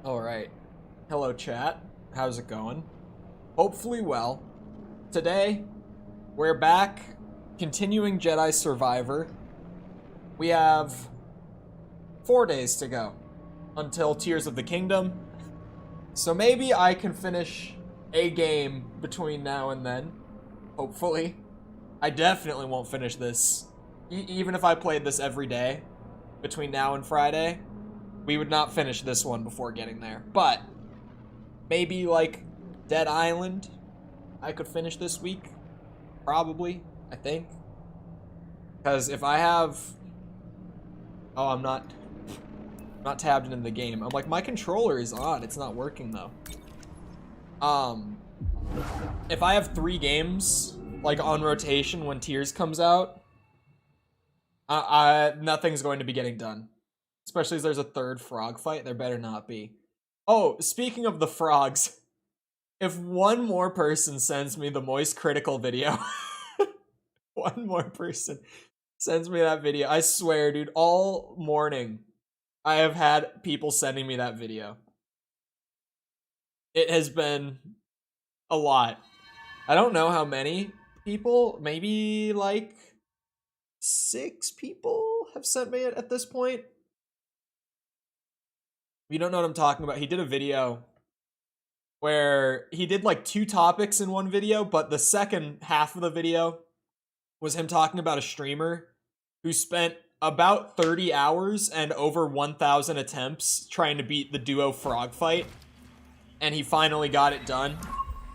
Alright. Hello, chat. How's it going? Hopefully well. Today, we're back, continuing Jedi Survivor. We have 4 days to go until Tears of the Kingdom. So maybe I can finish a game between now and then. Hopefully. I definitely won't finish this. Even if I played this every day between now and Friday, we would not finish this one before getting there. But maybe like Dead Island, I could finish this week. Probably, I think. Because if I have... Oh, I'm not tabbed into the game. I'm like, my controller is on. It's not working, though. If I have 3 games, like, on rotation when Tears comes out, nothing's going to be getting done. Especially as there's a 3rd frog fight. There better not be. Oh, speaking of the frogs, if one more person sends me the Moist Critical video, one more person sends me that video, I swear, dude, all morning I have had people sending me that video. It has been a lot. I don't know how many people, maybe like 6 people have sent me it at this point. If you don't know what I'm talking about, he did a video where he did like 2 topics in one video, but the second half of the video was him talking about a streamer who spent about 30 hours and over 1,000 attempts trying to beat the duo frog fight, and he finally got it done.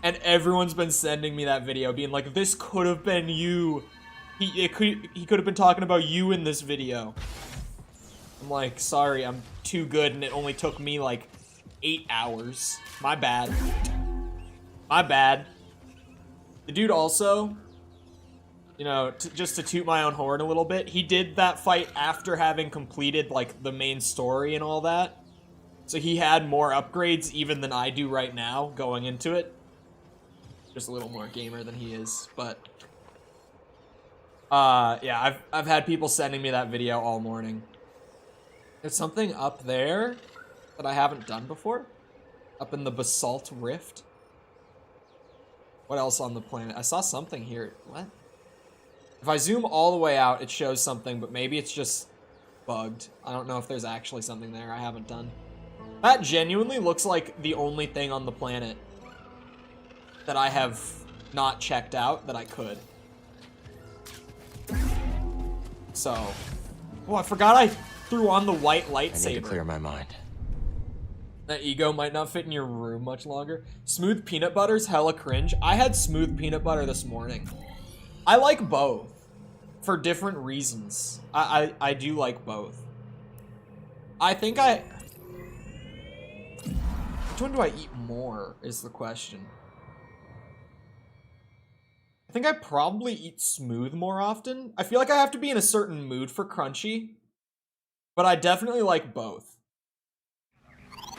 And everyone's been sending me that video being like, this could have been you. He could have been talking about you in this video. I'm like, sorry, I'm too good and it only took me like 8 hours. My bad. My bad. The dude also, you know, just to toot my own horn a little bit, he did that fight after having completed like the main story and all that. So he had more upgrades even than I do right now going into it. Just a little more gamer than he is, but yeah, I've had people sending me that video all morning. There's something up there that I haven't done before. Up in the Basalt Rift. What else on the planet? I saw something here. What? If I zoom all the way out, it shows something, but maybe it's just bugged. I don't know if there's actually something there I haven't done. That genuinely looks like the only thing on the planet that I have not checked out that I could. So, oh, I forgot I threw on the white lightsaber. I need to clear my mind. That ego might not fit in your room much longer. Smooth peanut butter's hella cringe. I had smooth peanut butter this morning. I like both for different reasons. I do like both. I think which one do I eat more is the question. I think I probably eat smooth more often. I feel like I have to be in a certain mood for crunchy, but I definitely like both.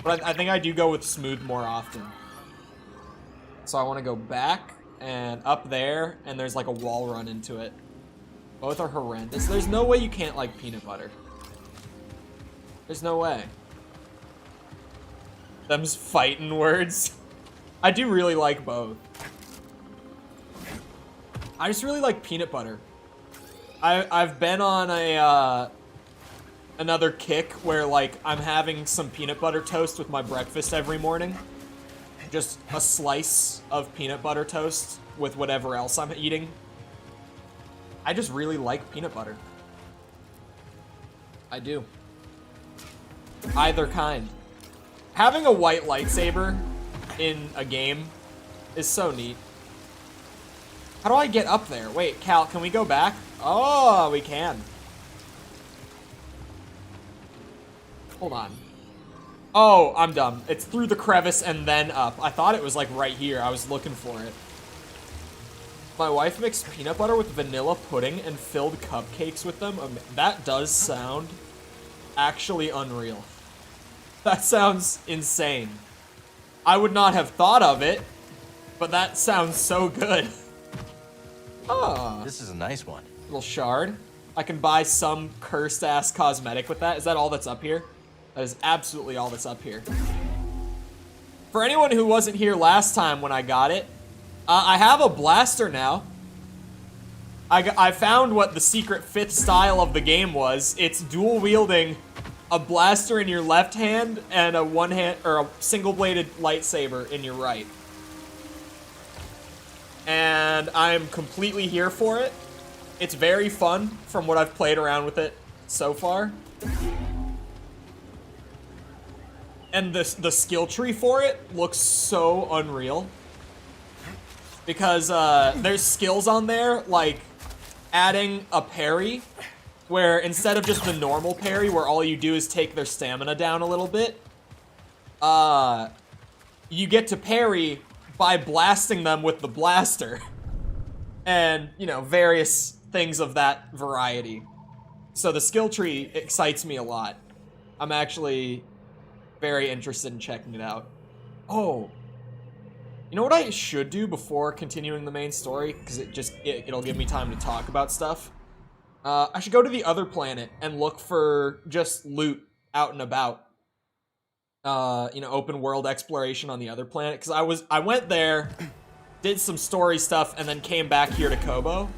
But I think I do go with smooth more often. So I want to go back and up there, and there's like a wall run into it. Both are horrendous. There's no way you can't like peanut butter. There's no way. Them's fighting words. I do really like both. I just really like peanut butter. I've been on a another kick where like I'm having some peanut butter toast with my breakfast every morning. Just a slice of peanut butter toast with whatever else I'm eating. I just really like peanut butter. I do. Either kind. Having a white lightsaber in a game is so neat. How do I get up there? Wait, Cal, can we go back? Oh, we can. Hold on. Oh, I'm dumb. It's through the crevice and then up. I thought it was like right here. I was looking for it. My wife mixed peanut butter with vanilla pudding and filled cupcakes with them. That does sound actually unreal. That sounds insane. I would not have thought of it, but that sounds so good. Oh. This is a nice one. Little shard. I can buy some cursed ass cosmetic with that. Is that all that's up here? That is absolutely all that's up here. For anyone who wasn't here last time when I got it, I have a blaster now. I found what the secret 5th style of the game was. It's dual wielding a blaster in your left hand and a single-bladed lightsaber in your right. And I'm completely here for it. It's very fun from what I've played around with it so far. And the skill tree for it looks so unreal. Because there's skills on there, like adding a parry, where instead of just the normal parry, where all you do is take their stamina down a little bit, you get to parry by blasting them with the blaster. And, you know, various things of that variety. So the skill tree excites me a lot. I'm actually very interested in checking it out. Oh. You know what I should do before continuing the main story? Because it'll give me time to talk about stuff. I should go to the other planet and look for just loot out and about. You know, open world exploration on the other planet. Because I went there, did some story stuff, and then came back here to Kobo.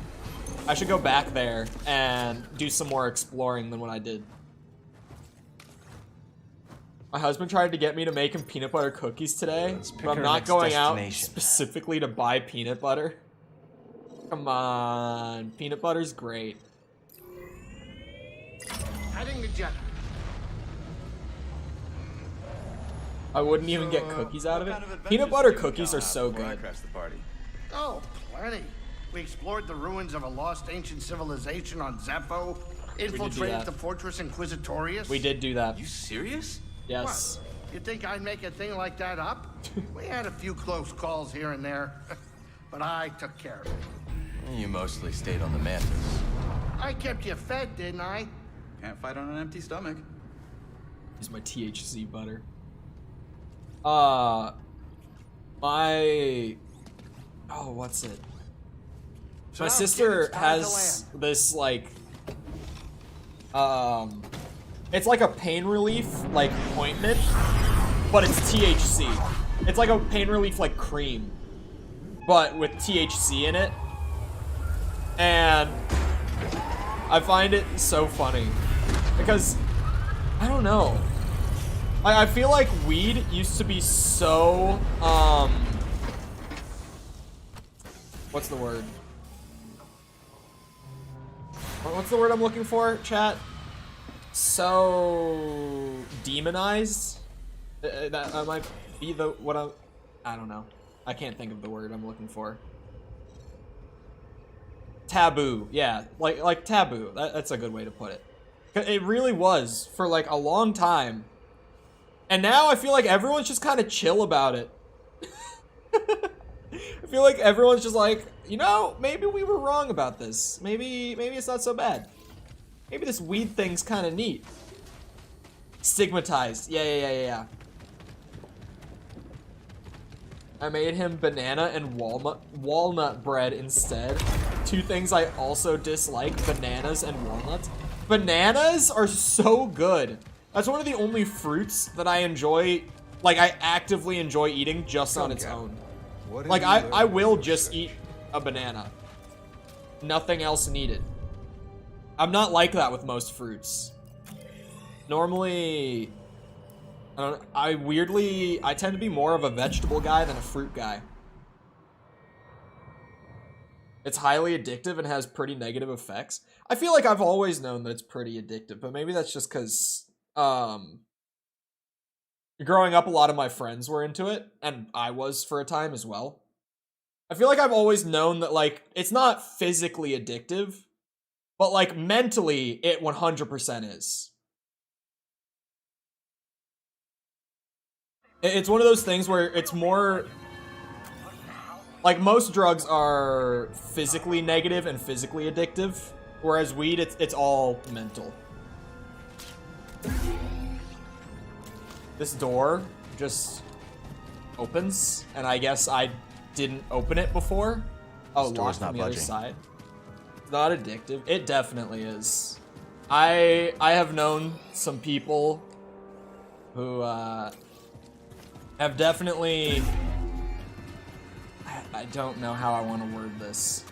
I should go back there and do some more exploring than what I did. My husband tried to get me to make him peanut butter cookies today, but I'm not going out specifically to buy peanut butter. Come on, peanut butter's great. Heading to Jedi. I wouldn't even get cookies out of it. Peanut butter cookies are so good. Oh, plenty. We explored the ruins of a lost ancient civilization on Zepho, infiltrated the Fortress Inquisitorius. We did do that. You serious? Yes. What? You think I'd make a thing like that up? We had a few close calls here and there, but I took care of it. You mostly stayed on the Mantis. I kept you fed, didn't I? Can't fight on an empty stomach. Use my THC butter. What's it? My sister has this, like, it's like a pain relief, like, ointment, but it's THC. It's like a pain relief, like, cream, but with THC in it. And I find it so funny because, I don't know. I feel like weed used to be so, what's the word? What's the word I'm looking for, chat? So demonized? That might be I don't know. I can't think of the word I'm looking for. Taboo, yeah, like taboo. That's a good way to put it. It really was for like a long time. And now I feel like everyone's just kind of chill about it. I feel like everyone's just like, you know, maybe we were wrong about this. Maybe it's not so bad. Maybe this weed thing's kind of neat. Stigmatized. Yeah. I made him banana and walnut bread instead. Two things I also dislike, bananas and walnuts. Bananas are so good. That's one of the only fruits that I enjoy, like I actively enjoy eating just on its own. Like I will just eat a banana. Nothing else needed. I'm not like that with most fruits. Normally, I tend to be more of a vegetable guy than a fruit guy. It's highly addictive and has pretty negative effects. I feel like I've always known that it's pretty addictive, but maybe that's just because, growing up, a lot of my friends were into it, and I was for a time as well. I feel like I've always known that, like, it's not physically addictive, but, like, mentally, it 100% is. It's one of those things where it's more... Like, most drugs are physically negative and physically addictive, whereas weed, it's all mental. This door just opens, and I guess I didn't open it before. Oh, locked from the other side. It's not addictive. It definitely is. I have known some people who have definitely... I don't know how I want to word this.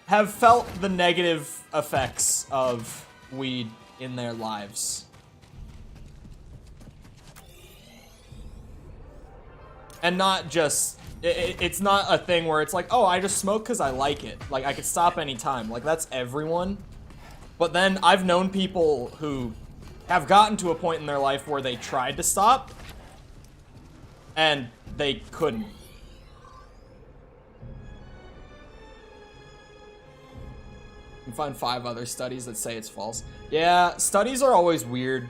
Have felt the negative effects of weed in their lives. And not just, it's not a thing where it's like, oh, I just smoke because I like it. Like, I could stop anytime. Like, that's everyone. But then I've known people who have gotten to a point in their life where they tried to stop and they couldn't. You can find 5 other studies that say it's false. Yeah, studies are always weird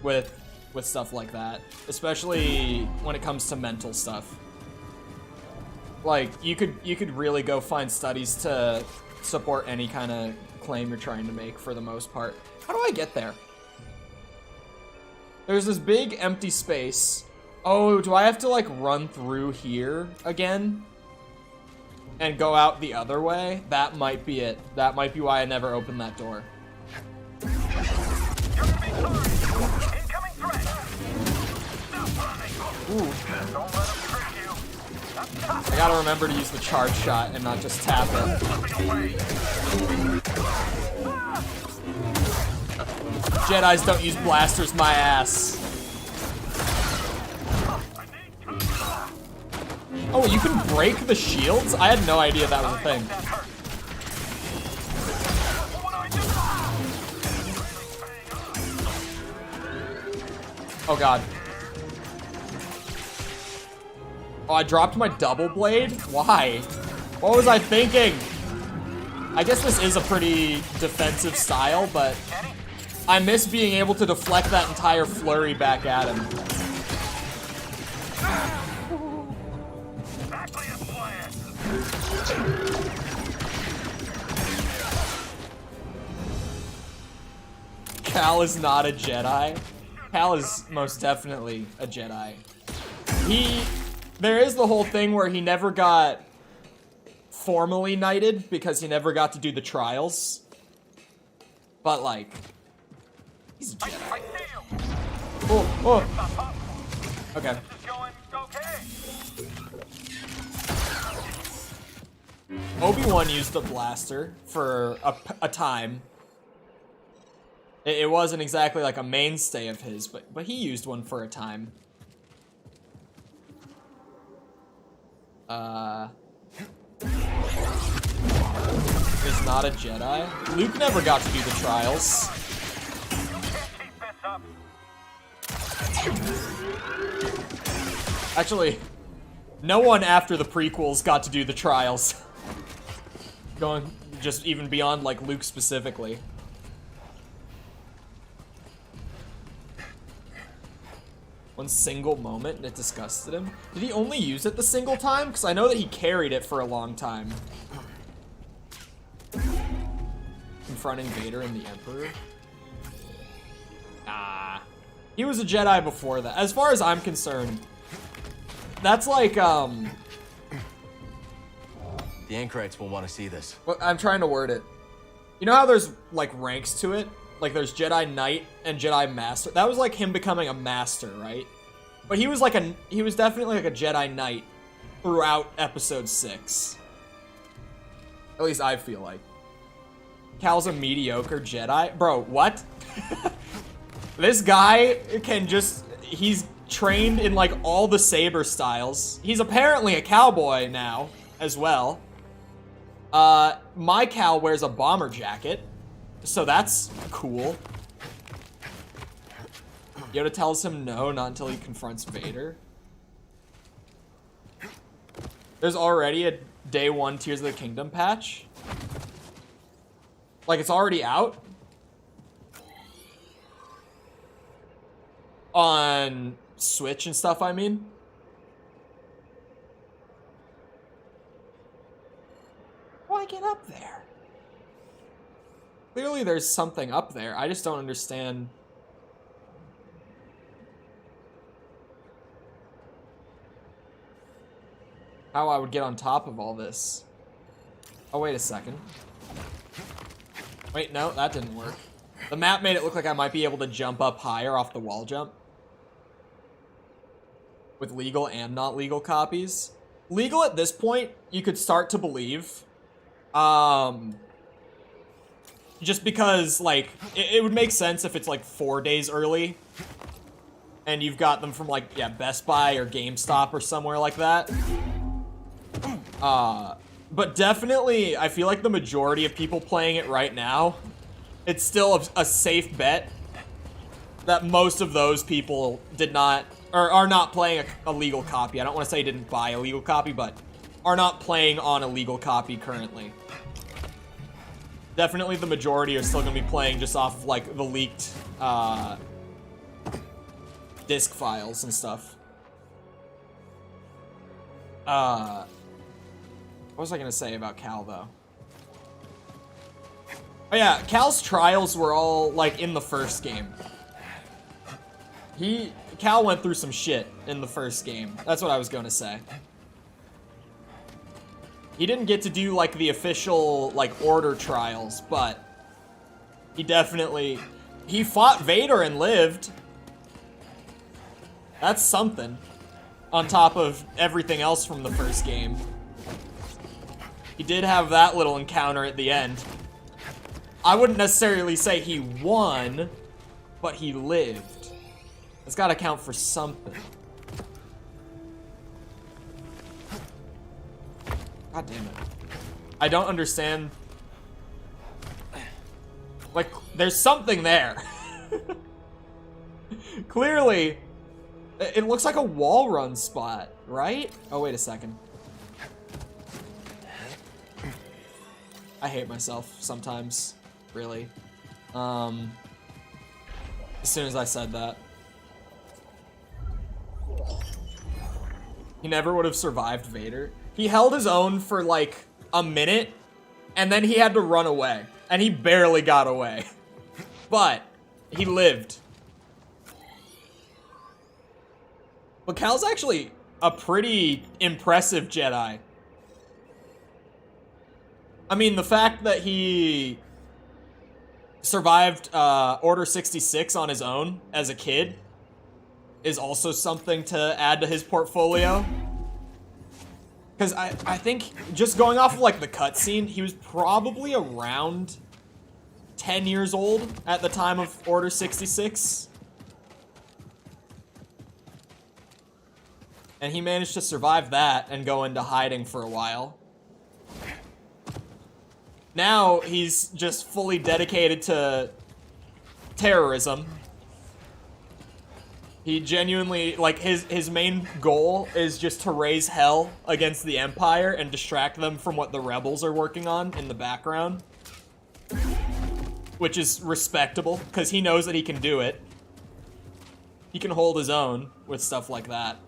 with stuff like that, especially when it comes to mental stuff. Like, you could really go find studies to support any kind of claim you're trying to make for the most part. How do I get there? There's this big empty space. Oh, do I have to like run through here again? And go out the other way? That might be it. That might be why I never opened that door. Ooh. I gotta remember to use the charge shot and not just tap it. Jedis don't use blasters, my ass. Oh, you can break the shields? I had no idea that was a thing. Oh god. Oh, I dropped my double blade? Why? What was I thinking? I guess this is a pretty defensive style, but I miss being able to deflect that entire flurry back at him. Cal is not a Jedi. Cal is most definitely a Jedi. There is the whole thing where he never got formally knighted because he never got to do the trials. But like, he's a Jedi. Oh, oh. Okay. Obi-Wan used a blaster for a time. It wasn't exactly like a mainstay of his, but he used one for a time. Is not a Jedi. Luke never got to do the trials. Actually, no one after the prequels got to do the trials. Going just even beyond like Luke specifically. One single moment and it disgusted him. Did he only use it the single time? Because I know that he carried it for a long time. Confronting Vader and the Emperor. Ah. He was a Jedi before that. As far as I'm concerned, that's like, The Anchorites will want to see this. Well, I'm trying to word it. You know how there's, like, ranks to it? Like, there's Jedi Knight and Jedi Master. That was like him becoming a Master, right? But he was like he was definitely like a Jedi Knight throughout Episode 6. At least I feel like. Cal's a mediocre Jedi? Bro, what? This guy can just... He's trained in, like, all the saber styles. He's apparently a cowboy now, as well. My Cal wears a bomber jacket. So that's cool. Yoda tells him no, not until he confronts Vader. There's already a Day 1 Tears of the Kingdom patch. Like, it's already out. On Switch and stuff, I mean. Why get up there? Clearly there's something up there. I just don't understand. How I would get on top of all this. Oh, wait a second. Wait, no, that didn't work. The map made it look like I might be able to jump up higher off the wall jump. With legal and not legal copies. Legal at this point, you could start to believe. Just because, like, it would make sense if it's, like, 4 days early. And you've got them from, like, yeah, Best Buy or GameStop or somewhere like that. But definitely, I feel like the majority of people playing it right now, it's still a safe bet that most of those people did not, or are not playing a legal copy. I don't want to say didn't buy a legal copy, but are not playing on a legal copy currently. Definitely the majority are still going to be playing just off of, like, the leaked disc files and stuff. What was I going to say about Cal, though? Oh, yeah, Cal's trials were all, like, in the first game. Cal went through some shit in the first game. That's what I was going to say. He didn't get to do, like, the official, like, order trials, but he definitely... He fought Vader and lived. That's something. On top of everything else from the first game. He did have that little encounter at the end. I wouldn't necessarily say he won, but he lived. That's gotta count for something. God damn it. I don't understand. Like, there's something there. Clearly, it looks like a wall run spot, right? Oh, wait a second. I hate myself sometimes, really. As soon as I said that. He never would have survived Vader. He held his own for like a minute, and then he had to run away. And he barely got away. But he lived. But Cal's actually a pretty impressive Jedi. I mean, the fact that he survived Order 66 on his own as a kid is also something to add to his portfolio. Because I think, just going off of, like, the cutscene, he was probably around 10 years old at the time of Order 66. And he managed to survive that and go into hiding for a while. Now, he's just fully dedicated to terrorism. He genuinely, like, his main goal is just to raise hell against the Empire and distract them from what the rebels are working on in the background. Which is respectable, because he knows that he can do it. He can hold his own with stuff like that.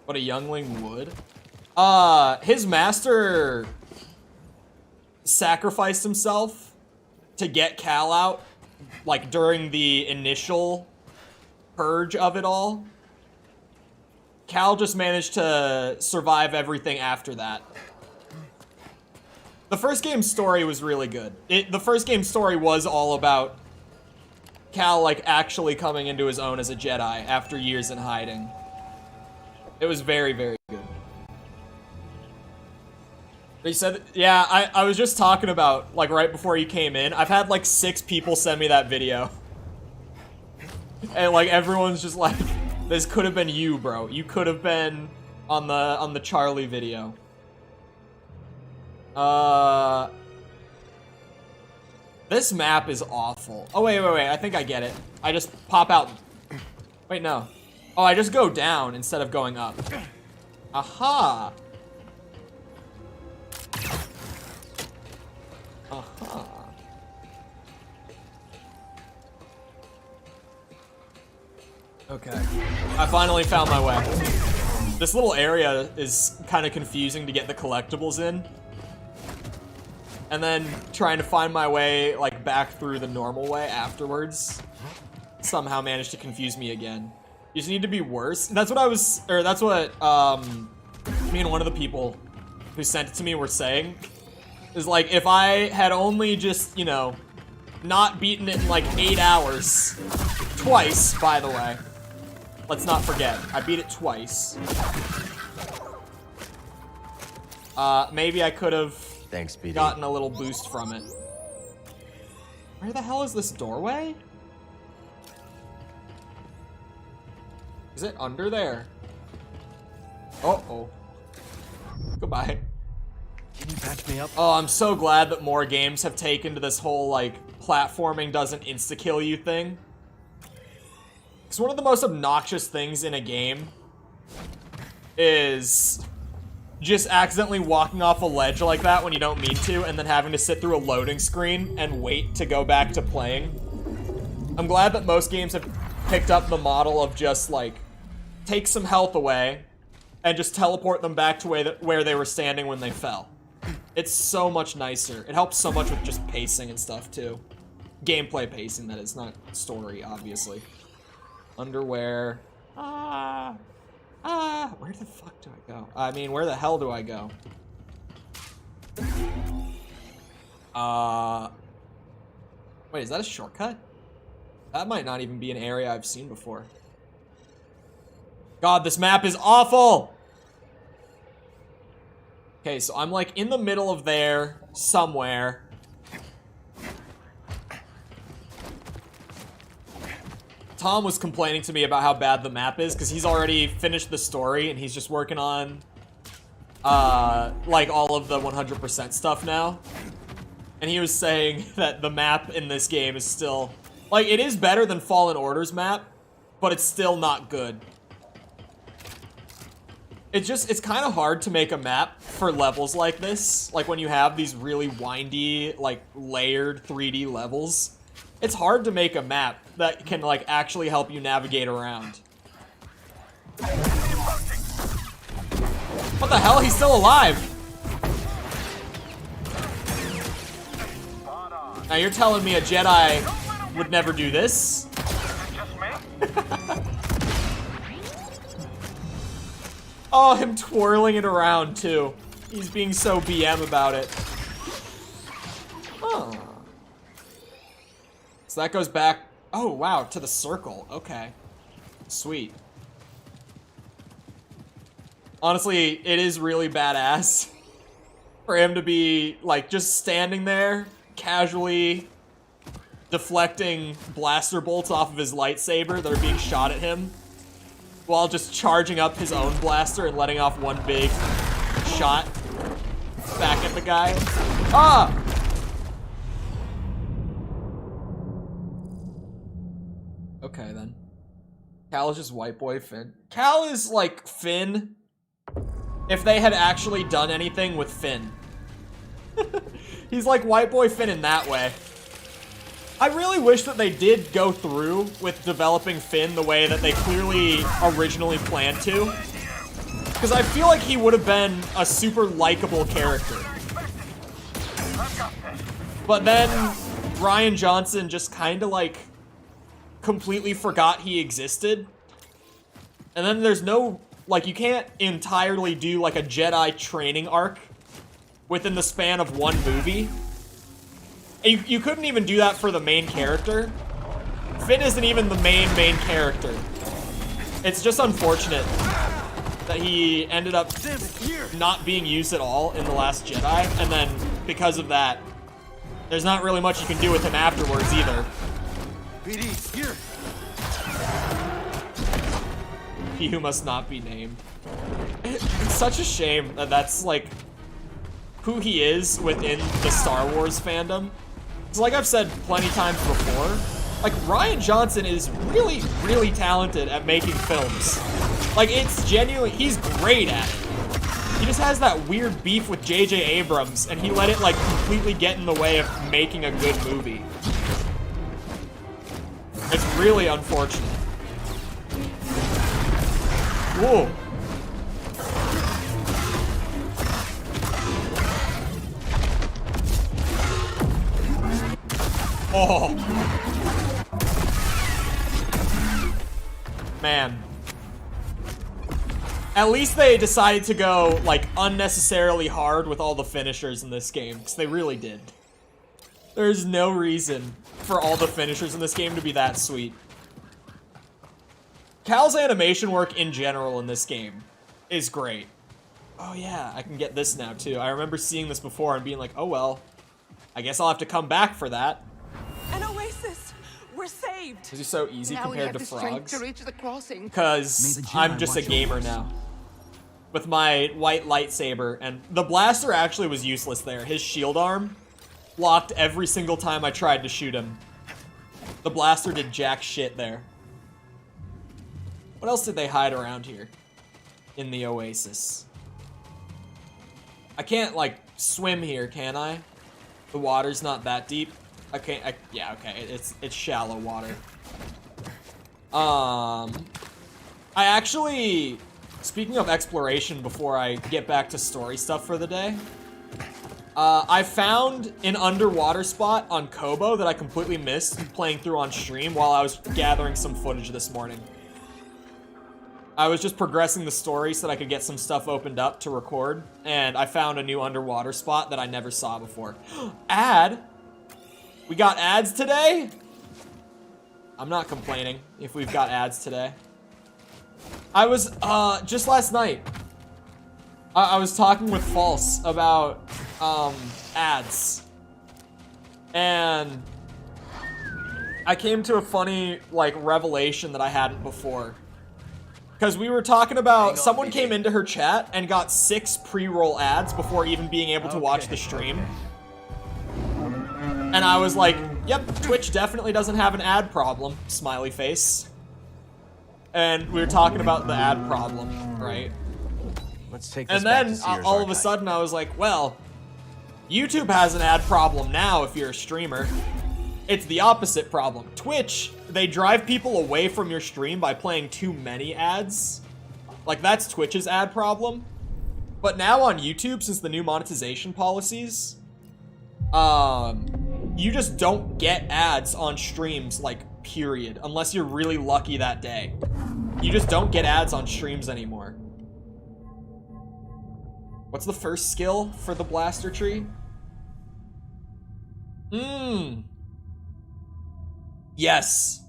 What a youngling would. His master sacrificed himself to get Cal out. Like, during the initial purge of it all. Cal just managed to survive everything after that. The first game's story was really good. The first game's story was all about Cal, like, actually coming into his own as a Jedi after years in hiding. It was very, very good. He said, yeah, I was just talking about, like, right before you came in, I've had, like, 6 people send me that video. And, like, everyone's just like, this could have been you, bro. You could have been on the Charlie video. This map is awful. Oh, wait, I think I get it. I just pop out. Wait, no. Oh, I just go down instead of going up. Aha! Aha. Okay. I finally found my way. This little area is kind of confusing to get the collectibles in. And then trying to find my way, like, back through the normal way afterwards somehow managed to confuse me again. You just need to be worse. That's what I was, or that's what, me and one of the people who sent it to me were saying. Is like, if I had only just, you know, not beaten it in like 8 hours. Twice, by the way. Let's not forget. I beat it twice. Maybe I could have gotten a little boost from it. Where the hell is this doorway? Is it under there? Uh-oh. Goodbye. Can you patch me up? Oh, I'm so glad that more games have taken to this whole, like, platforming doesn't insta-kill you thing. Because one of the most obnoxious things in a game is just accidentally walking off a ledge like that when you don't mean to, and then having to sit through a loading screen and wait to go back to playing. I'm glad that most games have picked up the model of just, like, take some health away and just teleport them back to where they were standing when they fell. It's so much nicer. It helps so much with just pacing and stuff, too. Gameplay pacing, that is, not story, obviously. Underwear. Where the fuck do I go? I mean, where the hell do I go? Wait, is that a shortcut? That might not even be an area I've seen before. God, this map is awful! Okay, so I'm like in the middle of there, somewhere. Tom was complaining to me about how bad the map is, because he's already finished the story, and he's just working on, like, all of the 100% stuff now. And he was saying that the map in this game is still, like, it is better than Fallen Order's map, but it's still not good. It's kind of hard to make a map for levels like this. Like, when you have these really windy, like, layered 3D levels. It's hard to make a map that can, like, actually help you navigate around. What the hell? He's still alive! Now you're telling me a Jedi would never do this? Oh, him twirling it around, too. He's being so BM about it. Oh. So that goes back... Oh, wow, to the circle. Okay. Sweet. Honestly, it is really badass for him to be, like, just standing there, casually deflecting blaster bolts off of his lightsaber that are being shot at him, while just charging up his own blaster and letting off one big shot back at the guy. Ah! Okay, then. Cal is just white boy Finn. Cal is like Finn if they had actually done anything with Finn. He's like white boy Finn in that way. I really wish that they did go through with developing Finn the way that they clearly originally planned to. Because I feel like he would have been a super likable character. But then Rian Johnson just kind of like completely forgot he existed. And then there's no, like, you can't entirely do like a Jedi training arc within the span of one movie. You couldn't even do that for the main character. Finn isn't even the main character. It's just unfortunate that he ended up not being used at all in The Last Jedi, and then because of that, there's not really much you can do with him afterwards either. BD, here. He who must not be named. It's such a shame that that's like who he is within the Star Wars fandom. Because like I've said plenty times before, like Rian Johnson is really, really talented at making films. Like it's genuinely, he's great at it. He just has that weird beef with J.J. Abrams, and he let it like completely get in the way of making a good movie. It's really unfortunate. Whoa. Oh. Man. At least they decided to go, like, unnecessarily hard with all the finishers in this game, because they really did. There's no reason for all the finishers in this game to be that sweet. Cal's animation work in general in this game is great. Oh yeah, I can get this now too. I remember seeing this before and being like, oh well, I guess I'll have to come back for that. An oasis! We're saved! This is so easy Now compared we to have the strength frogs. to reach the crossing. Because May the Jedi I'm just a watch gamer over us. now. With my white lightsaber, and the blaster actually was useless there. His shield arm blocked every single time I tried to shoot him. The blaster did jack shit there. What else did they hide around here? In the oasis. I can't, like, swim here, can I? The water's not that deep. Yeah, okay, it's shallow water. I actually, speaking of exploration before I get back to story stuff for the day, I found an underwater spot on Kobo that I completely missed playing through on stream while I was gathering some footage this morning. I was just progressing the story so that I could get some stuff opened up to record, and I found a new underwater spot that I never saw before. Ad? We got ads today? I'm not complaining if we've got ads today. I was, just last night, I was talking with False about, ads. And I came to a funny, like, revelation that I hadn't before. Because we were talking about, someone came into her chat and got 6 pre-roll ads before even being able to watch the stream. And I was like, yep, Twitch definitely doesn't have an ad problem, smiley face. And we were talking about the ad problem, right? Let's take this And back then to Sears all of a archive. sudden I was like, well, YouTube has an ad problem now if you're a streamer. It's the opposite problem. Twitch, they drive people away from your stream by playing too many ads. Like, that's Twitch's ad problem. But now on YouTube, since the new monetization policies, you just don't get ads on streams, like, period. Unless you're really lucky that day. You just don't get ads on streams anymore. What's the first skill for the blaster tree? Yes.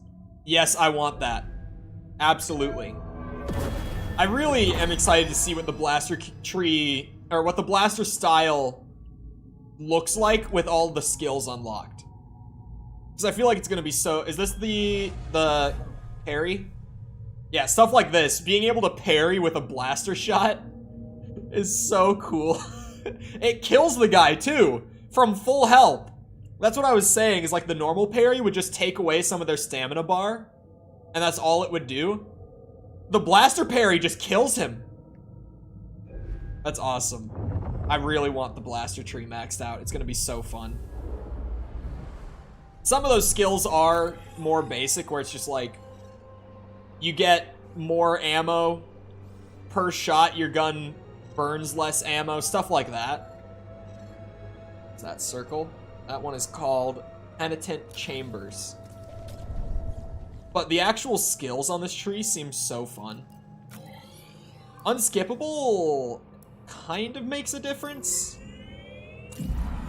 Yes, I want that. Absolutely. I really am excited to see what the blaster tree, or what the blaster style looks like with all the skills unlocked. Because I feel like it's going to be so... Is this the parry? Yeah, stuff like this. Being able to parry with a blaster shot is so cool. It kills the guy, too, from full health. That's what I was saying, is like the normal parry would just take away some of their stamina bar, and that's all it would do. The blaster parry just kills him. That's awesome. I really want the blaster tree maxed out. It's gonna be so fun. Some of those skills are more basic, where it's just like, you get more ammo per shot, your gun burns less ammo, stuff like that. Is that circle? That one is called Penitent Chambers. But the actual skills on this tree seem so fun. Unskippable kind of makes a difference.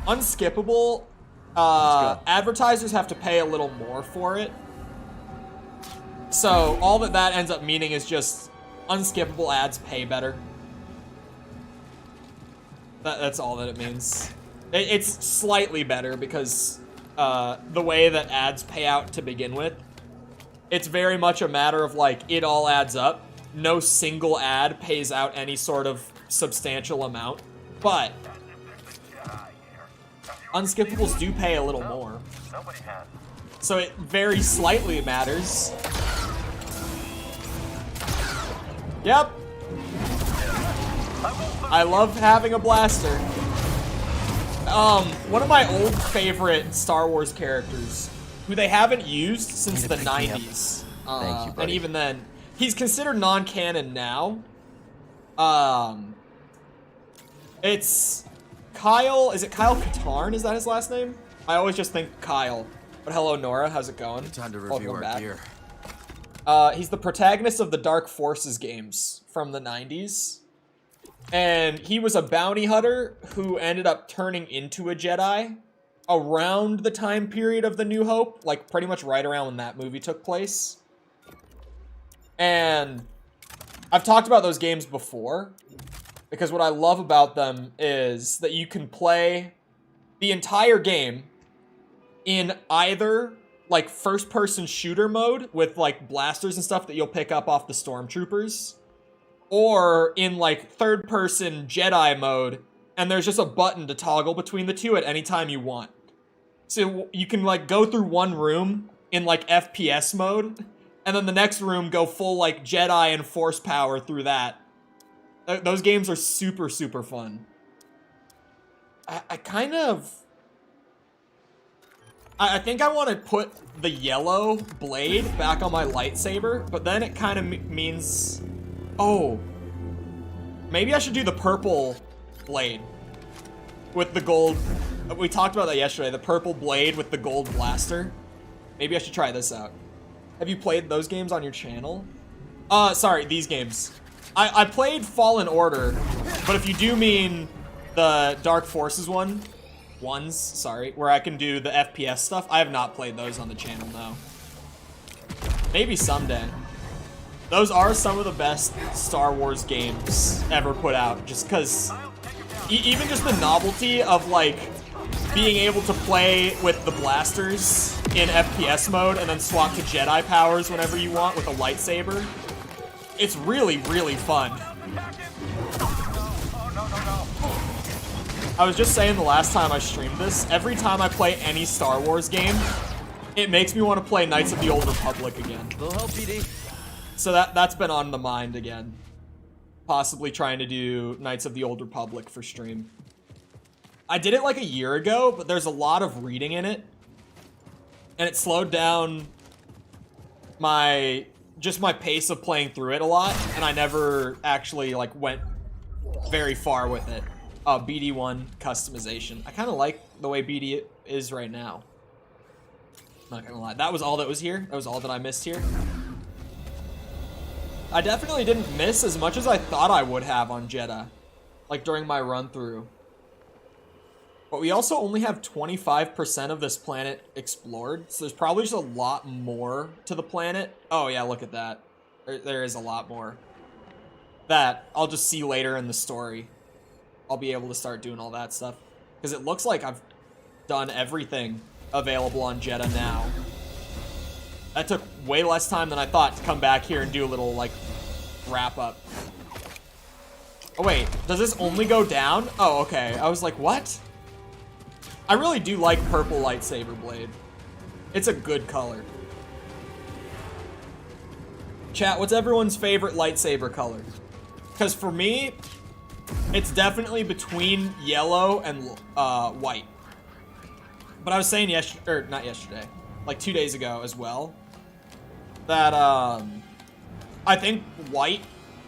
Unskippable, advertisers have to pay a little more for it. So all that ends up meaning is just unskippable ads pay better. That's all that it means. It's slightly better because the way that ads pay out to begin with, it's very much a matter of like, it all adds up. No single ad pays out any sort of substantial amount, but unskippables do pay a little more. So it very slightly matters. Yep. I love having a blaster. One of my old favorite Star Wars characters, who they haven't used since the 90s. Thank you, buddy. And even then, he's considered non-canon now. It's Kyle, is it Kyle Katarn? Is that his last name? I always just think Kyle. But hello, Nora, how's it going? Time to review Welcome our back. gear. He's the protagonist of the Dark Forces games from the 90s. And he was a bounty hunter who ended up turning into a Jedi around the time period of the New Hope, like pretty much right around when that movie took place. And I've talked about those games before, because what I love about them is that you can play the entire game in either like first-person shooter mode with like blasters and stuff that you'll pick up off the stormtroopers, or in like third-person Jedi mode, and there's just a button to toggle between the two at any time you want. So you can like go through one room in like FPS mode, and then the next room go full like Jedi and Force power through that. Those games are super, super fun. I think I want to put the yellow blade back on my lightsaber, but then it kind of means... Oh. Maybe I should do the purple blade with the gold... We talked about that yesterday, the purple blade with the gold blaster. Maybe I should try this out. Have you played those games on your channel? Sorry, these games. I played Fallen Order, but if you do mean the Dark Forces ones, sorry, where I can do the FPS stuff, I have not played those on the channel, no. Maybe someday. Those are some of the best Star Wars games ever put out, just because even just the novelty of like being able to play with the blasters in FPS mode and then swap to Jedi powers whenever you want with a lightsaber. It's really, really fun. I was just saying the last time I streamed this, every time I play any Star Wars game, it makes me want to play Knights of the Old Republic again. So that's been on the mind again. Possibly trying to do Knights of the Old Republic for stream. I did it like a year ago, but there's a lot of reading in it. And it slowed down my pace of playing through it a lot, and I never actually like went very far with it. BD1 customization. I kind of like the way BD is right now. Not gonna lie. That was all that was here. That was all that I missed here. I definitely didn't miss as much as I thought I would have on Jedi, like during my run through. But we also only have 25% of this planet explored, so there's probably just a lot more to the planet. Oh yeah, look at that. There is a lot more. That I'll just see later in the story. I'll be able to start doing all that stuff. Because it looks like I've done everything available on Jedi now. That took way less time than I thought to come back here and do a little, like, wrap-up. Oh, wait. Does this only go down? Oh, okay. I was like, what? I really do like purple lightsaber blade. It's a good color. Chat, what's everyone's favorite lightsaber color? Because for me, it's definitely between yellow and white. But I was saying not yesterday, like 2 days ago as well, that I think white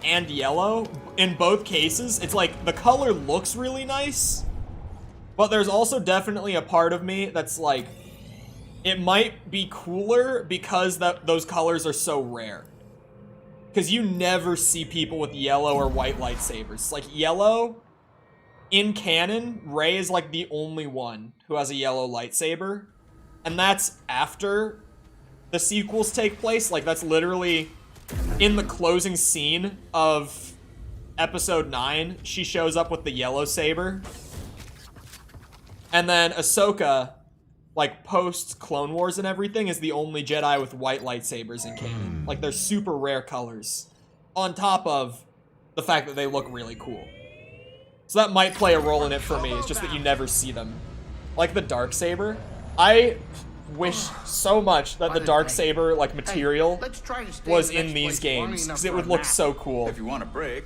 and yellow, in both cases, it's like the color looks really nice, but there's also definitely a part of me that's like, it might be cooler because those colors are so rare. Because you never see people with yellow or white lightsabers. Like, yellow, in canon, Rey is like the only one who has a yellow lightsaber. And that's after the sequels take place. Like, that's literally in the closing scene of Episode 9. She shows up with the yellow saber. And then Ahsoka, like, post Clone Wars and everything, is the only Jedi with white lightsabers in canon. Like, they're super rare colors. On top of the fact that they look really cool. So that might play a role in it for me. It's just that you never see them. Like the Darksaber. I wish so much that the Darksaber, like, material was in these games. Because it would look so cool. If you want a break,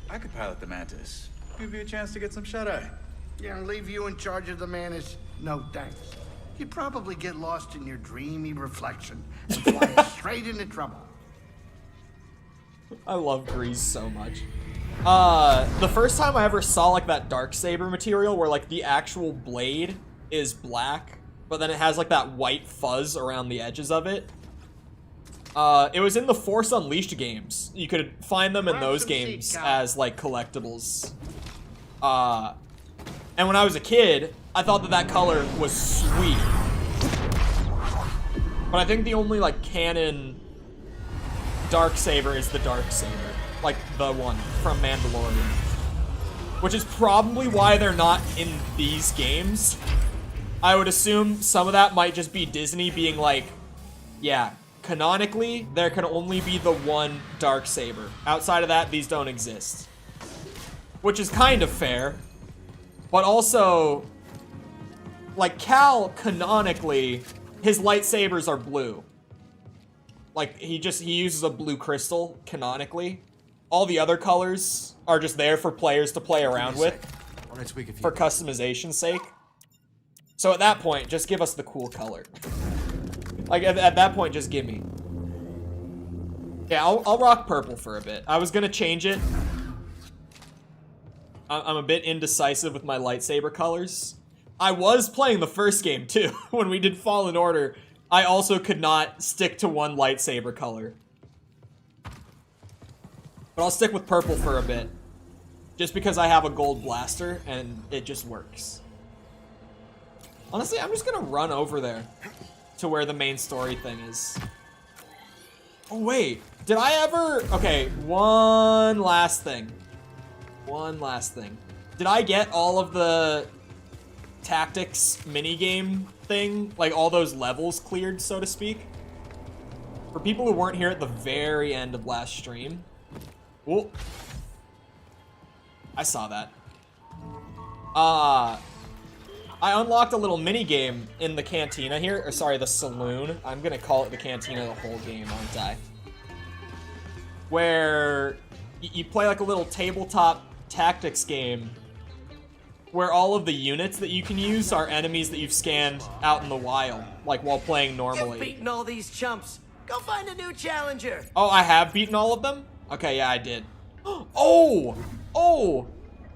I could pilot the Mantis. Give you a chance to get some shut-eye. Yeah, leave you in charge of the Mantis? No, thanks. You'd probably get lost in your dreamy reflection and fly straight into trouble. I love Grease so much. The first time I ever saw, like, that Darksaber material where, like, the actual blade is black, but then it has, like, that white fuzz around the edges of it. It was in the Force Unleashed games. You could find them in those games as like collectibles. And when I was a kid, I thought that that color was sweet. But I think the only like canon Darksaber is the Darksaber, like the one from Mandalorian, which is probably why they're not in these games. I would assume some of that might just be Disney being like, yeah, canonically, there can only be the one Darksaber. Outside of that, these don't exist. Which is kind of fair. But also, like, Cal, canonically, his lightsabers are blue. Like, he uses a blue crystal, canonically. All the other colors are just there for players to play around with. For customization's sake. So at that point, just give us the cool color. Like, at that point, just give me. Yeah, I'll rock purple for a bit. I was gonna change it. I'm a bit indecisive with my lightsaber colors. I was playing the first game, too. When we did Fallen Order, I also could not stick to one lightsaber color. But I'll stick with purple for a bit. Just because I have a gold blaster, and it just works. Honestly, I'm just gonna run over there to where the main story thing is. Oh, wait. Did I ever... Okay, one last thing. One last thing. Did I get all of the tactics minigame thing? Like, all those levels cleared, so to speak? For people who weren't here at the very end of last stream... Whoa. I saw that. I unlocked a little minigame in the cantina here. Or, sorry, the saloon. I'm gonna call it the cantina the whole game, aren't I? Where you play like a little tabletop tactics game where all of the units that you can use are enemies that you've scanned out in the wild, like while playing normally. You've beaten all these chumps. Go find a new challenger. Oh, I have beaten all of them? Okay, yeah, I did. Oh!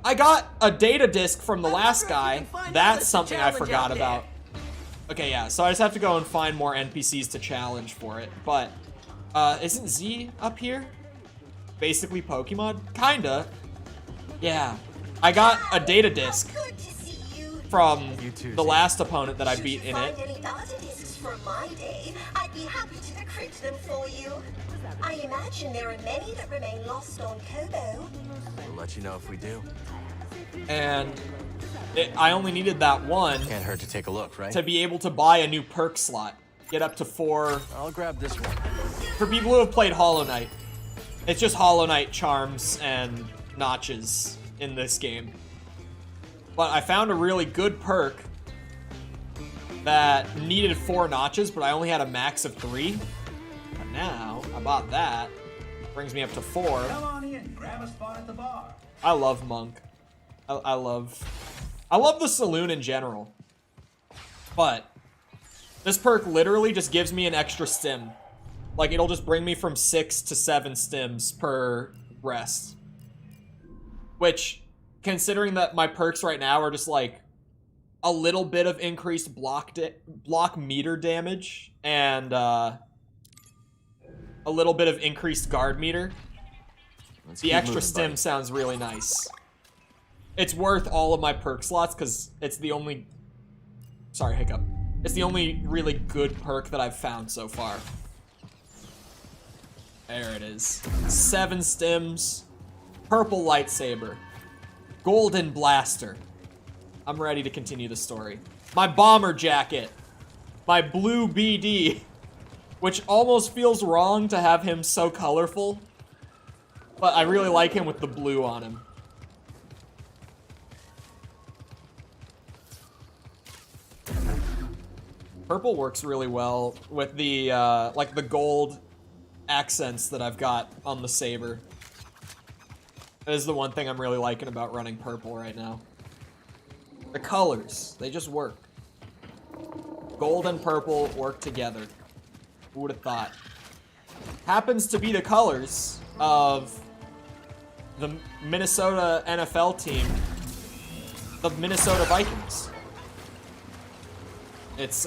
I got a data disc from the last guy. That's something I forgot about. Okay, yeah, so I just have to go and find more NPCs to challenge for it. But, isn't Z up here? Basically Pokemon? Kinda. Yeah. I got a data disc from the last opponent that I beat in it. Any data discs from my day, I'd be happy to decrypt them for you. I imagine there are many that remain lost on Kobo. We'll let you know if we do. And I only needed that one. Can't hurt to take a look, right? To be able to buy a new perk slot. Get up to 4. I'll grab this one. For people who have played Hollow Knight, it's just Hollow Knight charms and notches in this game. But I found a really good perk that needed 4 notches, but I only had a max of 3. But now, I bought that. Brings me up to 4. Come on in, grab a spot at the bar. I love Monk. I love the saloon in general. But this perk literally just gives me an extra stim. Like, it'll just bring me from 6 to 7 stims per rest. Which, considering that my perks right now are just like a little bit of increased block meter damage and a little bit of increased guard meter, the extra stim sounds really nice. It's worth all of my perk slots because it's the only... Sorry, hiccup. It's the only really good perk that I've found so far. There it is. 7 stims. Purple lightsaber. Golden blaster. I'm ready to continue the story. My bomber jacket. My blue BD. Which almost feels wrong to have him so colorful. But I really like him with the blue on him. Purple works really well with the, like the gold accents that I've got on the saber. That is the one thing I'm really liking about running purple right now. The colors, they just work. Gold and purple work together. Who would have thought? Happens to be the colors of the Minnesota NFL team, the Minnesota Vikings. It's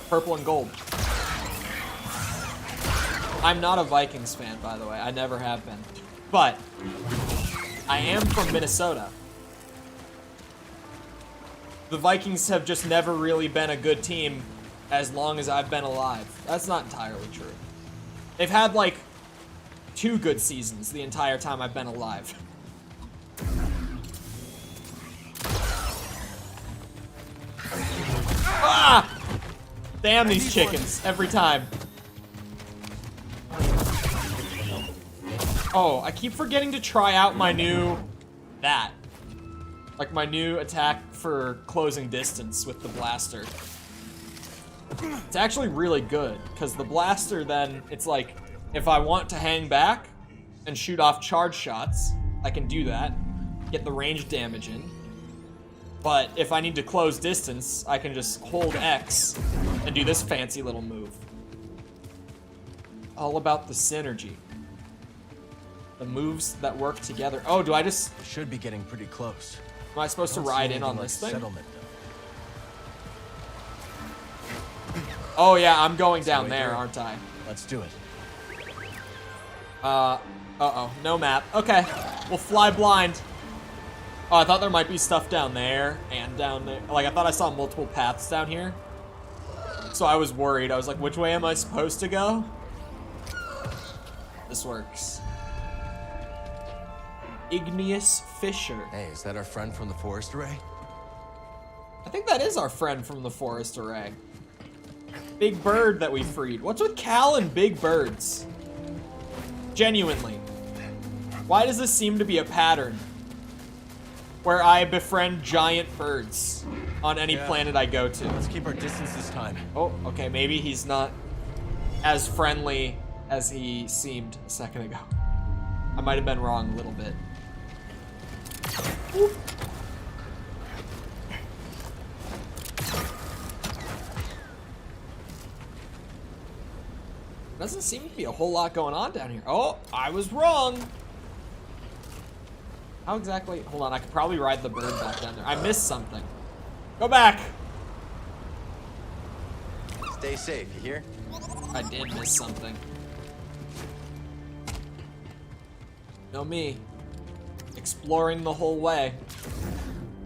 purple and gold. I'm not a Vikings fan, by the way. I never have been. But I am from Minnesota. The Vikings have just never really been a good team as long as I've been alive. That's not entirely true. They've had like 2 good seasons the entire time I've been alive. Ah! Damn these chickens every time. Oh, I keep forgetting to try out my new like my new attack for closing distance with the blaster. It's actually really good because the blaster then it's like if I want to hang back and shoot off charge shots, I can do that, get the range damage in. But if I need to close distance, I can just hold X and do this fancy little move. All about the synergy. The moves that work together. Oh, do I just... Should be getting pretty close. Am I supposed to ride in on this thing? Settlement, Oh yeah, I'm going down there, aren't I? Let's do it. Uh-oh. No map. Okay. We'll fly blind. Oh, I thought there might be stuff down there and down there. Like, I thought I saw multiple paths down here. So I was worried. I was like, which way am I supposed to go? This works. Igneous Fisher. Hey, is that our friend from the forest array? I think that is our friend from the forest array. Big bird that we freed. What's with Cal and big birds? Genuinely. Why does this seem to be a pattern? Where I befriend giant birds on any planet I go to. Let's keep our distance this time. Oh, okay, maybe he's not as friendly as he seemed a second ago. I might have been wrong a little bit. Whoop. Doesn't seem to be a whole lot going on down here. Oh, I was wrong. How exactly? Hold on, I could probably ride the bird back down there. I missed something. Go back. Stay safe, you hear? I did miss something. Know me. Exploring the whole way.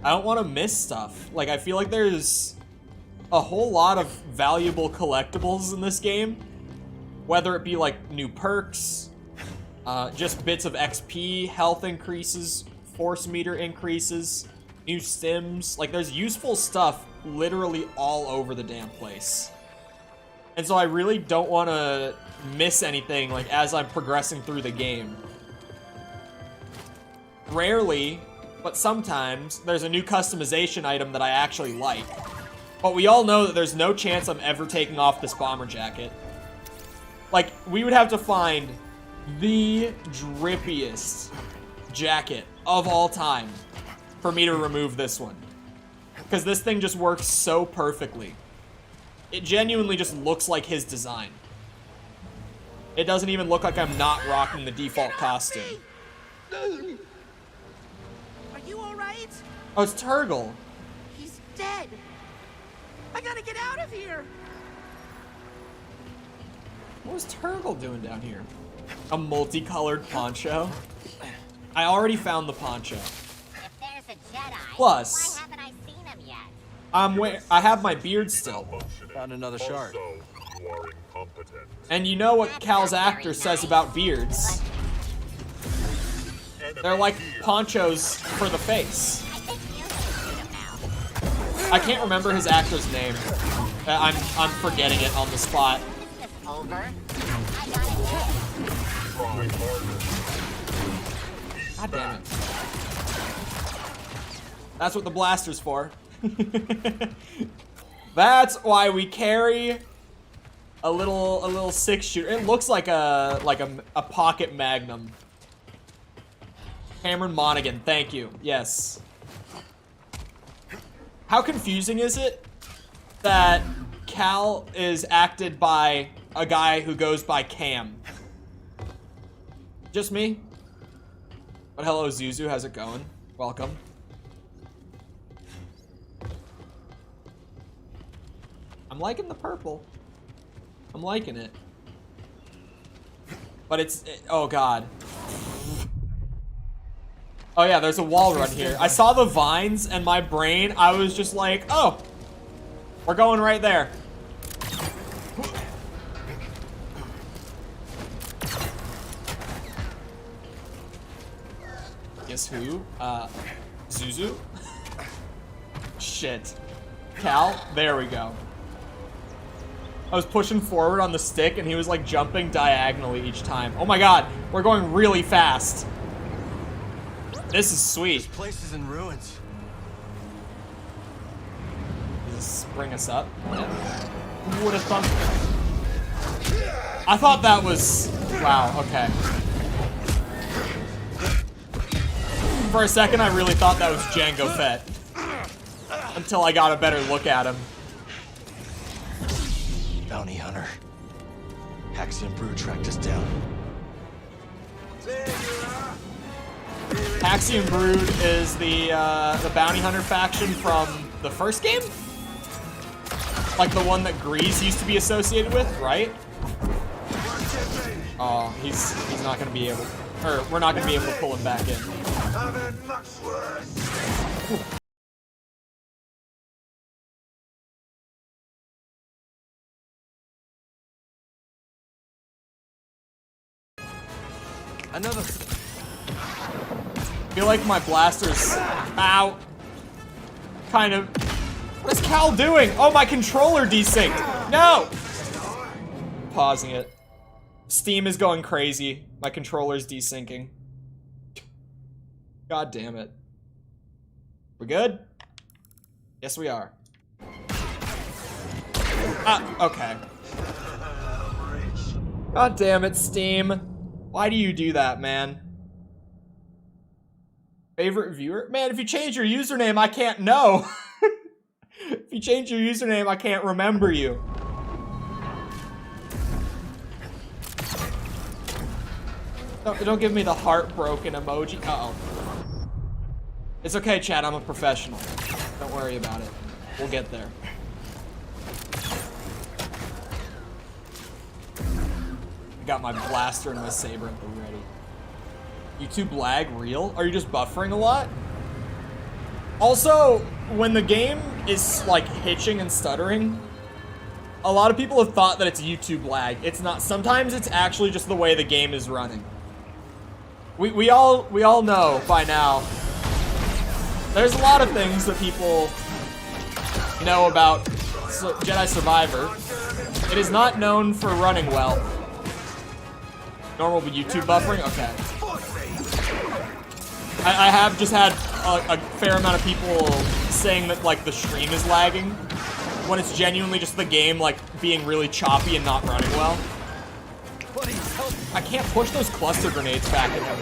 I don't want to miss stuff. Like, I feel like there's a whole lot of valuable collectibles in this game. Whether it be like new perks, just bits of XP, health increases, force meter increases, new stims. Like, there's useful stuff literally all over the damn place. And so I really don't want to miss anything, like, as I'm progressing through the game. Rarely, but sometimes, there's a new customization item that I actually like. But we all know that there's no chance I'm ever taking off this bomber jacket. Like, we would have to find the drippiest jacket of all time for me to remove this one. Because this thing just works so perfectly. It genuinely just looks like his design. It doesn't even look like I'm not rocking the default costume. Are you alright? Oh, it's Turgle. He's dead. I gotta get out of here. What was Turgle doing down here? A multicolored poncho? I already found the poncho. If there's a Jedi, Plus, why haven't I seen him yet? I have my beard still. Found another shard. And you know what Cal's actor says about beards. They're like ponchos for the face. I think you can shoot him now. I can't remember his actor's name. I'm forgetting it on the spot. Is this over? I got it. God damn it. That's what the blaster's for. That's why we carry a little 6-shooter. It looks like a pocket magnum. Cameron Monaghan, thank you. Yes. How confusing is it that Cal is acted by a guy who goes by Cam? Just me? But hello, Zuzu. How's it going? Welcome. I'm liking the purple. I'm liking it. But oh god. Oh yeah, there's a wall run here. I saw the vines and my brain, I was just like, oh, we're going right there. Guess who? Zuzu? Shit. Cal? There we go. I was pushing forward on the stick and he was like jumping diagonally each time. Oh my god, we're going really fast. This is sweet. This place is in ruins. Does this bring us up? Yeah. Who would have thought? I thought that was... Wow, okay. For a second, I really thought that was Jango Fett. Until I got a better look at him. Bounty hunter. Haxian Brood tracked us down. Haxian Brood is the bounty hunter faction from the first game? Like the one that Grease used to be associated with, right? Oh, he's not gonna be able, or we're not gonna be able to pull him back in. Another. I feel like my blaster's out. Kind of. What is Cal doing? Oh, my controller desynced. No! Pausing it. Steam is going crazy. My controller's desyncing. God damn it. We good? Yes, we are. Ah, okay. God damn it, Steam. Why do you do that, man? Favorite viewer? Man, if you change your username, I can't know. If you change your username, I can't remember you. Don't give me the heartbroken emoji. Uh-oh. It's okay, chat. I'm a professional. Don't worry about it. We'll get there. I got my blaster and my saber at the ready. YouTube lag real? Are you just buffering a lot? Also, when the game is like hitching and stuttering, a lot of people have thought that it's YouTube lag. It's not. Sometimes it's actually just the way the game is running. We all know by now. There's a lot of things that people know about Jedi Survivor. It is not known for running well. Normal YouTube buffering? Okay. I have just had a fair amount of people saying that like the stream is lagging when it's genuinely just the game like being really choppy and not running well. I can't push those cluster grenades back at him.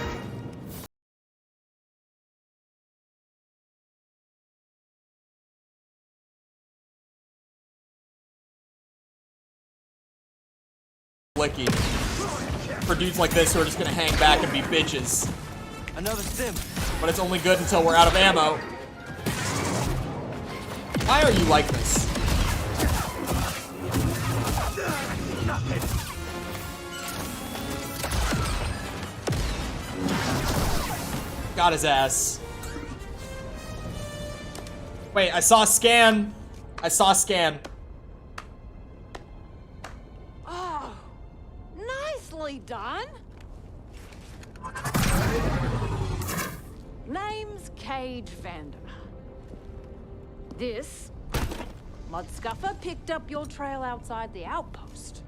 Blicky. For dudes like this who are just gonna hang back and be bitches. Another sim. But it's only good until we're out of ammo. Why are you like this? Got his ass. Wait, I saw a scan. I saw a scan. Oh, nicely done. Name's Cage Vander. This Mudscuffer picked up your trail outside the outpost.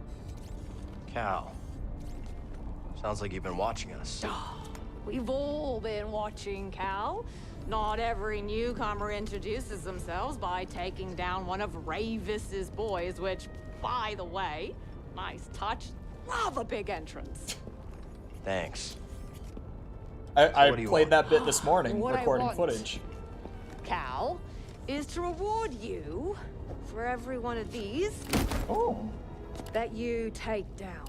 Cal. Sounds like you've been watching us. We've all been watching, Cal. Not every newcomer introduces themselves by taking down one of Ravis's boys, which, by the way, nice touch. Love a big entrance. Thanks. I played that bit this morning, What recording I want, footage. Cal, is to reward you for every one of these that you take down.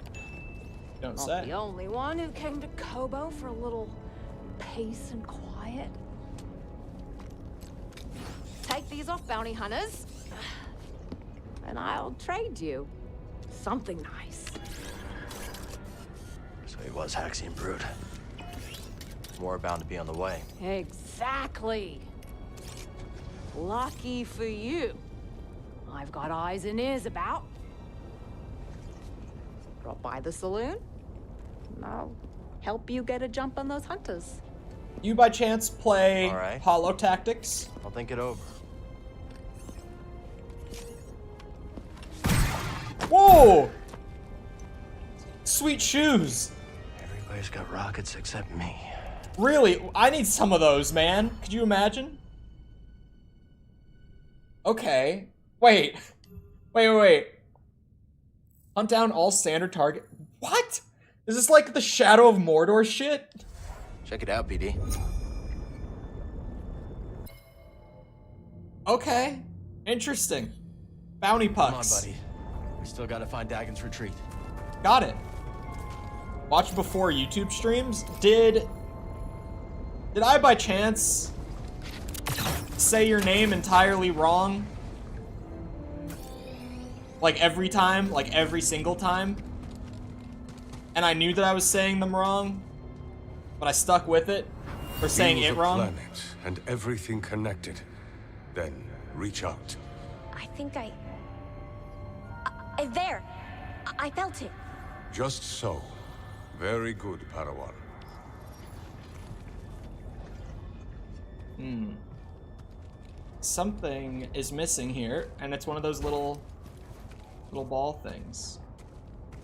Don't Not say. the only one who came to Kobo for a little peace and quiet. Take these off, bounty hunters, and I'll trade you something nice. So So he was Haxian brood. More bound to be on the way. Exactly. Lucky for you. I've got eyes and ears about. Drop by the saloon. I'll help you get a jump on those hunters. You by chance play All right. Hollow Tactics? I'll think it over. Whoa! Sweet shoes. Everybody's got rockets except me. Really? I need some of those, man. Could you imagine? Okay. Wait. Wait. Hunt down all standard target. What? Is this like the Shadow of Mordor shit? Check it out, BD. Okay. Interesting. Bounty pucks. Come on, buddy. We still gotta find Dagon's retreat. Got it. Watch before YouTube streams. Did I by chance say your name entirely wrong? Like every time? Like every single time? And I knew that I was saying them wrong, but I stuck with it for saying Feel it the wrong? planet and everything connected. Then reach out. I think there. I felt it. Just so. Very good, Padawan. Something is missing here, and it's one of those little ball things.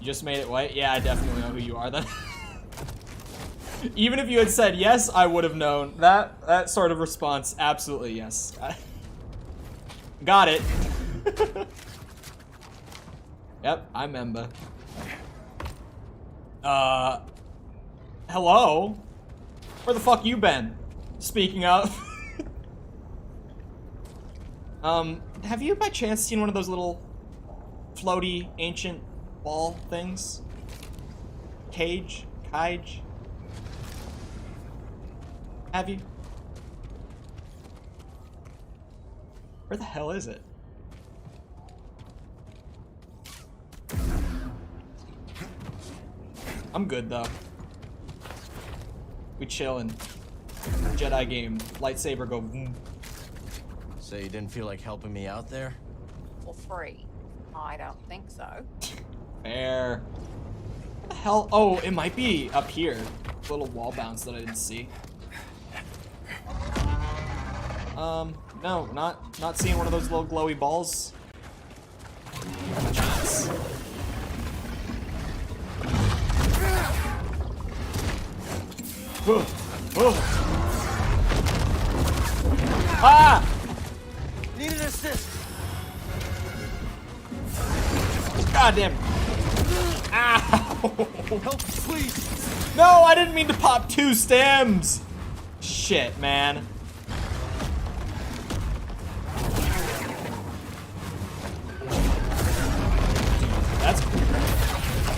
You just made it white? Yeah, I definitely know who you are then. Even if you had said yes, I would have known. That sort of response, absolutely yes. Got it. Yep, I remember. Hello? Where the fuck you been? Speaking of. Have you by chance seen one of those little floaty ancient ball things? Cage? Have you? Where the hell is it? I'm good though. We chillin'. Jedi game. Lightsaber go boom. So you didn't feel like helping me out there? For free. I don't think so. Fair. What the hell? Oh, it might be up here. Little wall bounce that I didn't see. No, not seeing one of those little glowy balls. Not a chance. Whoa. Whoa. Ah! Need an assist. God damn it. Ow! Help, please. No, I didn't mean to pop 2 stems. Shit, man. That's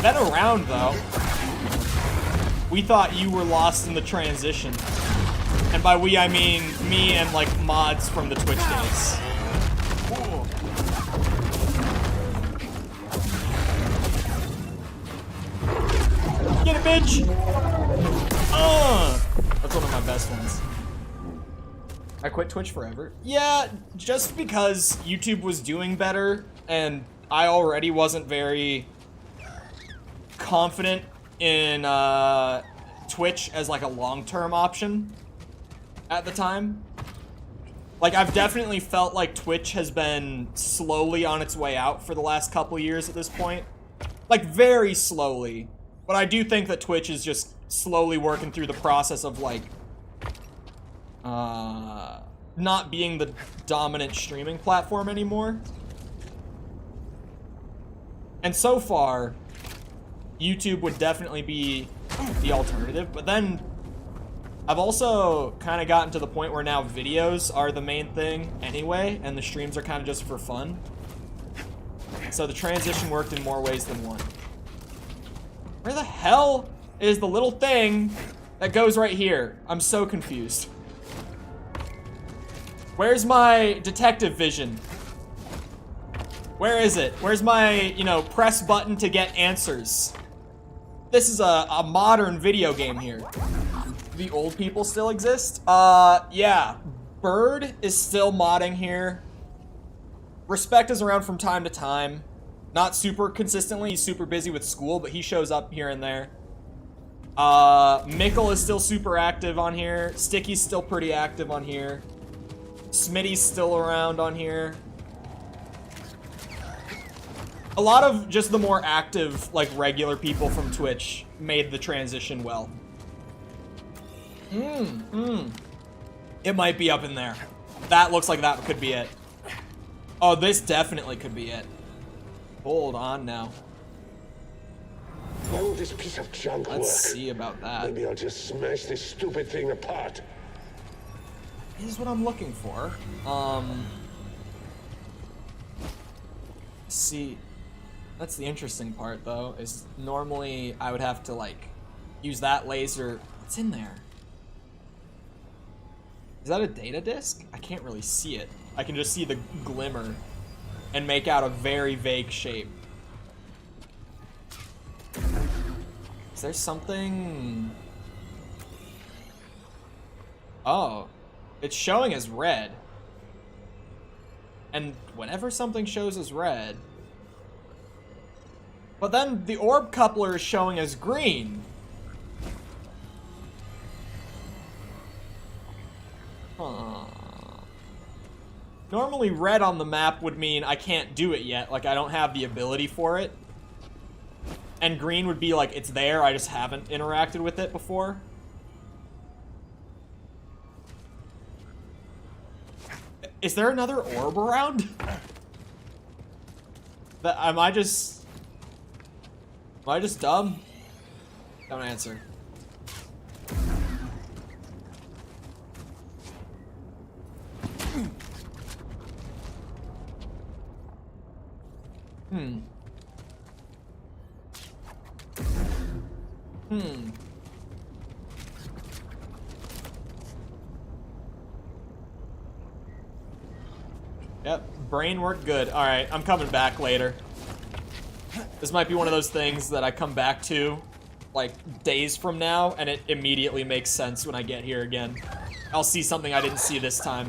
been around though. We thought you were lost in the transition. And by we, I mean me and like mods from the Twitch days. Ooh. Get it, bitch! That's one of my best ones. I quit Twitch forever. Yeah, just because YouTube was doing better, and I already wasn't very confident in Twitch as like a long-term option at the time. Like, I've definitely felt like Twitch has been slowly on its way out for the last couple years at this point. Like, very slowly. But I do think that Twitch is just slowly working through the process of, like, not being the dominant streaming platform anymore. And so far, YouTube would definitely be the alternative, but then I've also kind of gotten to the point where now videos are the main thing anyway, and the streams are kind of just for fun. So the transition worked in more ways than one. Where the hell is the little thing that goes right here? I'm so confused. Where's my detective vision? Where is it? Where's my, you know, press button to get answers? This is a modern video game here. The old people still exist? Yeah. Bird is still modding here. Respect is around from time to time. Not super consistently. He's super busy with school, but he shows up here and there. Mickle is still super active on here. Sticky's still pretty active on here. Smitty's still around on here. A lot of just the more active, like, regular people from Twitch made the transition well. It might be up in there. That looks like that could be it. Oh, this definitely could be it. Hold on now. Oh, this piece of junk Let's work. see about that. Maybe I'll just smash this stupid thing apart. Here's what I'm looking for. See, that's the interesting part, though, is normally I would have to, like, use that laser. What's in there? Is that a data disk? I can't really see it. I can just see the glimmer and make out a very vague shape. Is there something? Oh, it's showing as red. And whenever something shows as red, but then the orb coupler is showing as green. Huh. Normally red on the map would mean I can't do it yet, like I don't have the ability for it. And green would be like, it's there, I just haven't interacted with it before. Is there another orb around? Am I just dumb? Don't answer. Yep, brain work good. Alright, I'm coming back later. This might be one of those things that I come back to, like, days from now, and it immediately makes sense when I get here again. I'll see something I didn't see this time.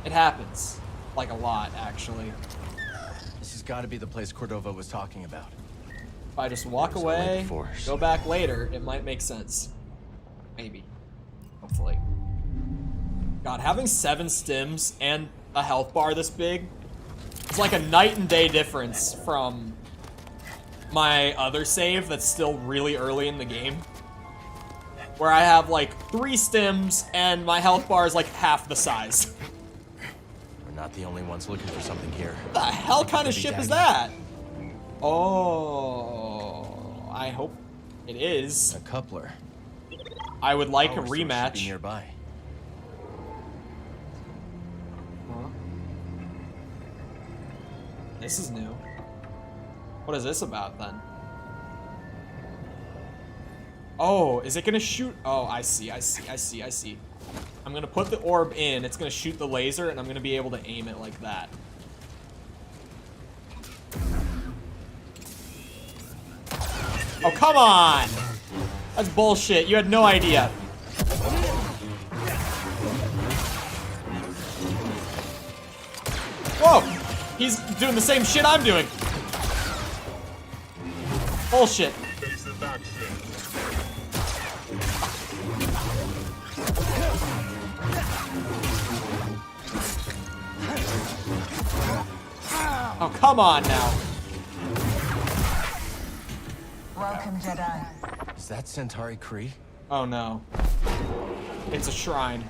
It happens. Like, a lot, actually. This has got to be the place Cordova was talking about. If I just walk away, go back later, it might make sense. Maybe. Hopefully. God, having 7 stims and a health bar this big, it's like a night and day difference from my other save that's still really early in the game, where I have like 3 stims and my health bar is like half the size. We're not the only ones looking for something here. What the hell kind of ship is that? Oh, I hope it is. A coupler. I would like a Power source should be rematch. nearby. This is new. What is this about, then? Oh, is it gonna shoot? Oh, I see. I'm gonna put the orb in, it's gonna shoot the laser, and I'm gonna be able to aim it like that. Oh, come on! That's bullshit. You had no idea. Whoa! He's doing the same shit I'm doing. Bullshit. Oh, come on now. Welcome, Jedi. Is that Centauri Kree? Oh no. It's a shrine.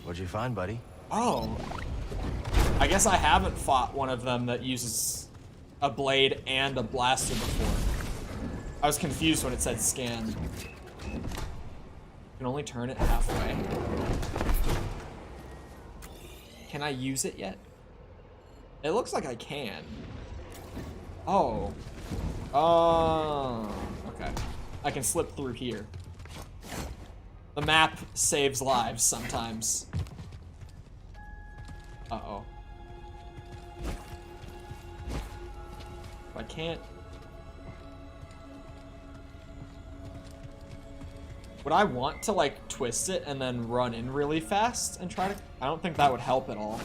What'd you find, buddy? Oh. I guess I haven't fought one of them that uses a blade and a blaster before. I was confused when it said scan. You can only turn it halfway. Can I use it yet? It looks like I can. Oh. Oh. Okay. I can slip through here. The map saves lives sometimes. Uh-oh. I can't. Would I want to like twist it and then run in really fast and try to? I don't think that would help at all.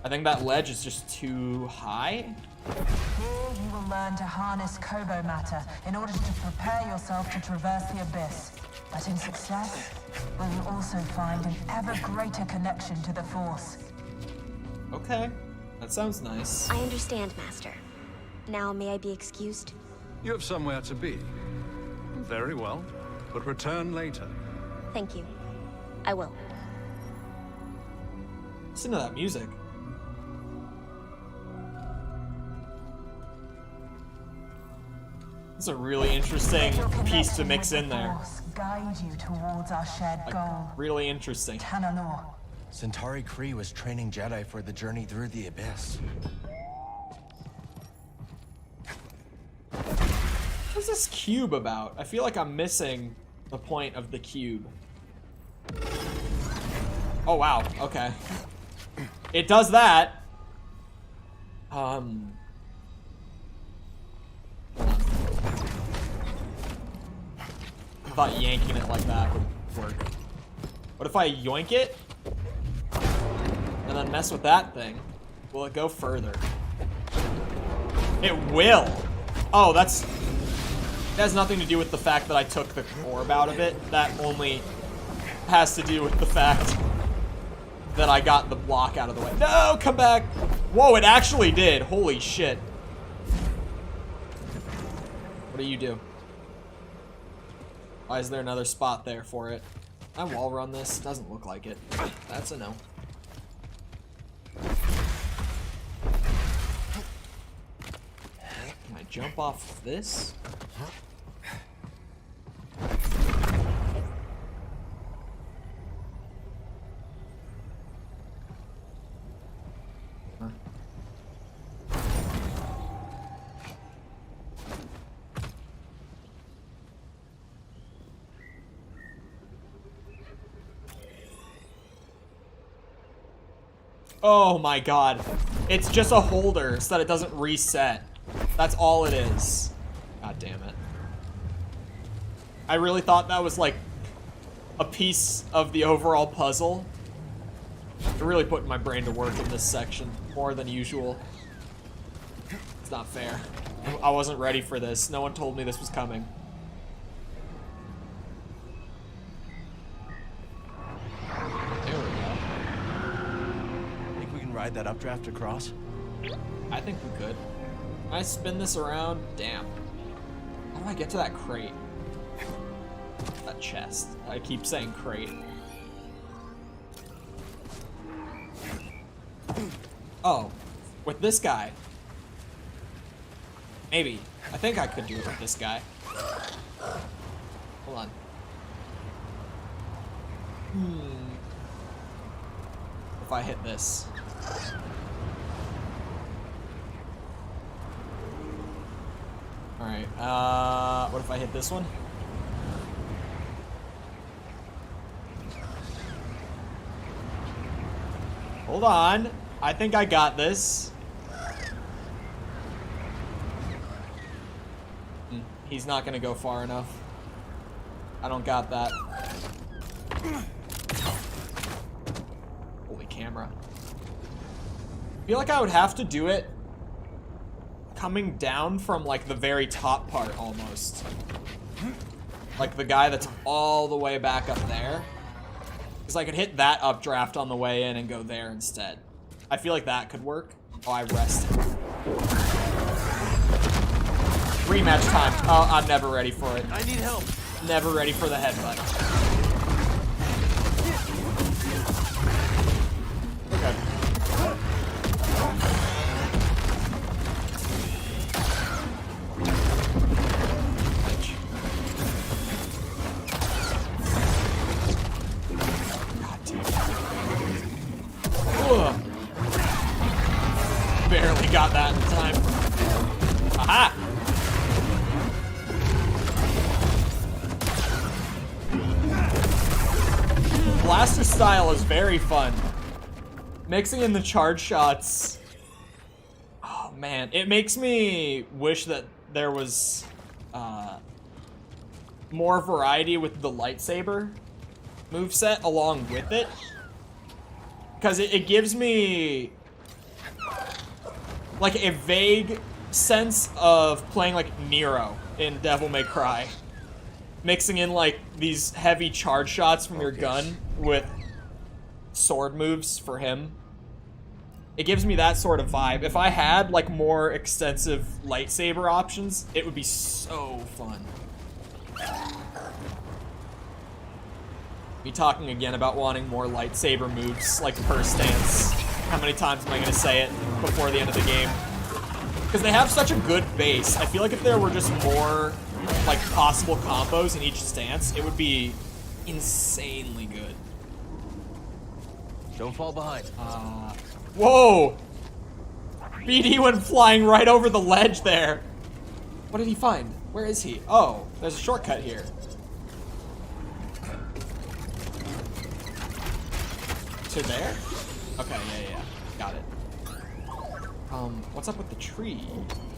I think that ledge is just too high. Here you will learn to harness Kobo matter in order to prepare yourself to traverse the abyss. But in success, will you also find an ever greater connection to the Force. Okay, that sounds nice. I understand, Master. Now may I be excused? You have somewhere to be. Very well, but return later. Thank you. I will. Listen to that music. It's a really interesting piece to mix in there. Guide you towards our shared goal. Really interesting. Tanalor. Centauri Kree was training Jedi for the journey through the abyss. What's this cube about? I feel like I'm missing the point of the cube. Oh wow, okay. It does that. Hold on. I thought yanking it like that would work. What if I yoink it? And then mess with that thing? Will it go further? It will! Oh, it has nothing to do with the fact that I took the orb out of it. That only has to do with the fact that I got the block out of the way. No, come back! Whoa, it actually did. Holy shit. What do you do? Why is there another spot there for it? Can I wall run this? Doesn't look like it. That's a no. Can I jump off of this? Oh my god. It's just a holder so that it doesn't reset. That's all it is. God damn it. I really thought that was like a piece of the overall puzzle. I'm really putting my brain to work in this section more than usual. It's not fair. I wasn't ready for this. No one told me this was coming. There we go. Think we can ride that updraft across? I think we could. Can I spin this around? Damn. How do I get to that crate? That chest. I keep saying crate. Oh, with this guy. Maybe. I think I could do it with this guy. Hold on. If I hit this. Alright, what if I hit this one? Hold on. I think I got this. He's not gonna go far enough. I don't got that. Holy camera. I feel like I would have to do it coming down from like the very top part almost. Like the guy that's all the way back up there. Because I could hit that updraft on the way in and go there instead. I feel like that could work. Oh, I rested. Rematch time. Oh, I'm never ready for it. I need help. Never ready for the headbutt. Okay. Ugh. Barely got that in time. Aha! Blaster style is very fun. Mixing in the charge shots. Oh Man, it makes me wish that there was more variety with the lightsaber moveset along with it. Because it gives me like a vague sense of playing like Nero in Devil May Cry. Mixing in like these heavy charge shots from your gun with sword moves for him. It gives me that sort of vibe. If I had like more extensive lightsaber options, it would be so fun. Me talking again about wanting more lightsaber moves, like per stance. How many times am I gonna say it before the end of the game? Because they have such a good base. I feel like if there were just more like possible combos in each stance, it would be insanely good. Don't fall behind. Whoa! BD went flying right over the ledge there. What did he find? Where is he? Oh, there's a shortcut here. To there? Okay, yeah. Got it. What's up with the tree?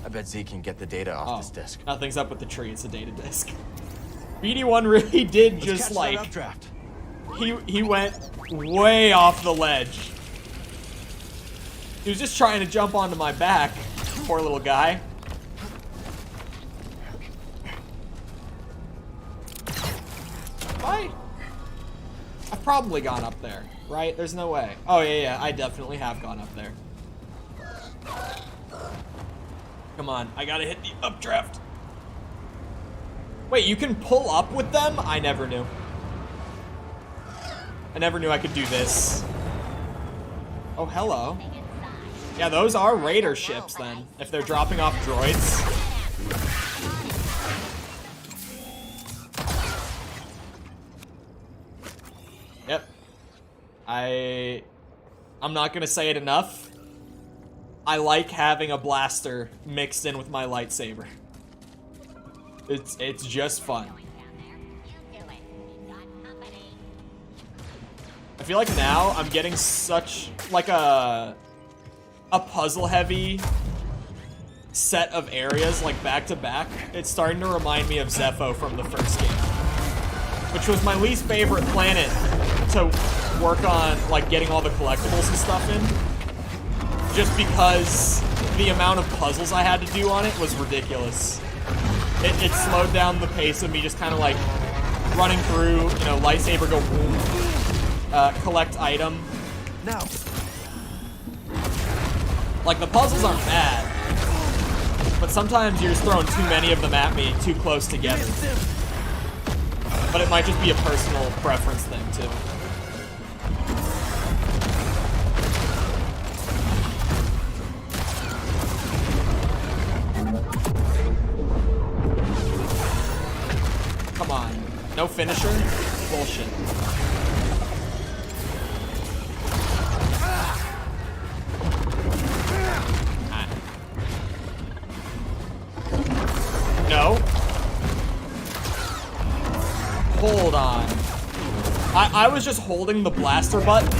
I bet Z can get the data off this disk. Nothing's up with the tree, it's a data disk. BD1 really did just like... updraft. He went way off the ledge. He was just trying to jump onto my back. Poor little guy. I've probably gone up there, right? There's no way. Oh, yeah, I definitely have gone up there. Come on, I gotta hit the updraft. Wait, you can pull up with them? I never knew. I never knew I could do this. Oh, hello. Yeah, those are raider ships then, if they're dropping off droids. Yep. I'm not gonna say it enough. I like having a blaster mixed in with my lightsaber. It's just fun. I feel like now I'm getting such like a puzzle heavy set of areas like back to back. It's starting to remind me of Zepho from the first game, which was my least favorite planet to work on, like getting all the collectibles and stuff in, just because the amount of puzzles I had to do on it was ridiculous. It slowed down the pace of me just kind of like running through, you know, lightsaber, go boom, collect item. Now, like the puzzles aren't bad, but sometimes you're just throwing too many of them at me too close together. But it might just be a personal preference thing too. Come on. No finisher? Bullshit. No. Hold on. I was just holding the blaster button,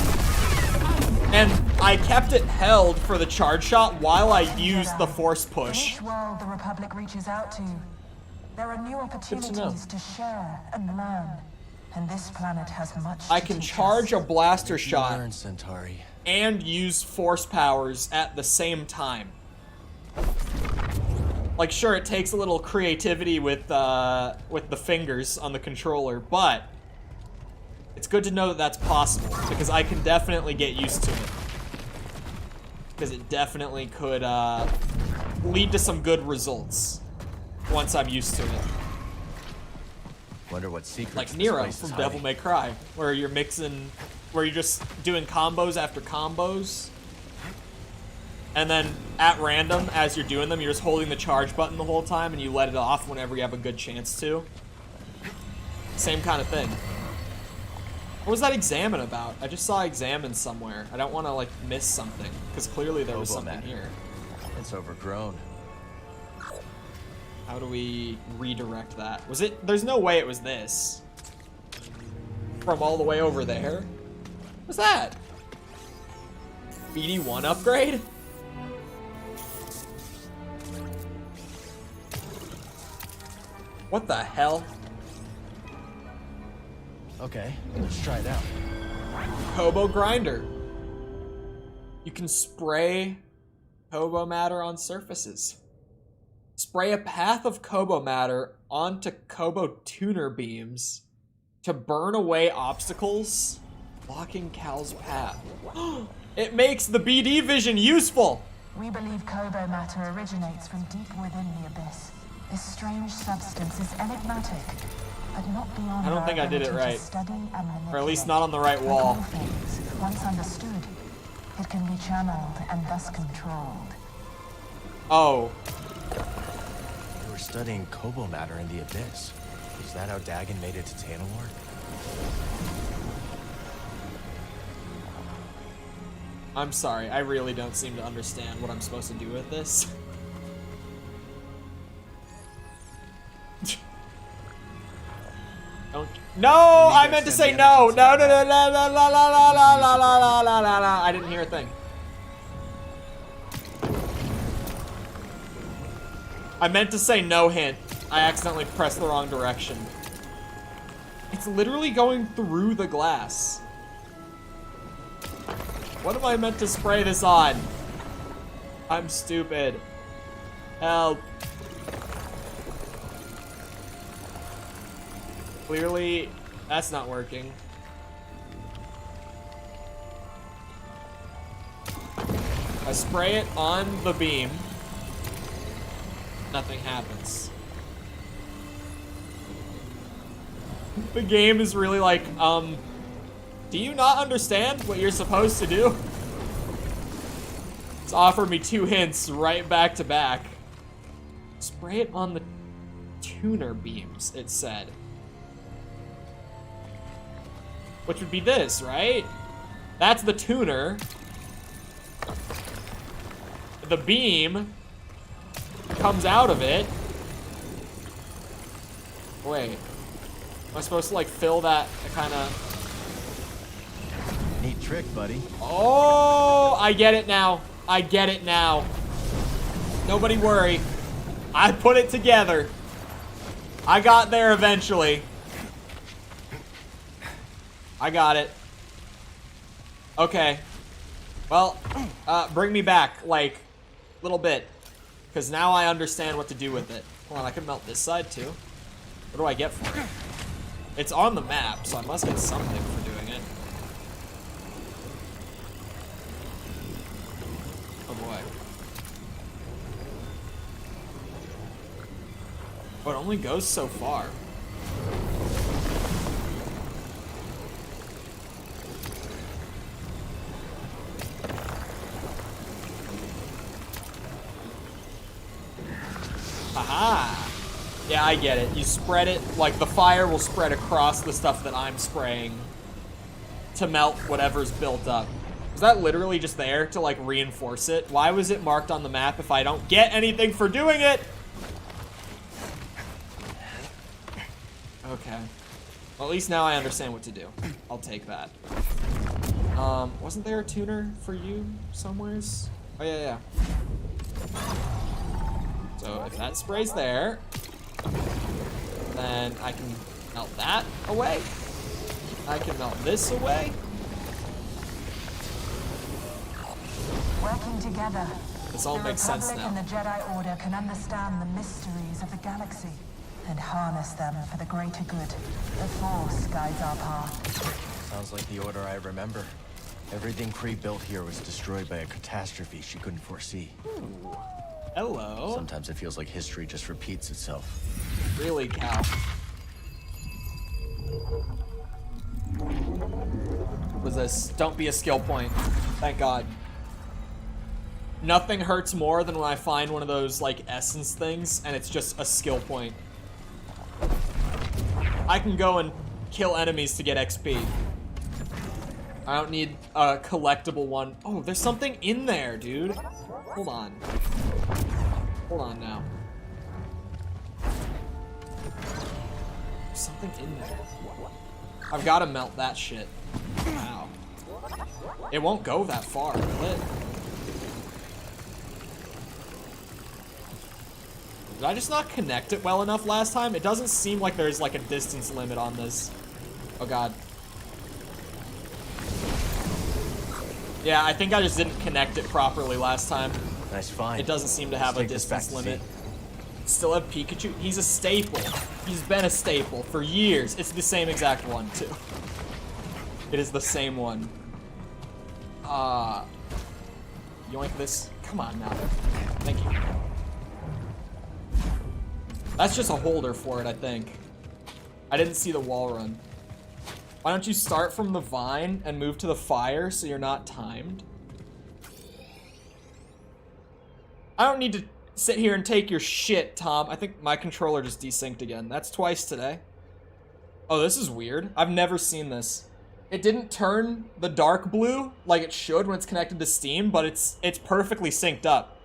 and I kept it held for the charge shot while I used the force push. In each world the Republic reaches out to, there are new opportunities to share and learn. And this planet has much I can charge a blaster shot learn, Centauri, and use force powers at the same time. Like, sure, it takes a little creativity with the fingers on the controller, but it's good to know that that's possible, because I can definitely get used to it. Because it definitely could lead to some good results once I'm used to it. Wonder what secrets Like this Nero place from is Devil hiding. May Cry, where you're mixing, where you're just doing combos after combos. And then at random, as you're doing them, you're just holding the charge button the whole time and you let it off whenever you have a good chance to. Same kind of thing. What was that examine about? I just saw examine somewhere. I don't want to like miss something, because clearly there was something here. It's overgrown. How do we redirect that? Was it? There's no way it was this. From all the way over there? What's that? BD1 upgrade? What the hell? Okay, let's try it out. Hobo grinder. You can spray hobo matter on surfaces. Spray a path of Kobo matter onto Kobo tuner beams to burn away obstacles, blocking Cal's path. It makes the BD vision useful! We believe Kobo matter originates from deep within the abyss. This strange substance is enigmatic, but not beyond I don't think I did it right. Or at least not on the right wall. Like all things, once understood, it can be channeled and thus controlled. Oh. You were studying Kobo matter in the abyss. Is that how Dagon made it to Tanalorn? I'm sorry, I really don't seem to understand what I'm supposed to do with this. Don't. No, I meant to say no. No, no, no, no, no, no, no, no, no, no, no, no, no, no. I didn't hear a thing. I meant to say no hint. I accidentally pressed the wrong direction. It's literally going through the glass. What am I meant to spray this on? I'm stupid. Help. Clearly, that's not working. I spray it on the beam. Nothing happens. The game is really like, do you not understand what you're supposed to do? It's offered me 2 hints right back to back. Spray it on the tuner beams, it said. Which would be this, right? That's the tuner. The beam comes out of it. Wait. Am I supposed to like fill that kind of... Neat trick, buddy. Oh, I get it now. I get it now. Nobody worry. I put it together. I got there eventually. I got it. Okay. Well, bring me back, like, a little bit. Because now I understand what to do with it. Hold on, I can melt this side too. What do I get for it? It's on the map, so I must get something for doing it. Oh boy. But it only goes so far. Haha. Yeah, I get it. You spread it, like the fire will spread across the stuff that I'm spraying to melt whatever's built up. Is that literally just there to like reinforce it? Why was it marked on the map if I don't get anything for doing it? Okay. Well, at least now I understand what to do. I'll take that. Wasn't there a tuner for you somewheres? Oh, yeah, yeah. So if that sprays there, then I can melt that away. I can melt this away. Working together, This all makes sense the now. Republic and the Jedi Order can understand the mysteries of the galaxy and harness them for the greater good. The Force guides our path. Sounds like the Order I remember. Everything Kree built here was destroyed by a catastrophe she couldn't foresee. Ooh. Hello. Sometimes it feels like history just repeats itself. Really, Cal? What was this? Don't be a skill point. Thank God. Nothing hurts more than when I find one of those, like, essence things, and it's just a skill point. I can go and kill enemies to get XP. I don't need a collectible one. Oh, there's something in there, dude. Hold on. Hold on now. There's something in there. I've got to melt that shit. Wow. It won't go that far, will it? Did I just not connect it well enough last time? It doesn't seem like there's like a distance limit on this. Oh god. Yeah, I think I just didn't connect it properly last time. Nice find. It doesn't seem to have a distance limit. Still have Pikachu. He's a staple. He's been a staple for years. It's the same exact one, too. It is the same one. Yoink this. Come on now. Thank you. That's just a holder for it, I think. I didn't see the wall run. Why don't you start from the vine and move to the fire so you're not timed? I don't need to sit here and take your shit, Tom. I think my controller just desynced again. That's twice today. Oh, this is weird. I've never seen this. It didn't turn the dark blue like it should when it's connected to Steam, but it's perfectly synced up.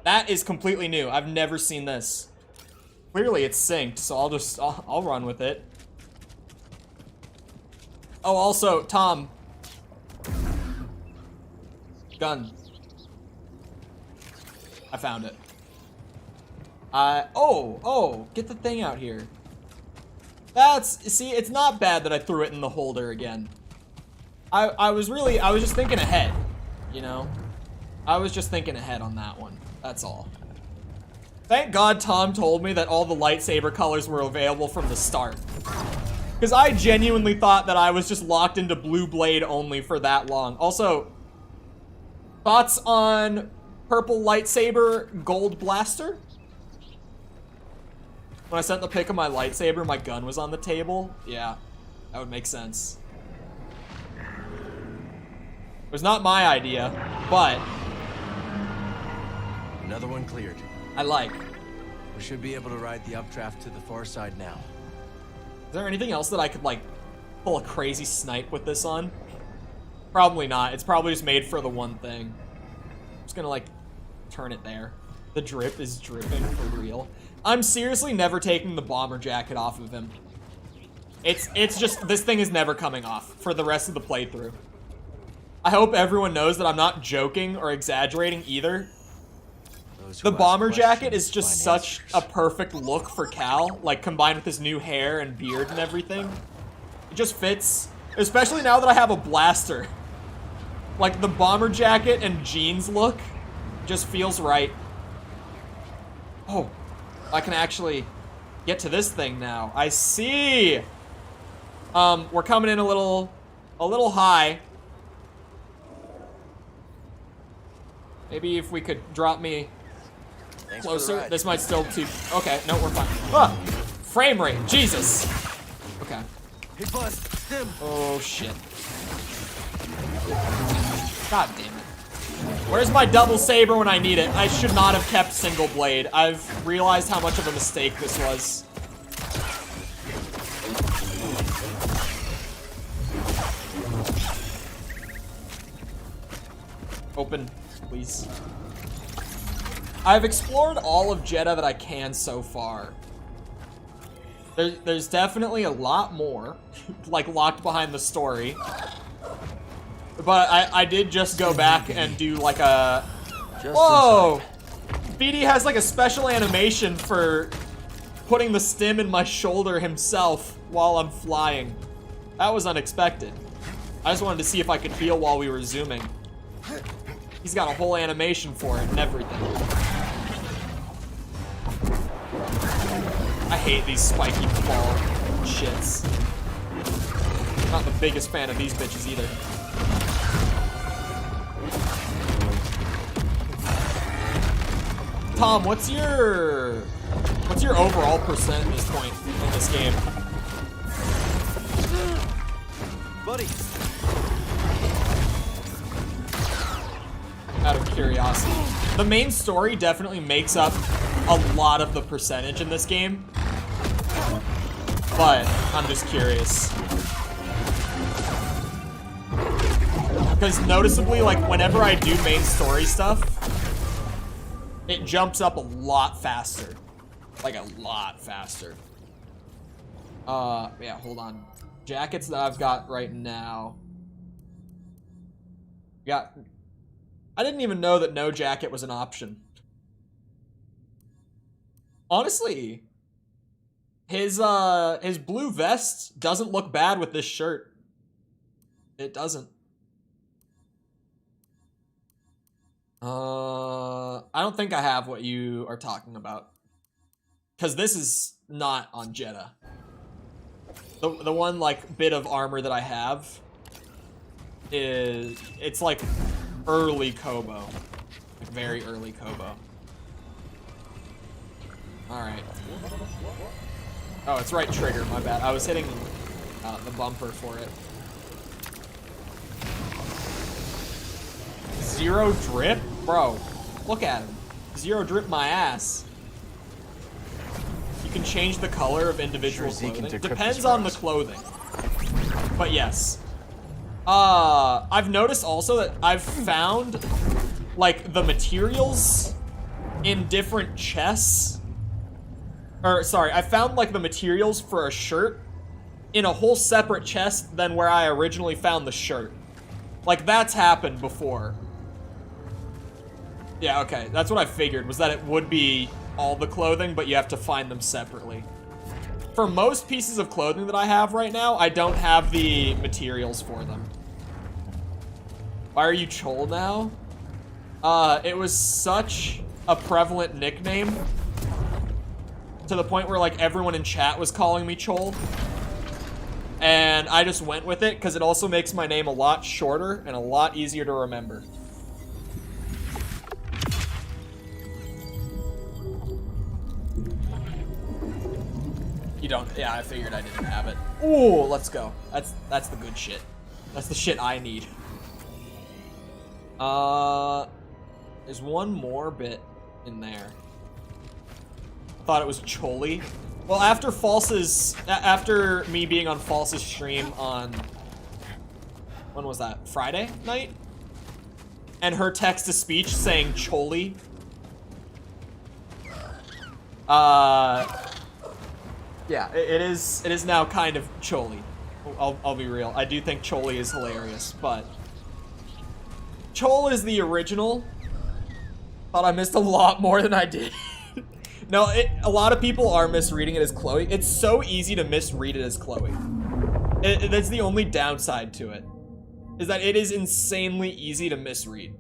That is completely new. I've never seen this. Clearly it's synced, so I'll run with it. Oh, also, Tom. Gun. I found it. Oh, get the thing out here. See, it's not bad that I threw it in the holder again. I was just thinking ahead, you know? I was just thinking ahead on that one, that's all. Thank God Tom told me that all the lightsaber colors were available from the start. Because I genuinely thought that I was just locked into blue blade only for that long. Also, thoughts on purple lightsaber, gold blaster? When I sent the pic of my lightsaber, my gun was on the table. Yeah, that would make sense. It was not my idea, but... Another one cleared. I like. We should be able to ride the updraft to the far side now. Is there anything else that I could, like, pull a crazy snipe with this on? Probably not. It's probably just made for the one thing. I'm just gonna, like, turn it there. The drip is dripping for real. I'm seriously never taking the bomber jacket off of him. It's just, this thing is never coming off for the rest of the playthrough. I hope everyone knows that I'm not joking or exaggerating either. The bomber jacket is just such a perfect look for Cal, like combined with his new hair and beard and everything. It just fits, especially now that I have a blaster. Like the bomber jacket and jeans look just feels right. Oh, I can actually get to this thing now. I see. We're coming in a little high. Maybe if we could drop me closer. This might still too. Okay, no, we're fine. Ah, frame rate, Jesus. Okay. Hey, Buzz, Stim. Oh shit. God damn it. Where's my double saber when I need it? I should not have kept single blade. I've realized how much of a mistake this was. Open, please. I've explored all of Jedi that I can so far. There's definitely a lot more, like locked behind the story. But I did just go back and do like a... Whoa! BD has like a special animation for putting the stim in my shoulder himself while I'm flying. That was unexpected. I just wanted to see if I could heal while we were zooming. He's got a whole animation for it and everything. I hate these spiky ball shits. Not the biggest fan of these bitches either. Tom, what's your overall percent at this point in this game? Buddy. Out of curiosity. The main story definitely makes up a lot of the percentage in this game. But I'm just curious. Because noticeably, like, whenever I do main story stuff, it jumps up a lot faster. Like, a lot faster. Yeah, hold on. Jackets that I've got right now. I didn't even know that no jacket was an option. Honestly, his blue vest doesn't look bad with this shirt. It doesn't. I don't think I have what you are talking about. Because this is not on Jedi. The one, like, bit of armor that I have is... It's, like, early Kobo. Like, very early Kobo. Alright. Oh, it's right trigger, my bad. I was hitting the bumper for it. Zero drip? Bro, look at him. Zero drip my ass. You can change the color of individual clothing. Depends on the clothing. But yes. I've noticed also that I've found, like, the materials in different chests. Or, sorry, I found, like, the materials for a shirt in a whole separate chest than where I originally found the shirt. Like, that's happened before. Yeah, okay. That's what I figured, was that it would be all the clothing, but you have to find them separately. For most pieces of clothing that I have right now, I don't have the materials for them. Why are you Chole now? It was such a prevalent nickname to the point where, like, everyone in chat was calling me Chole. And I just went with it because it also makes my name a lot shorter and a lot easier to remember. You don't, yeah, I figured I didn't have it. Ooh, let's go. That's the good shit. That's the shit I need. There's one more bit in there. I thought it was Chole. Well, after me being on False's stream on, when was that? Friday night? And her text-to-speech saying Chole. Yeah, it is now kind of Chole. I'll be real. I do think Chole is hilarious, but Chole is the original. Thought I missed a lot more than I did. No, a lot of people are misreading it as Chloe. It's so easy to misread it as Chloe. That's the only downside to it, is that it is insanely easy to misread.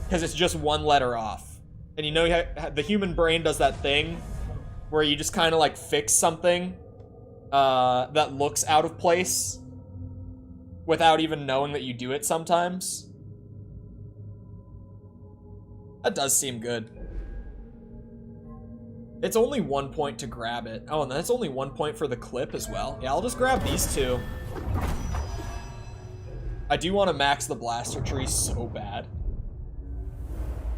Because it's just one letter off. And you know, the human brain does that thing where you just kind of like fix something that looks out of place without even knowing that you do it sometimes. That does seem good. It's only 1 point to grab it. Oh, and that's only 1 point for the clip as well. Yeah, I'll just grab these two. I do want to max the blaster tree so bad.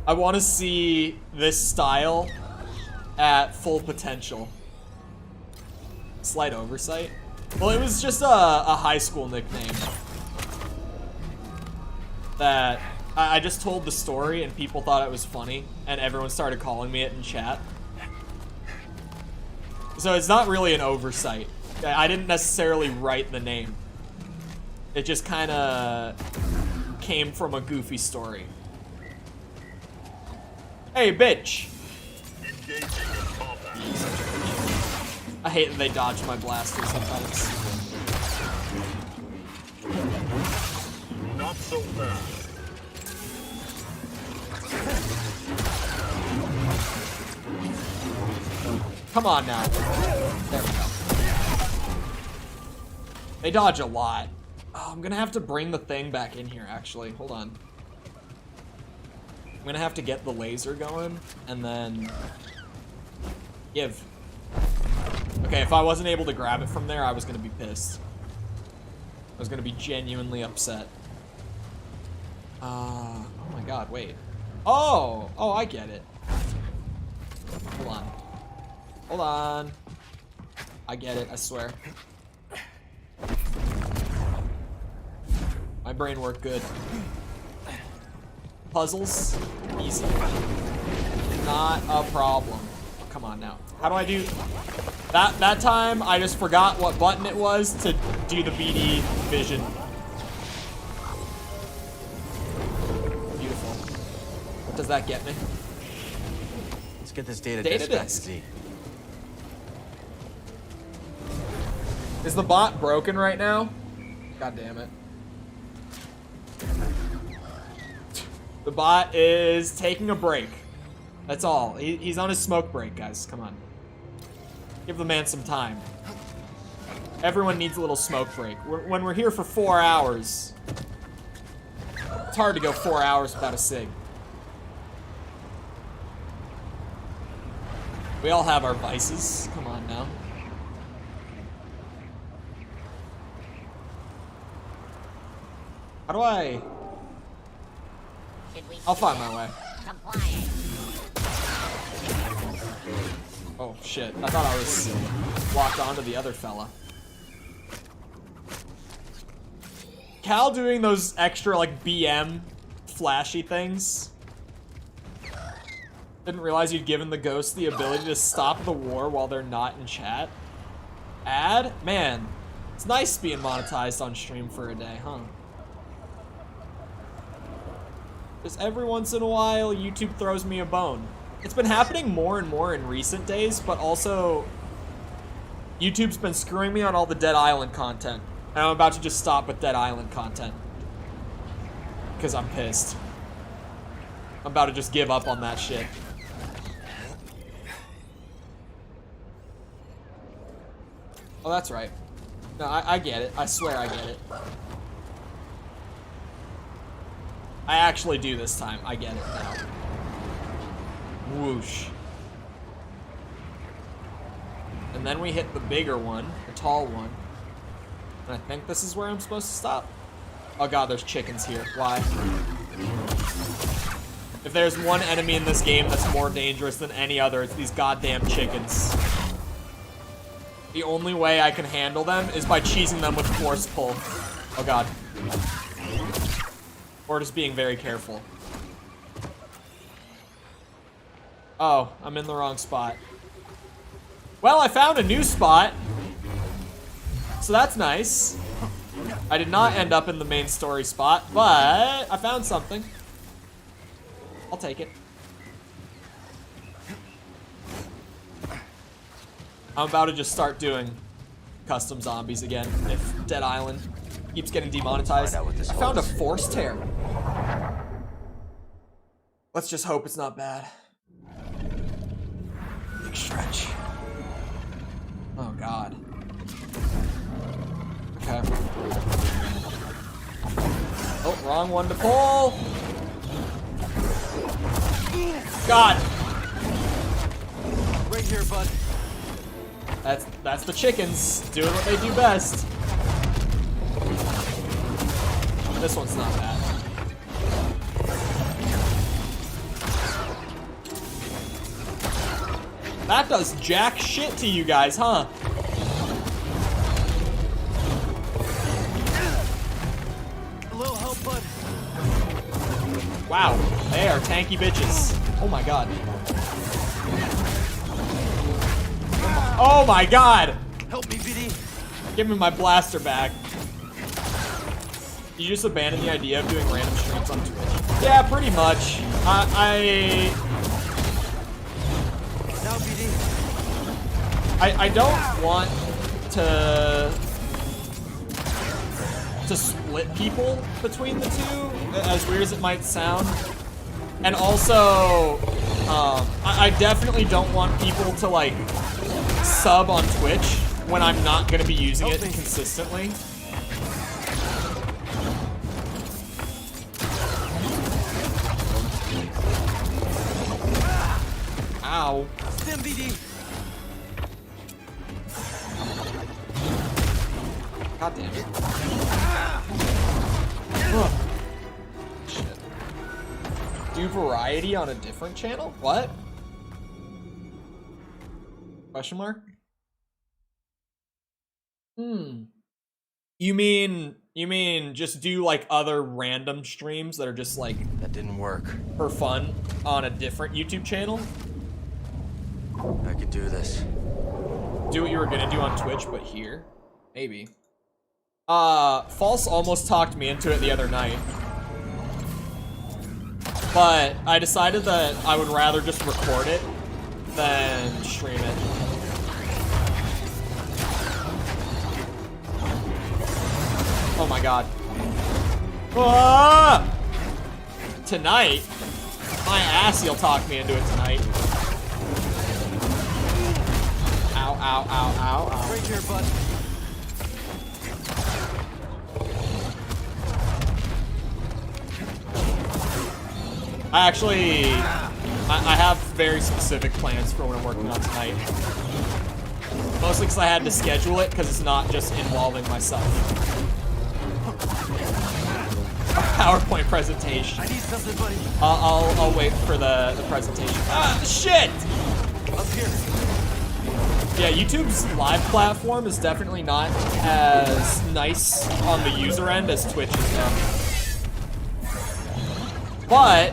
I want to see this style at full potential. Slight oversight. Well, it was just a high school nickname that I just told the story and people thought it was funny and everyone started calling me it in chat. So it's not really an oversight. I didn't necessarily write the name. It just kind of came from a goofy story. Hey, bitch! I hate that they dodge my blaster sometimes. Not so fast. Come on now. There we go. They dodge a lot. Oh, I'm gonna have to bring the thing back in here, actually. Hold on. I'm gonna have to get the laser going, and then give. Okay, if I wasn't able to grab it from there, I was gonna be pissed. I was gonna be genuinely upset. Oh my god, wait. Oh, I get it. Hold on. Hold on. I get it, I swear. My brain worked good. Puzzles, easy. Not a problem. Oh, come on now. How do I do that time I just forgot what button it was to do the BD vision. Beautiful. What does that get me? Let's get this data Data disk back to disk. Z. Is the bot broken right now? God damn it. The bot is taking a break. That's all. He's on his smoke break, guys. Come on. Give the man some time. Everyone needs a little smoke break. When we're here for 4 hours, it's hard to go 4 hours without a cig. We all have our vices. Come on now. How do I... I'll find my way. Oh shit, I thought I was locked onto the other fella. Cal doing those extra like BM flashy things. Didn't realize you'd given the ghost the ability to stop the war while they're not in chat. Ad? Man, it's nice being monetized on stream for a day, huh? Just every once in a while, YouTube throws me a bone. It's been happening more and more in recent days, but also YouTube's been screwing me on all the Dead Island content. And I'm about to just stop with Dead Island content. Because I'm pissed. I'm about to just give up on that shit. Oh, that's right. No, I get it. I swear I get it. I actually do this time. I get it now. Whoosh. And then we hit the bigger one, the tall one. And I think this is where I'm supposed to stop. Oh god, there's chickens here. Why? If there's one enemy in this game that's more dangerous than any other, it's these goddamn chickens. The only way I can handle them is by cheesing them with force pull. Oh god. Or just being very careful. Oh, I'm in the wrong spot. Well, I found a new spot. So that's nice. I did not end up in the main story spot, but I found something. I'll take it. I'm about to just start doing custom zombies again if Dead Island keeps getting demonetized. I found a force tear. Let's just hope it's not bad. Big stretch. Oh god. Okay. Oh, wrong one to pull. God. Right here, bud. That's the chickens doing what they do best. This one's not bad. That does jack shit to you guys, huh? A little help, bud. Wow, they are tanky bitches. Oh my god. Oh my god! Help me, BD. Give me my blaster back. You just abandon the idea of doing random streams on Twitch? Yeah, pretty much. Now, BD. I don't want to split people between the two, as weird as it might sound. And also, I definitely don't want people to like sub on Twitch when I'm not going to be using it consistently. Ow. Stim, BD. God damn it. Ugh. Shit. Do variety on a different channel? What? Question mark? You mean just do like other random streams that are just like that didn't work for fun on a different YouTube channel? I could do this. Do what you were gonna do on Twitch, but here? Maybe. False almost talked me into it the other night. But I decided that I would rather just record it then stream it. Oh my god. Ah! Tonight? My ass, you'll talk me into it tonight. Ow, ow, ow, ow, ow. Right here, bud. I have very specific plans for what I'm working on tonight. Mostly because I had to schedule it, because it's not just involving myself. A PowerPoint presentation. I need something, buddy. I'll wait for the presentation. Ah, shit! Up here. Yeah, YouTube's live platform is definitely not as nice on the user end as Twitch is now. But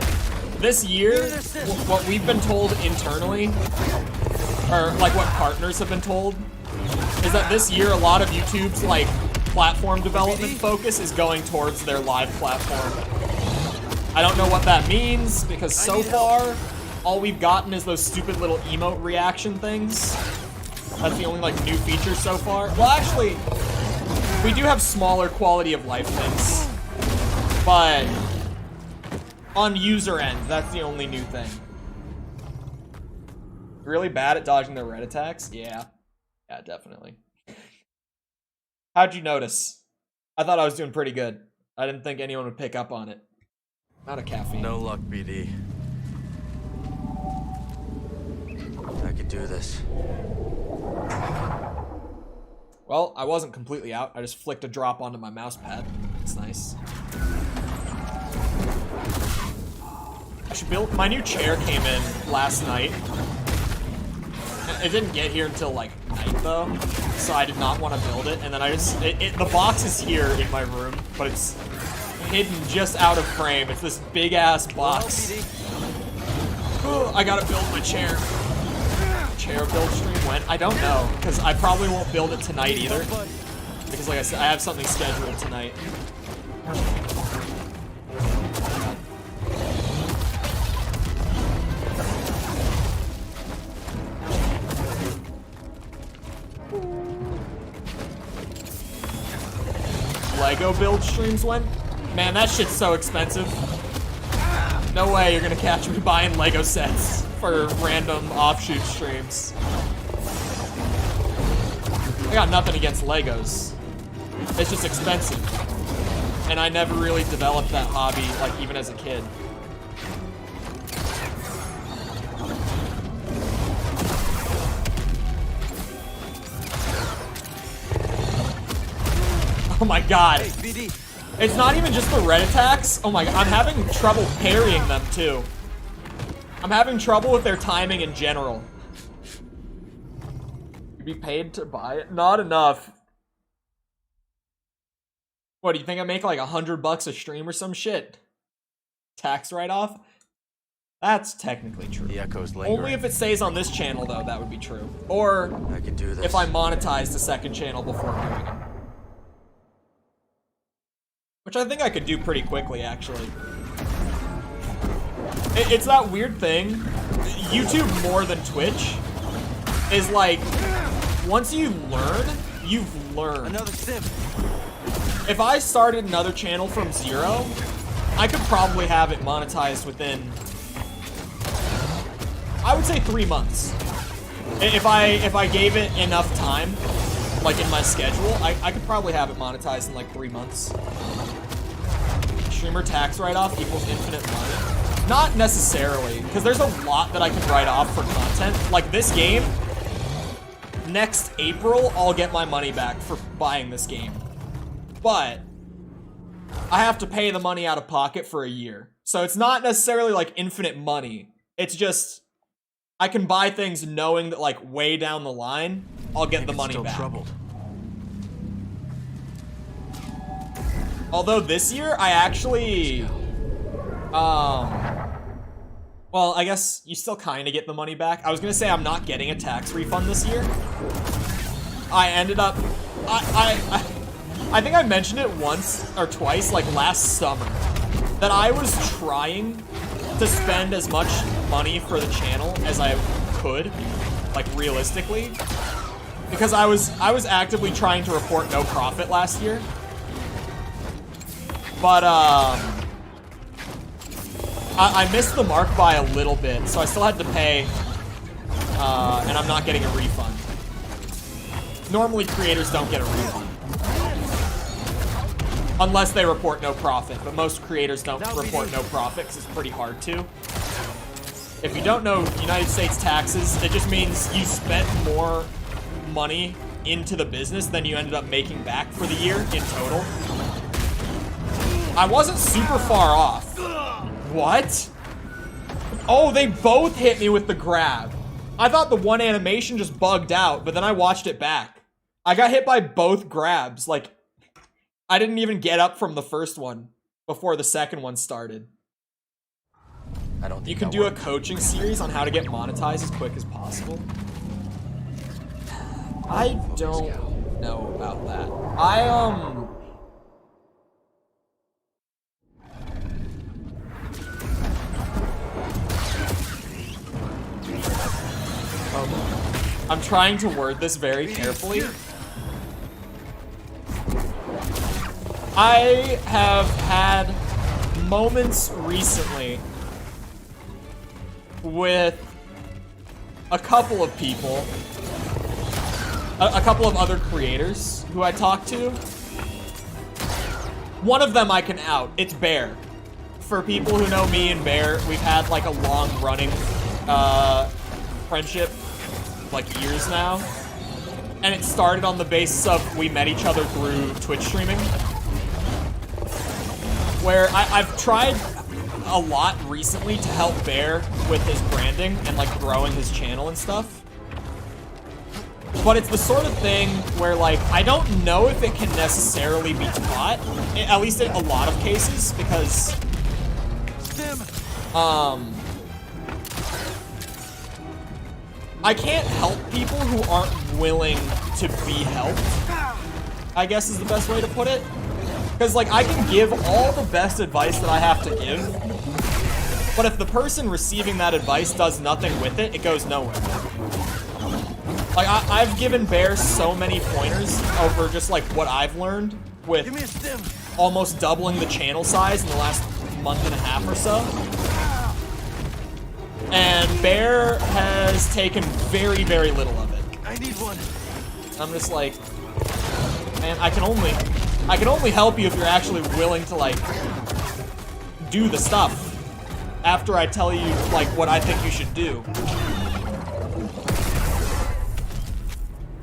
this year, what we've been told internally, or like what partners have been told, is that this year a lot of YouTube's like platform development focus is going towards their live platform. I don't know what that means, because so far, all we've gotten is those stupid little emote reaction things. That's the only like new feature so far. Well, actually, we do have smaller quality of life things, but on user end, that's the only new thing. Really bad at dodging the red attacks? Yeah. Yeah, definitely. How'd you notice? I thought I was doing pretty good. I didn't think anyone would pick up on it. Not a caffeine. No luck, BD. I could do this. Well, I wasn't completely out. I just flicked a drop onto my mouse pad. That's nice. I should build... My new chair came in last night. It didn't get here until, like, night, though. So I did not want to build it. And then I just... the box is here in my room, but it's hidden just out of frame. It's this big-ass box. Oh, I gotta build my chair. Chair build stream when? I don't know, because I probably won't build it tonight either. Because, like I said, I have something scheduled tonight. Lego build streams when? Man, that shit's so expensive. No way you're gonna catch me buying Lego sets for random offshoot streams. I got nothing against Legos. It's just expensive. And I never really developed that hobby, like, even as a kid. Oh my god. Hey, BD. It's not even just the red attacks. Oh my god, I'm having trouble parrying them too. I'm having trouble with their timing in general. You'd be paid to buy it? Not enough. What, do you think I make like $100 a stream or some shit? Tax write-off? That's technically true. The echo's lingering. Only if it stays on this channel though, that would be true. Or I could do this. If I monetize the second channel before doing it. Which I think I could do pretty quickly, actually. It's that weird thing. YouTube more than Twitch is like, once you learn, you've learned. Another sim. If I started another channel from zero, I could probably have it monetized within, I would say 3 months. If I gave it enough time, like in my schedule, I could probably have it monetized in like 3 months. Streamer tax write-off equals infinite money? Not necessarily, because there's a lot that I can write off for content. Like this game, next April, I'll get my money back for buying this game. But I have to pay the money out of pocket for a year. So it's not necessarily like infinite money. It's just, I can buy things knowing that like way down the line, I'll get the money back. Troubled. Although this year, I actually, well, I guess you still kind of get the money back. I was going to say I'm not getting a tax refund this year. I ended up, I think I mentioned it once or twice, like last summer, that I was trying to spend as much money for the channel as I could, like realistically, because I was actively trying to report no profit last year, but I missed the mark by a little bit, so I still had to pay, and I'm not getting a refund. Normally, creators don't get a refund. Unless they report no profit, but most creators don't report no profit because it's pretty hard to. If you don't know United States taxes, it just means you spent more money into the business than you ended up making back for the year in total. I wasn't super far off. What? Oh, they both hit me with the grab. I thought the one animation just bugged out, but then I watched it back. I got hit by both grabs. Like, I didn't even get up from the first one before the second one started. I don't think you can do a coaching series on how to get monetized as quick as possible. I don't know about that. I'm trying to word this very carefully. I have had moments recently with a couple of people, a couple of other creators who I talk to. One of them I can out. It's Bear. For people who know me and Bear, we've had like a long-running friendship, like years now. And it started on the basis of we met each other through Twitch streaming. Where I've tried a lot recently to help Bear with his branding and like growing his channel and stuff. But it's the sort of thing where like, I don't know if it can necessarily be taught, at least in a lot of cases, because I can't help people who aren't willing to be helped, I guess is the best way to put it. Because, like, I can give all the best advice that I have to give, but if the person receiving that advice does nothing with it, it goes nowhere. Like, I've given Bear so many pointers over just, like, what I've learned with almost doubling the channel size in the last month and a half or so. And Bear has taken very, very little of it. I need one. I'm just like, man, I can only help you if you're actually willing to, like, do the stuff after I tell you, like, what I think you should do.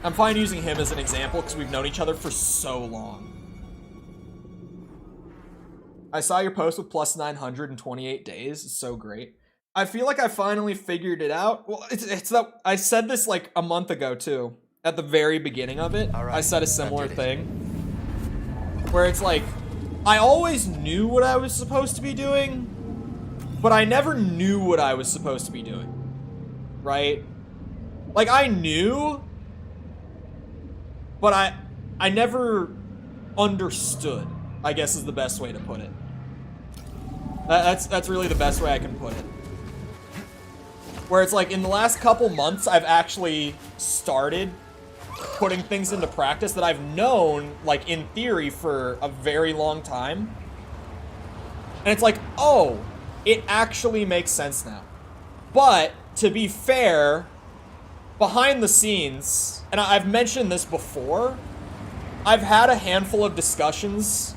I'm fine using him as an example because we've known each other for so long. I saw your post with plus 928 days. It's so great. I feel like I finally figured it out. Well, it's that I said this like a month ago too. At the very beginning of it, I said a similar thing. Where it's like, I always knew what I was supposed to be doing, but I never knew what I was supposed to be doing. Right? Like, I knew, but I never understood, I guess is the best way to put it. That's really the best way I can put it. Where it's like, in the last couple months, I've actually started putting things into practice that I've known, like, in theory for a very long time. And it's like, oh, it actually makes sense now. But, to be fair, behind the scenes, and I've mentioned this before, I've had a handful of discussions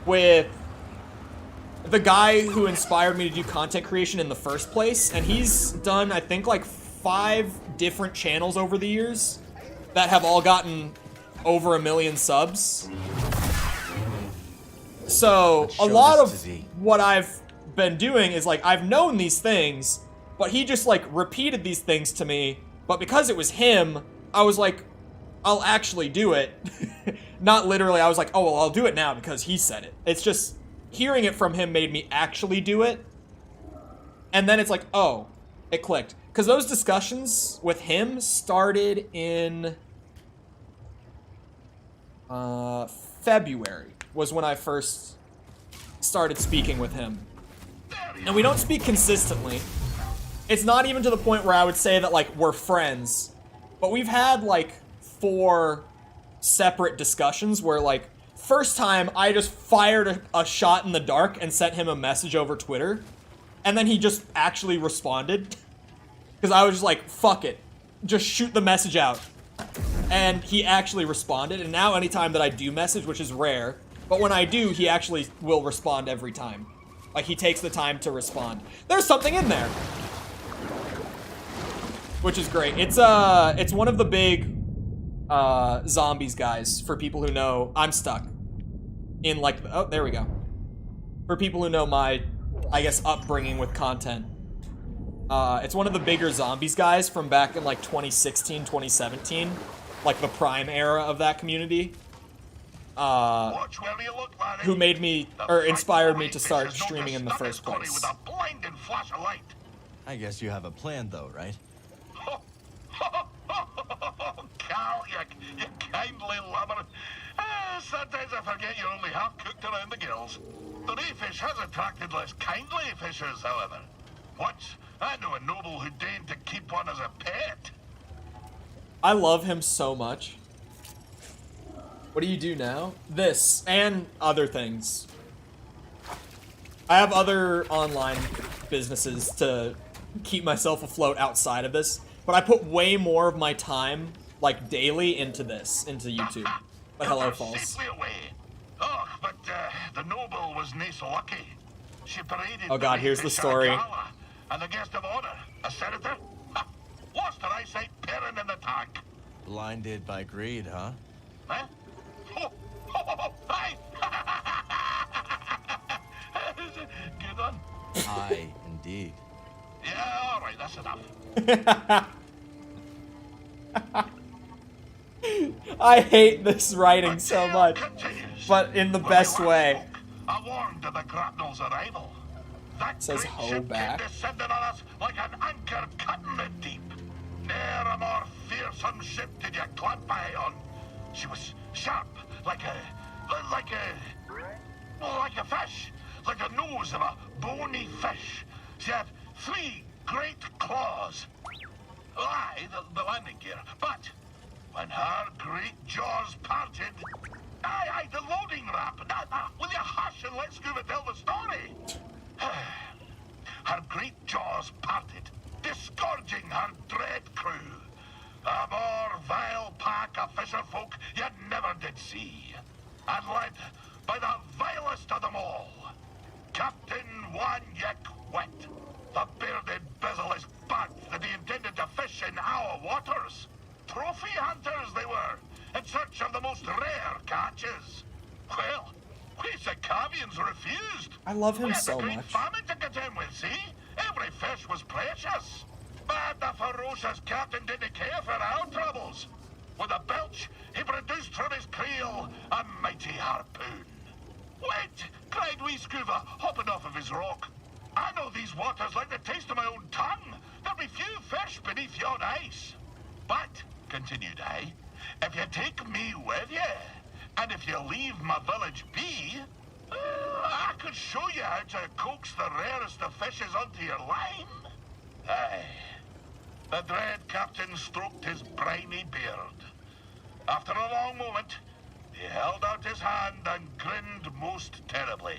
with the guy who inspired me to do content creation in the first place, and he's done, I think, like 5 different channels over the years that have all gotten over 1 million subs. So a lot of what I've been doing is like, I've known these things, but he just like repeated these things to me. But because it was him, I was like, I'll actually do it. Not literally, I was like, oh, well, I'll do it now because he said it. It's just hearing it from him made me actually do it. And then it's like, oh, it clicked. Because those discussions with him started in February was when I first started speaking with him. And we don't speak consistently, it's not even to the point where I would say that, like, we're friends. But we've had, like, 4 separate discussions where, like, first time I just fired a shot in the dark and sent him a message over Twitter. And then he just actually responded. Because I was just like, fuck it. Just shoot the message out. And he actually responded. And now anytime that I do message, which is rare, but when I do, he actually will respond every time. Like, he takes the time to respond. There's something in there. Which is great. It's one of the big zombies guys, for people who know. I'm stuck in, like, oh, there we go. For people who know my, I guess, upbringing with content. It's one of the bigger zombies guys from back in, like, 2016, 2017. Like, the prime era of that community. Who made me, or inspired me to start streaming in the first place. I guess you have a plan, though, right? Cal, you kindly lover. Sometimes I forget you're only half-cooked around the gills. The rayfish has attracted less kindly fishers, however. Once, I knew a noble who deigned to keep one as a pet. I love him so much. What do you do now? This, and other things. I have other online businesses to keep myself afloat outside of this, but I put way more of my time, like, daily into this, into YouTube. But hello, False. Oh, but the noble was nae so lucky. She paraded oh god, here's the story. And the guest of honor, a senator, lost her eyesight pairing in the tank. Blinded by greed, huh? Huh? Good one. Aye, indeed. Yeah, all right, that's enough. I hate this writing so much, but in the best way. I warned of the grapnel's arrival. That says ho back. Descended on us like an anchor cutting the deep. Ne'er a more fearsome ship did you clamp by on. She was sharp, like a fish, like the nose of a bony fish. She had 3 great claws. Aye, the landing gear. But when her great jaws parted, aye, the loading ramp. Will you hush and let Scuba tell the story? Her great jaws parted, disgorging her dread crew. A more vile pack of fisherfolk you never did see. And led by the vilest of them all, Captain One-Yick Wet. The bearded, bezel-less bat that he intended to fish in our waters. Trophy hunters they were, in search of the most rare catches. Well, we Sikavians refused. I love him so much. We had a much. great famine to contend with, see? Every fish was precious. But the ferocious captain didn't care for our troubles. With a belch, he produced from his creel a mighty harpoon. Wait, cried wee Scuba, hopping off of his rock. I know these waters like the taste of my own tongue. There'll be few fish beneath yon ice. But, continued I, if you take me with you, and if you leave my village be, I could show you how to coax the rarest of fishes onto your line. Aye. The dread captain stroked his briny beard. After a long moment, he held out his hand and grinned most terribly.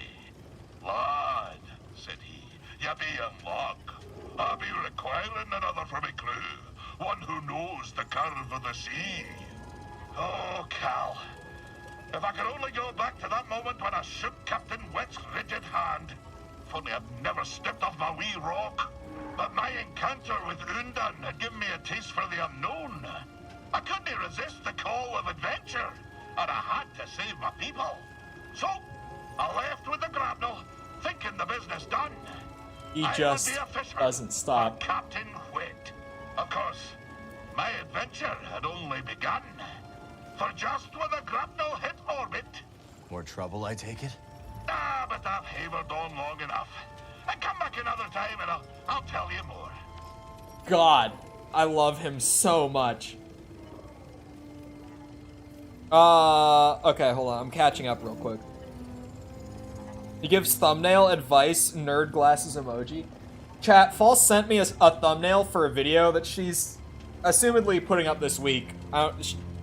Lord, said he, you be in luck. I'll be requiring another for my crew, one who knows the curve of the sea. Oh, Cal, if I could only go back to that moment when I shook Captain Wet's rigid hand. If only I'd never stepped off my wee rock. But my encounter with Undan had given me a taste for the unknown. I couldn't resist the call of adventure, and I had to save my people. So, I left with the grapnel, thinking the business done. He just doesn't stop. Captain Wet. Of course, my adventure had only begun. For just when the grapnel hit orbit... More trouble, I take it? Ah, but I've havered on long enough. And come back another time and I'll tell you more. God, I love him so much. Okay, hold on. I'm catching up real quick. He gives thumbnail advice, nerd glasses emoji. Chat, False sent me a thumbnail for a video that she's assumedly putting up this week.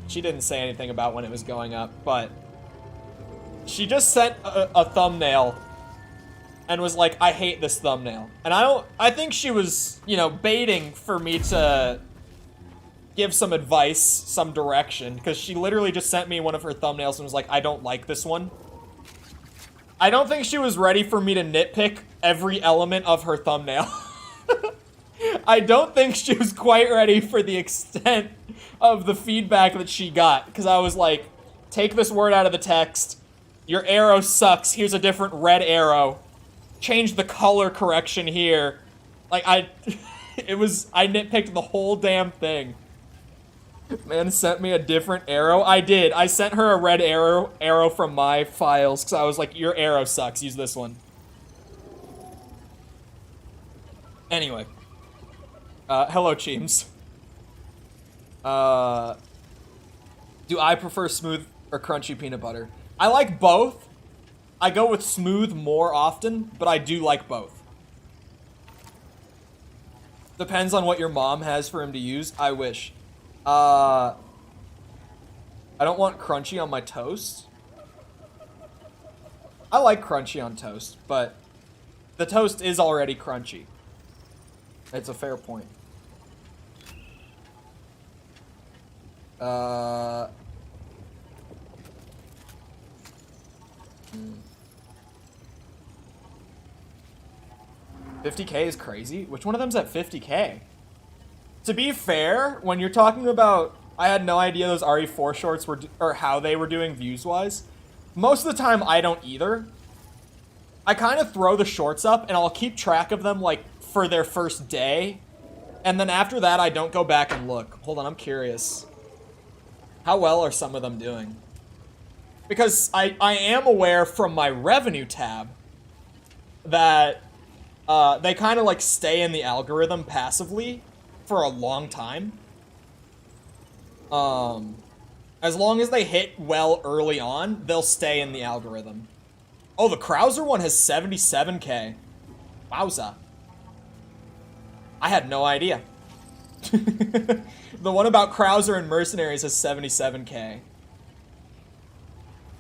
She didn't say anything about when it was going up, but she just sent a thumbnail and was like, I hate this thumbnail. And I think she was, you know, baiting for me to give some advice, some direction, because she literally just sent me one of her thumbnails and was like, I don't like this one. I don't think she was ready for me to nitpick every element of her thumbnail. I don't think she was quite ready for the extent of the feedback that she got, because I was like, take this word out of the text. Your arrow sucks. Here's a different red arrow. Change the color correction here. Like, I nitpicked the whole damn thing. Man sent me a different arrow. I did. I sent her a red arrow from my files, because I was like, your arrow sucks. Use this one. Anyway. Hello, Cheems. Do I prefer smooth or crunchy peanut butter? I like both. I go with smooth more often, but I do like both. Depends on what your mom has for him to use. I wish. I don't want crunchy on my toast. I like crunchy on toast, but the toast is already crunchy. It's a fair point. 50K is crazy. Which one of them's at 50K? To be fair, when you're talking about, I had no idea those RE4 shorts were, or how they were doing views-wise. Most of the time, I don't either. I kind of throw the shorts up, and I'll keep track of them, like, for their first day. And then after that, I don't go back and look. Hold on, I'm curious. How well are some of them doing? Because I am aware from my revenue tab that they kind of, like, stay in the algorithm passively for a long time. As long as they hit well early on, they'll stay in the algorithm. Oh, the Krauser one has 77K. Wowza. I had no idea. The one about Krauser and Mercenaries has 77K.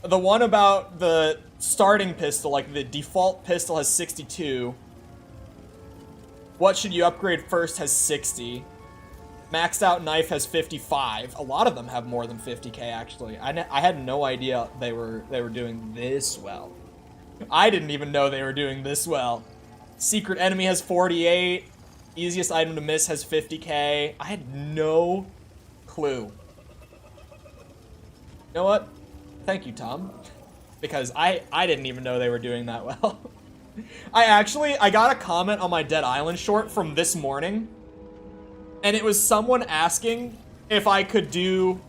The one about the starting pistol, like the default pistol, has 62. What should you upgrade first has 60. Maxed out knife has 55. A lot of them have more than 50K, actually. I had no idea they were doing this well. I didn't even know they were doing this well. Secret enemy has 48. Easiest item to miss has 50K. I had no clue. You know what? Thank you, Tom. Because I didn't even know they were doing that well. I got a comment on my Dead Island short from this morning. And it was someone asking if I could do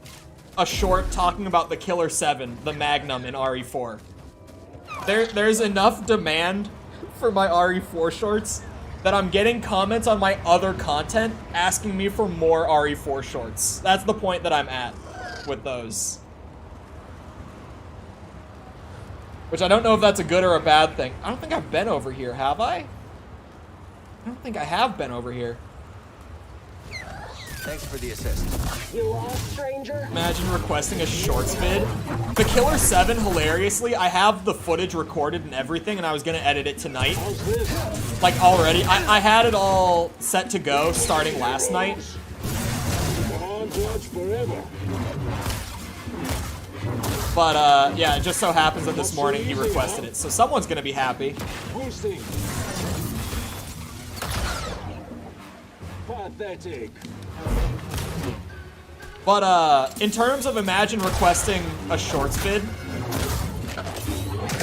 a short talking about the Killer 7, the Magnum in RE4. There's enough demand for my RE4 shorts that I'm getting comments on my other content asking me for more RE4 shorts. That's the point that I'm at with those. Which I don't know if that's a good or a bad thing. I don't think I've been over here, have I? I don't think I have been over here. Thanks for the assist. You lost, stranger? Imagine requesting a shorts vid. The Killer 7, hilariously, I have the footage recorded and everything, and I was gonna edit it tonight. Like, already. I had it all set to go starting last night. But, yeah, it just so happens that this morning he requested it, so someone's gonna be happy. Pathetic. But, in terms of Imagine requesting a shorts vid,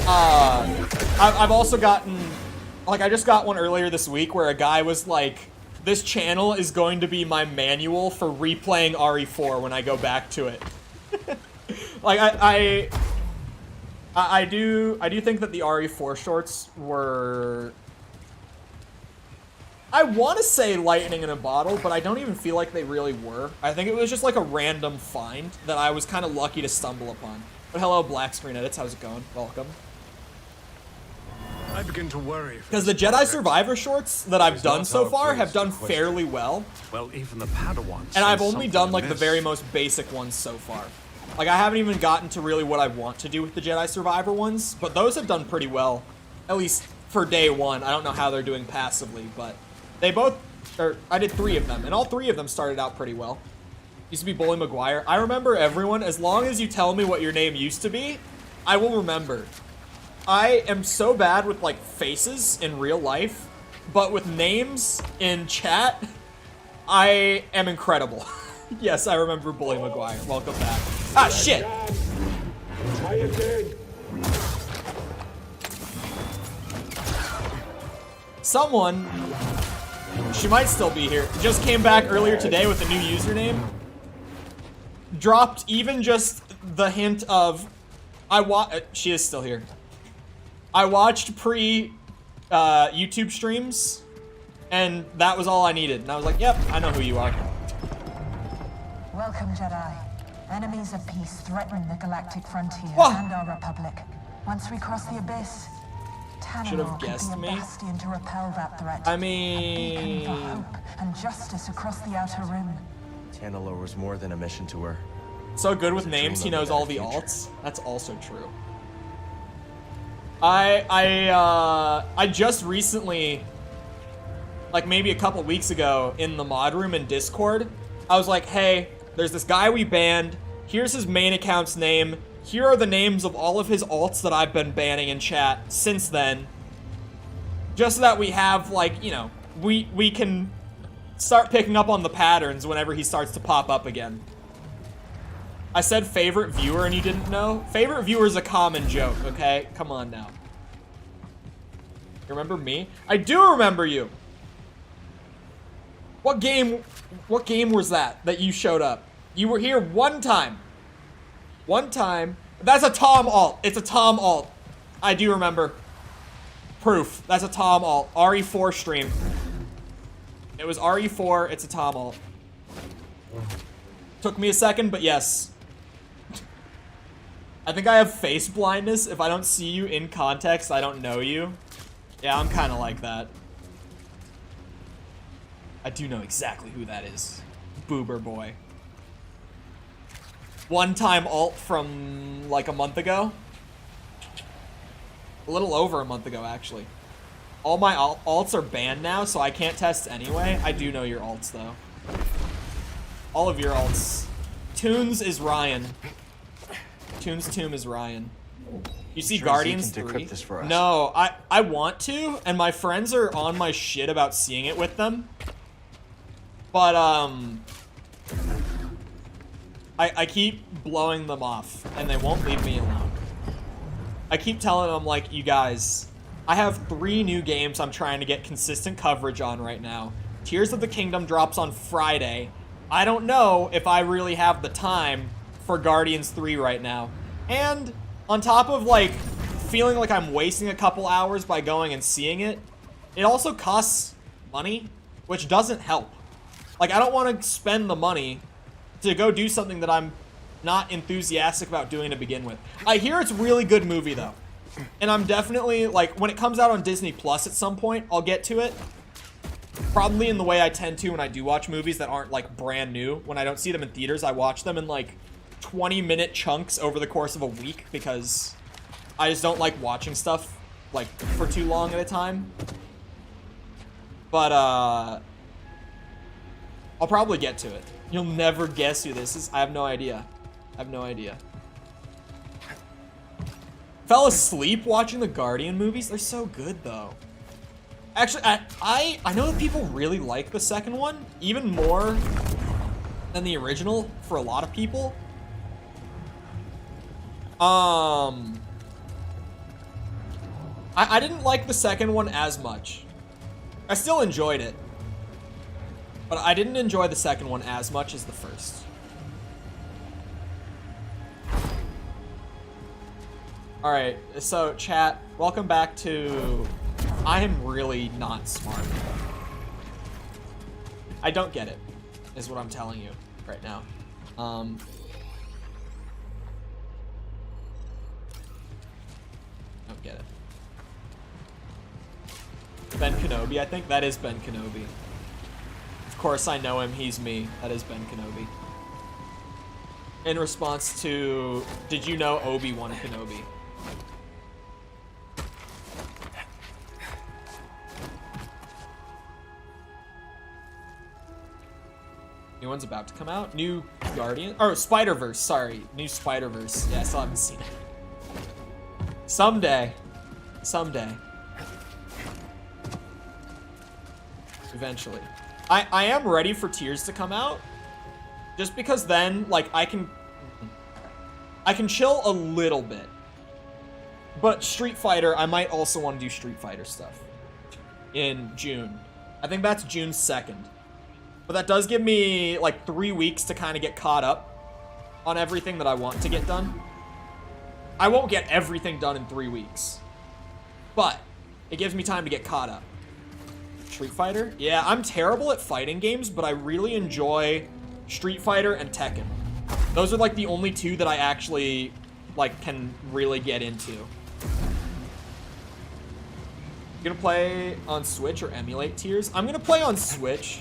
I've also gotten, like, I just got one earlier this week where a guy was like, this channel is going to be my manual for replaying RE4 when I go back to it. Like, I do think that the RE4 shorts were, I want to say lightning in a bottle, but I don't even feel like they really were. I think it was just like a random find that I was kind of lucky to stumble upon. But hello, Black Screen Edits. How's it going? Welcome. I begin to worry. Because the Jedi Survivor shorts that I've done so far have done fairly well. Well, even the Padawans. And I've only done like the very most basic ones so far. Like I haven't even gotten to really what I want to do with the Jedi Survivor ones, but those have done pretty well. At least for day one. I don't know how they're doing passively, but they both, or I did 3 of them, and all 3 of them started out pretty well. Used to be Bully McGuire. I remember everyone. As long as you tell me what your name used to be, I will remember. I am so bad with like faces in real life, but with names in chat, I am incredible. Yes, I remember Bully McGuire. Welcome back. Ah, shit! Try again. Someone, she might still be here, just came back earlier today with a new username. Dropped even just the hint of, she is still here. I watched YouTube streams, and that was all I needed. And I was like, yep, I know who you are. Welcome, Jedi. Enemies of peace threaten the galactic frontier and our republic. Once we cross the abyss, should have Tanalorr guessed could be me. a bastion to repel that threat. I A beacon mean, for hope and justice across the outer rim. Tanalorr was more than a mission to her. so good with names, he knows all the alts. That's also true. I just recently, like maybe a couple weeks ago, in the mod room in Discord, I was like, hey, there's this guy we banned. Here's his main account's name. Here are the names of all of his alts that I've been banning in chat since then. Just so that we have, like, you know, we can start picking up on the patterns whenever he starts to pop up again. I said favorite viewer and you didn't know? Favorite viewer is a common joke, okay? Come on now. You remember me? I do remember you! What game was that you showed up? You were here one time. One time. That's a Tom alt. It's a Tom alt. I do remember. Proof. That's a Tom alt. RE4 stream. It was RE4. It's a Tom alt. Took me a second, but yes. I think I have face blindness. If I don't see you in context, I don't know you. Yeah, I'm kind of like that. I do know exactly who that is. Boober boy. One-time alt from like a month ago. A little over a month ago, actually. All my alts are banned now, so I can't test anyway. I do know your alts, though. All of your alts. Toons is Ryan. Toons Tomb is Ryan. You see Guardians 3? This for us? No, I want to, and my friends are on my shit about seeing it with them. But, I keep blowing them off, and they won't leave me alone. I keep telling them, like, you guys, I have 3 new games I'm trying to get consistent coverage on right now. Tears of the Kingdom drops on Friday. I don't know if I really have the time for Guardians 3 right now. And on top of, like, feeling like I'm wasting a couple hours by going and seeing it, it also costs money, which doesn't help. Like, I don't want to spend the money to go do something that I'm not enthusiastic about doing to begin with. I hear it's a really good movie, though. And I'm definitely, like, when it comes out on Disney Plus at some point, I'll get to it. Probably in the way I tend to when I do watch movies that aren't, like, brand new. When I don't see them in theaters, I watch them in, like, 20-minute chunks over the course of a week because I just don't like watching stuff, like, for too long at a time. But, I'll probably get to it. You'll never guess who this is. I have no idea. I have no idea. Fell asleep watching the Guardian movies? They're so good, though. Actually, I know that people really like the second one, even more than the original for a lot of people. I didn't like the second one as much. I still enjoyed it, but I didn't enjoy the second one as much as the first. Alright, so chat, welcome back to... I am really not smart. I don't get it, is what I'm telling you right now. Don't get it. Ben Kenobi, I think. That is Ben Kenobi. Of course I know him, he's me. That is Ben Kenobi. In response to, did you know Obi-Wan Kenobi? New one's about to come out. New Guardian, or Spider-Verse, sorry. New Spider-Verse. Yeah, I still haven't seen it. Someday. Someday. Eventually. I am ready for Tears to come out. Just because then, like, I can chill a little bit. But Street Fighter, I might also want to do Street Fighter stuff in June. I think that's June 2nd. But that does give me, like, 3 weeks to kind of get caught up on everything that I want to get done. I won't get everything done in 3 weeks. But it gives me time to get caught up. Street Fighter? Yeah, I'm terrible at fighting games, but I really enjoy Street Fighter and Tekken. Those are, like, the only two that I actually, like, can really get into. You gonna play on Switch or emulate Tears? I'm gonna play on Switch.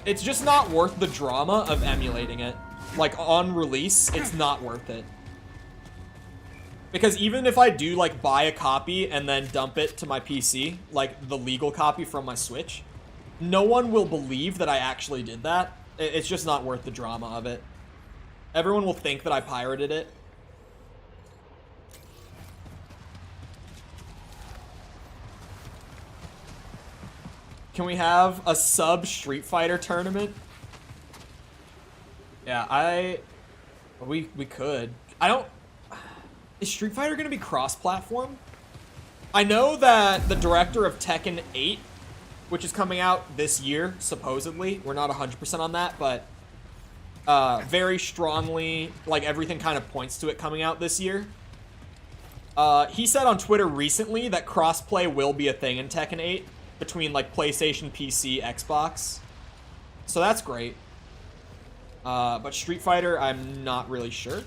It's just not worth the drama of emulating it. Like, on release, it's not worth it. Because even if I do, like, buy a copy and then dump it to my PC, like, the legal copy from my Switch, no one will believe that I actually did that. It's just not worth the drama of it. Everyone will think that I pirated it. Can we have a sub Street Fighter tournament? Yeah, we could. I don't... Is Street Fighter gonna be cross-platform? I know that the director of Tekken 8, which is coming out this year, supposedly. We're not 100% on that, but very strongly, like, everything kind of points to it coming out this year. He said on Twitter recently that crossplay will be a thing in Tekken 8 between, like, PlayStation, PC, Xbox. So that's great. But Street Fighter, I'm not really sure.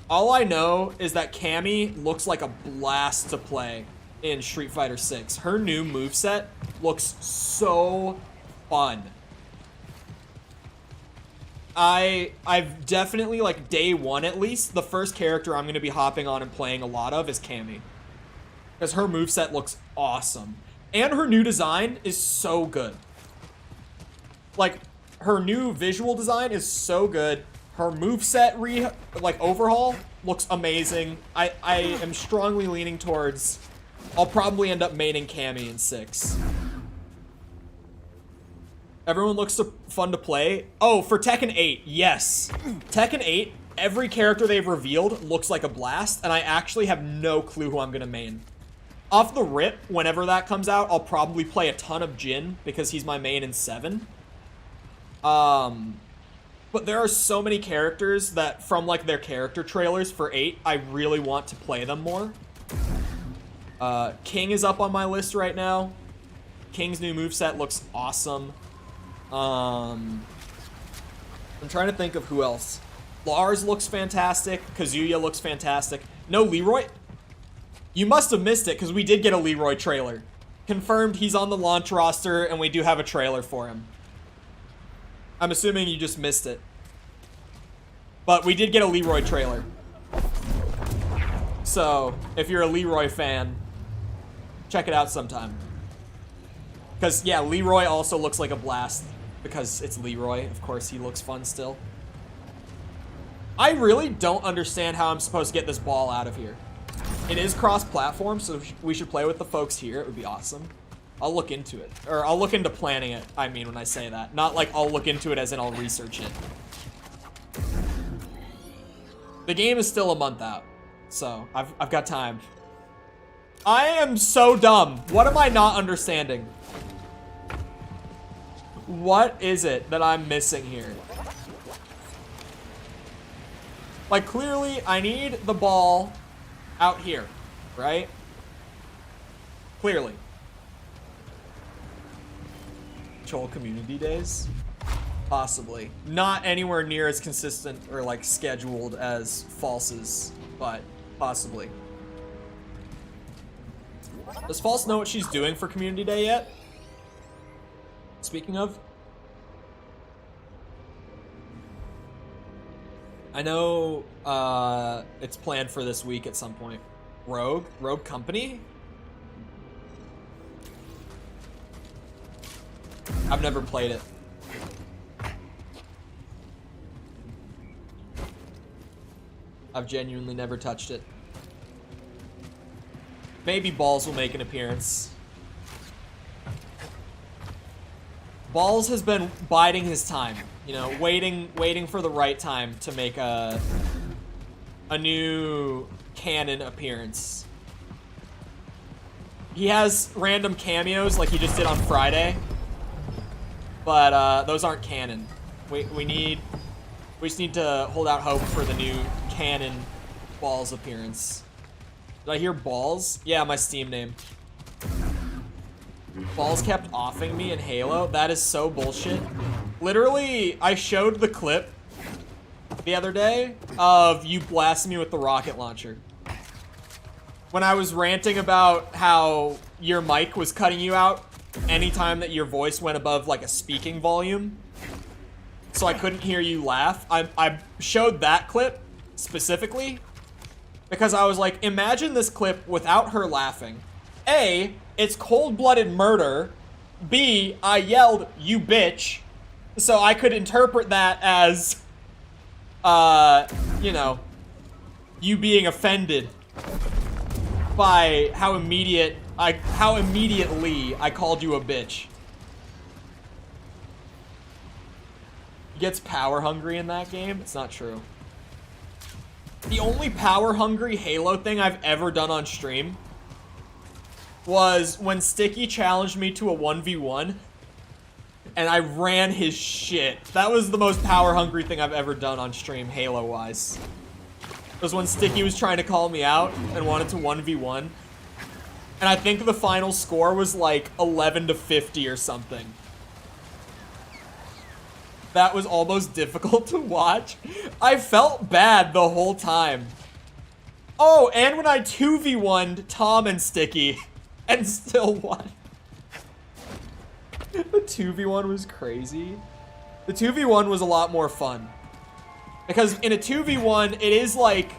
All I know is that Cammy looks like a blast to play in Street Fighter 6. Her new moveset looks so fun. I've definitely, like, day one at least, the first character I'm going to be hopping on and playing a lot of is Cammy. Because her moveset looks awesome. And her new design is so good. Like, her new visual design is so good. Her moveset overhaul looks amazing. I am strongly leaning towards... I'll probably end up maining Cammy in 6. Everyone looks fun to play. Oh, for Tekken 8, yes. Tekken 8, every character they've revealed looks like a blast, and I actually have no clue who I'm gonna main. Off the rip, whenever that comes out, I'll probably play a ton of Jin, because he's my main in 7. But there are so many characters that, from, like, their character trailers for 8, I really want to play them more. King is up on my list right now. King's new moveset looks awesome. I'm trying to think of who else. Lars looks fantastic. Kazuya looks fantastic. No Leroy? You must have missed it, because we did get a Leroy trailer. Confirmed he's on the launch roster, and we do have a trailer for him. I'm assuming you just missed it. But we did get a Leroy trailer. So, if you're a Leroy fan, check it out sometime. Because, yeah, Leroy also looks like a blast. Because it's Leroy. Of course, he looks fun still. I really don't understand how I'm supposed to get this ball out of here. It is cross-platform, so we should play with the folks here. It would be awesome. I'll look into it. Or I'll look into planning it, I mean, when I say that. Not like I'll look into it as in I'll research it. The game is still a month out. So, I've got time. I am so dumb. What am I not understanding? What is it that I'm missing here? Like, clearly, I need the ball out here, right? Clearly. Chole community days? Possibly. Not anywhere near as consistent or, like, scheduled as False's, but possibly. Does False know what she's doing for Community Day yet? Speaking of. I know it's planned for this week at some point. Rogue Company? I've never played it. I've genuinely never touched it. Maybe Balls will make an appearance. Balls has been biding his time, you know, waiting for the right time to make a new canon appearance. He has random cameos like he just did on Friday, but those aren't canon. We just need to hold out hope for the new canon Balls appearance. Did I hear Balls? Yeah, my Steam name. Balls kept offing me in Halo. That is so bullshit. Literally, I showed the clip the other day of you blasting me with the rocket launcher. When I was ranting about how your mic was cutting you out anytime that your voice went above like a speaking volume. So I couldn't hear you laugh. I showed that clip specifically because I was like, imagine this clip without her laughing. A, it's cold-blooded murder. B, I yelled, you bitch. So I could interpret that as, you know, you being offended by how immediately I called you a bitch. He gets power hungry in that game? It's not true. The only power hungry Halo thing I've ever done on stream was when Sticky challenged me to a 1v1 and I ran his shit. That was the most power hungry thing I've ever done on stream, Halo wise. It was when Sticky was trying to call me out and wanted to 1v1. And I think the final score was like 11 to 50 or something. That was almost difficult to watch. I felt bad the whole time. Oh, and when I 2v1'd Tom and Sticky and still won. The 2v1 was crazy. The 2v1 was a lot more fun. Because in a 2v1, it is like...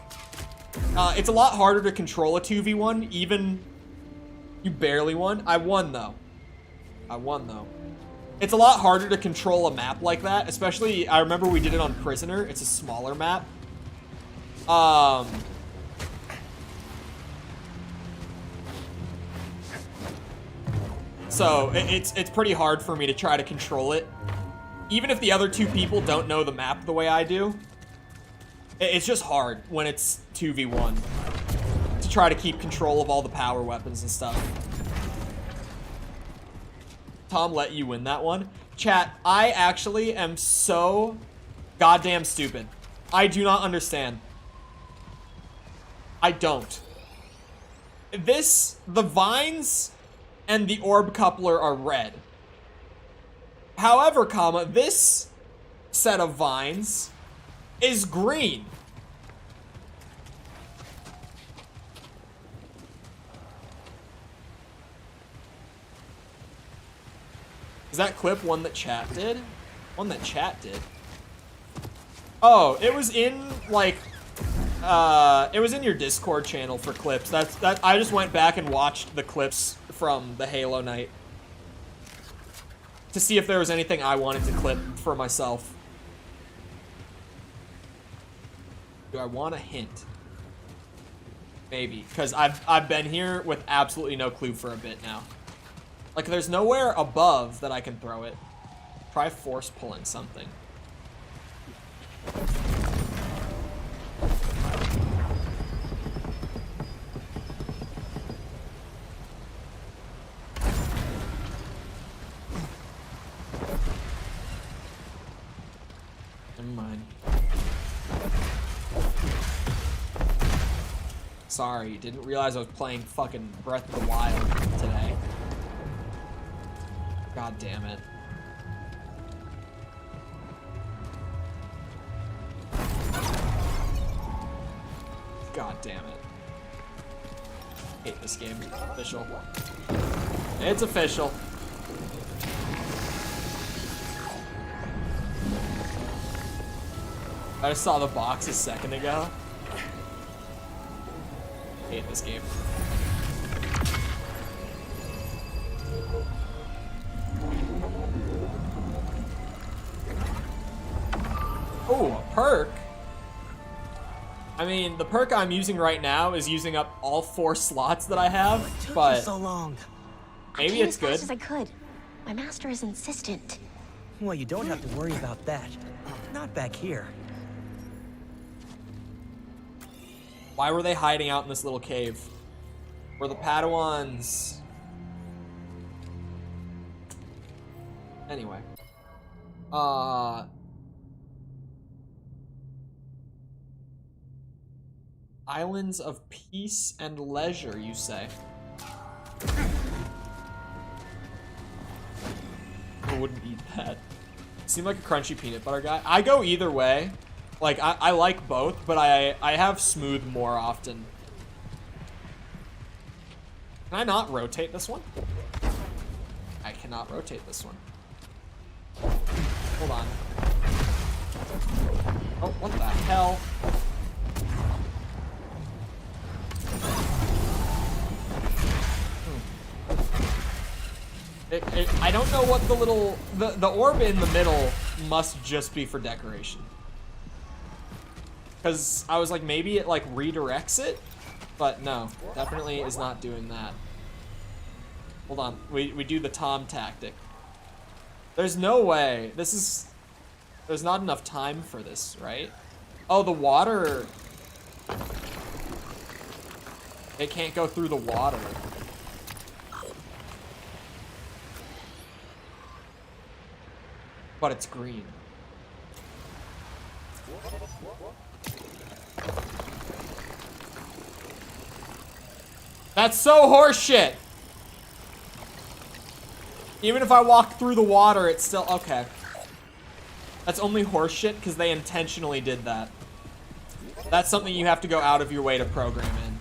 it's a lot harder to control a 2v1, even... You barely won. I won, though. It's a lot harder to control a map like that, especially, I remember we did it on Prisoner. It's a smaller map. So, it's pretty hard for me to try to control it. Even if the other two people don't know the map the way I do. It's just hard when it's 2v1 to try to keep control of all the power weapons and stuff. Tom let you win that one. Chat, I actually am so goddamn stupid. I do not understand. I don't. The vines and the orb coupler are red. However, this set of vines is green. Is that clip one that chat did? One that chat did. Oh, it was in like it was in your Discord channel for clips. I just went back and watched the clips from the Halo night to see if there was anything I wanted to clip for myself. Do I want a hint? Maybe, because I've been here with absolutely no clue for a bit now. Like, there's nowhere above that I can throw it. Try force pulling something. Never mind. Sorry, didn't realize I was playing fucking Breath of the Wild today. God damn it. God damn it. hate this game. Official. It's official. I just saw the box a second ago. Hate this game. Oh, a perk. I mean, the perk I'm using right now is using up all 4 slots that I have, but so long. maybe it's good. As fast as I could. My master is insistent. Well, you don't have to worry about that. Not back here. Why were they hiding out in this little cave? Were the Padawans... Anyway. Islands of peace and leisure, you say? I wouldn't eat that. Seem like a crunchy peanut butter guy. I go either way. Like, I like both, but I have smooth more often. Can I not rotate this one? I cannot rotate this one. Hold on. Oh, what the hell? I don't know what the little... The orb in the middle must just be for decoration. Because I was like, maybe it like redirects it? But no, definitely is not doing that. Hold on, we do the Tom tactic. There's no way. This is... There's not enough time for this, right? Oh, the water... It can't go through the water. But it's green. That's so horseshit! Even if I walk through the water, it's still... Okay. That's only horseshit because they intentionally did that. That's something you have to go out of your way to program in.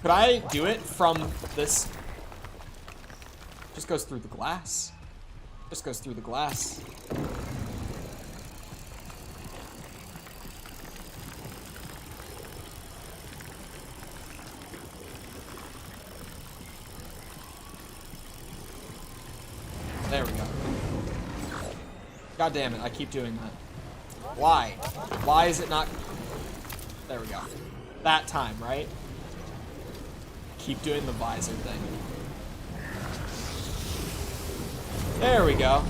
Could I do it from this? Just goes through the glass. Just goes through the glass. There we go. God damn it, I keep doing that. Why? Why is it not... There we go. That time, right? Keep doing the visor thing. There we go.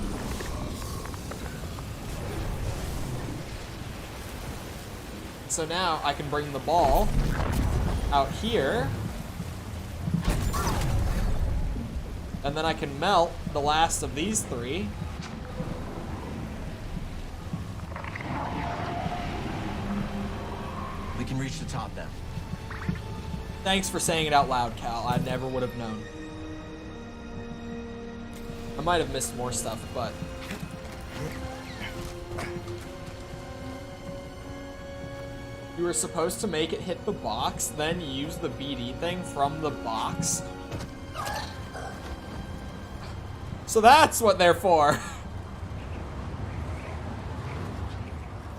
So now I can bring the ball out here. And then I can melt the last of these 3. We can reach the top then. Thanks for saying it out loud, Cal. I never would have known. I might have missed more stuff, but... You were supposed to make it hit the box, then use the BD thing from the box. So that's what they're for.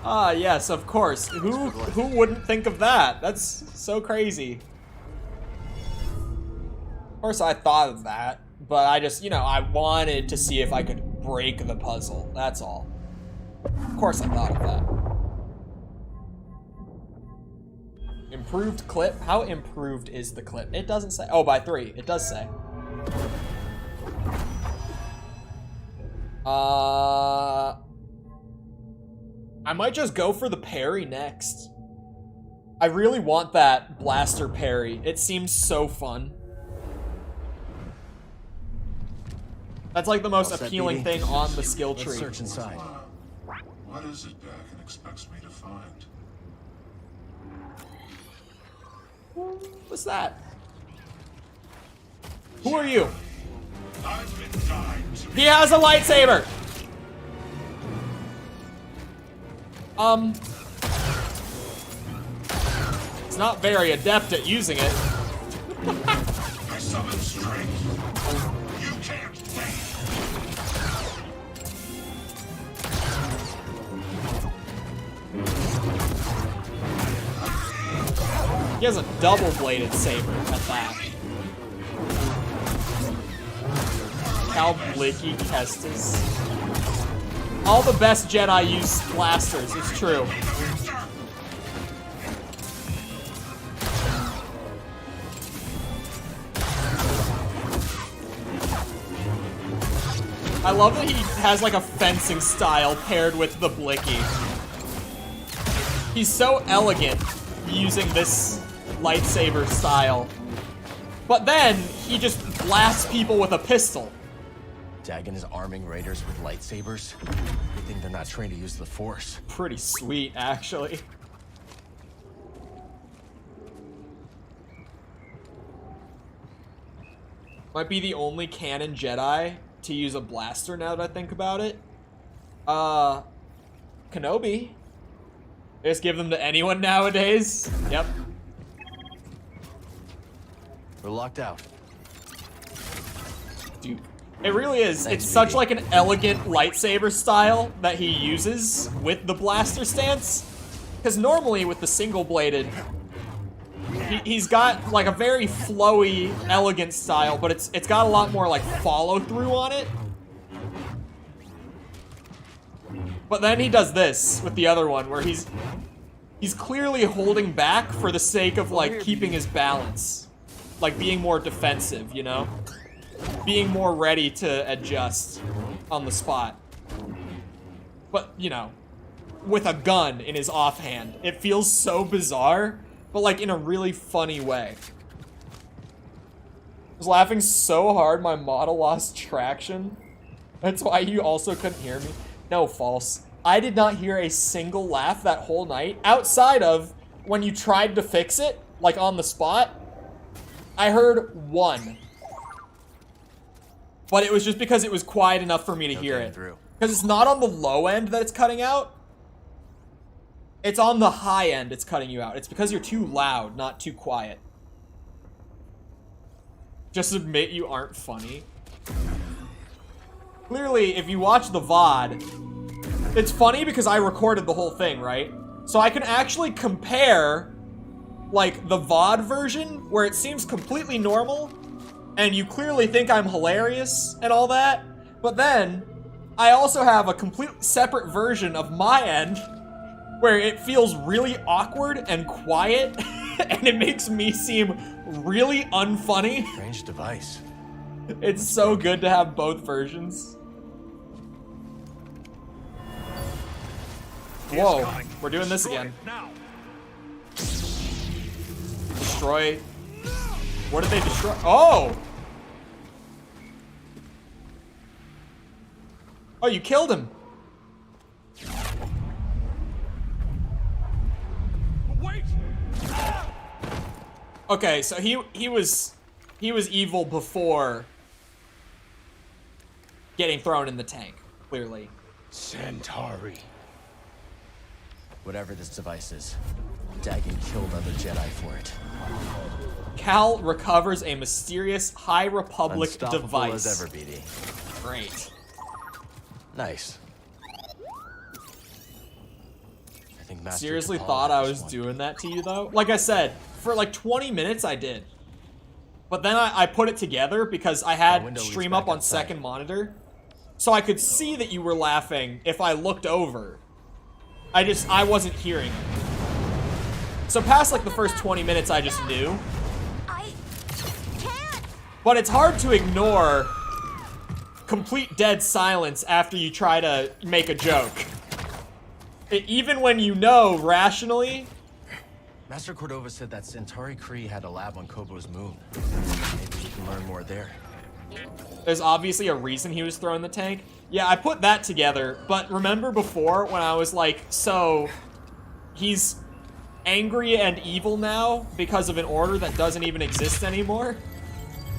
Ah, yes, of course. Who wouldn't think of that? That's so crazy. Of course I thought of that, but I just, you know, I wanted to see if I could break the puzzle. That's all. Of course I thought of that. Improved clip? How improved is the clip? It doesn't say. Oh, by 3. It does say. I might just go for the parry next. I really want that blaster parry. It seems so fun. That's like the most appealing thing on the skill tree. Let's search inside. What is it Dakin expects me to find? What's that? Who are you? He has a lightsaber! It's not very adept at using it. I summon strength. You can't fail. He has a double-bladed saber at that. Cal Blicky Kestis. All the best Jedi use blasters, it's true. I love that he has like a fencing style paired with the Blicky. He's so elegant using this lightsaber style. But then he just blasts people with a pistol. Dagon is arming raiders with lightsabers. Good thing they're not trained to use the Force. Pretty sweet, actually. Might be the only canon Jedi to use a blaster now that I think about it. Kenobi. They just give them to anyone nowadays. Yep. We're locked out. Dude, it really is. Thanks, it's such BD. like an elegant lightsaber style that he uses with the blaster stance. Because normally with the single-bladed, he's got like a very flowy, elegant style, but it's got a lot more like follow-through on it. But then he does this with the other one, where he's clearly holding back for the sake of like keeping his balance. Like being more defensive, you know? Being more ready to adjust on the spot. But, you know, with a gun in his offhand. It feels so bizarre, but like in a really funny way. I was laughing so hard my model lost traction. That's why you also couldn't hear me. No, false. I did not hear a single laugh that whole night, outside of when you tried to fix it, like on the spot. I heard one. But it was just because it was quiet enough for me to hear it. Because it's not on the low end that it's cutting out. It's on the high end it's cutting you out. It's because you're too loud, not too quiet. Just admit you aren't funny. Clearly, if you watch the VOD, it's funny because I recorded the whole thing, right? So I can actually compare, like, the VOD version, where it seems completely normal, and you clearly think I'm hilarious and all that, but then I also have a complete separate version of my end, where it feels really awkward and quiet, and it makes me seem really unfunny. Strange device. It's so good to have both versions. Whoa, we're doing this again. Destroy. What did they destroy? Oh! Oh, you killed him. Wait! Okay, so he was evil before getting thrown in the tank, clearly. Centauri. Whatever this device is, Dagon killed other Jedi for it. Cal recovers a mysterious High Republic Unstoppable device. as ever, BD. Great. Nice. I think Master Seriously Chole thought I has was one. doing that to you, though? Like I said, for like 20 minutes I did. But then I put it together because I had stream up on second monitor. So I could see that you were laughing if I looked over. I wasn't hearing it. So past like the first 20 minutes I just knew. I can't. But it's hard to ignore complete dead silence after you try to make a joke. Even when you know rationally. Master Cordova said that Centauri Kree had a lab on Kobo's moon. Maybe we can learn more there. There's obviously a reason he was throwing the tank. Yeah, I put that together, but remember before when I was like, so he's angry and evil now because of an order that doesn't even exist anymore?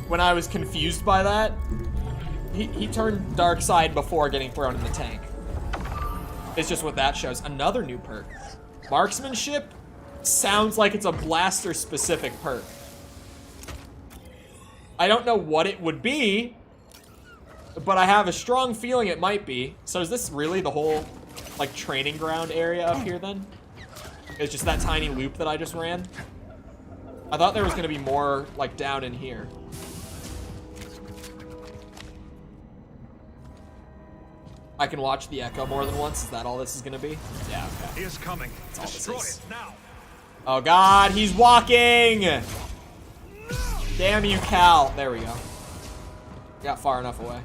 When I was confused by that, he turned dark side before getting thrown in the tank. It's just what that shows. Another new perk. Marksmanship? sounds like it's a blaster-specific perk. I don't know what it would be, but I have a strong feeling it might be. So is this really the whole, like, training ground area up here, then? It's just that tiny loop that I just ran? I thought there was going to be more, like, down in here. I can watch the echo more than once. Is that all this is going to be? Yeah, okay. He is coming. Destroy it now. Oh, God, he's walking! Damn you, Cal. There we go. Got far enough away.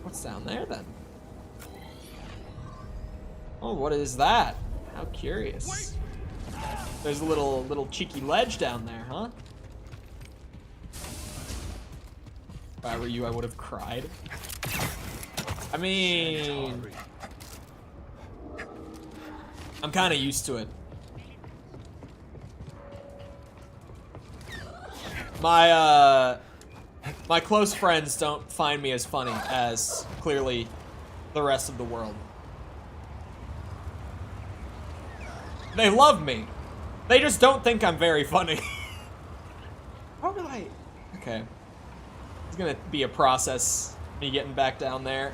What's down there, then? Oh, what is that? How curious. There's a little cheeky ledge down there, huh? If I were you, I would have cried. I mean, I'm kind of used to it. My close friends don't find me as funny as clearly the rest of the world. They love me. They just don't think I'm very funny. How did I? Okay. It's gonna be a process, me getting back down there.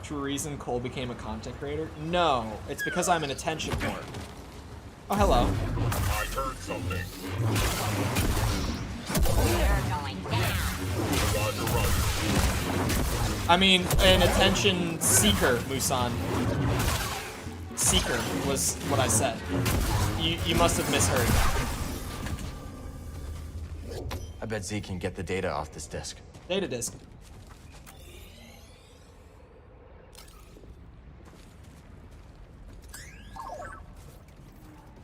True reason Cole became a content creator? No, it's because I'm an attention whore. Oh, hello. I heard something. You're going down. I mean, an attention seeker, Musan. Seeker was what I said. You must have misheard. I bet Z can get the data off this disk. Data disk.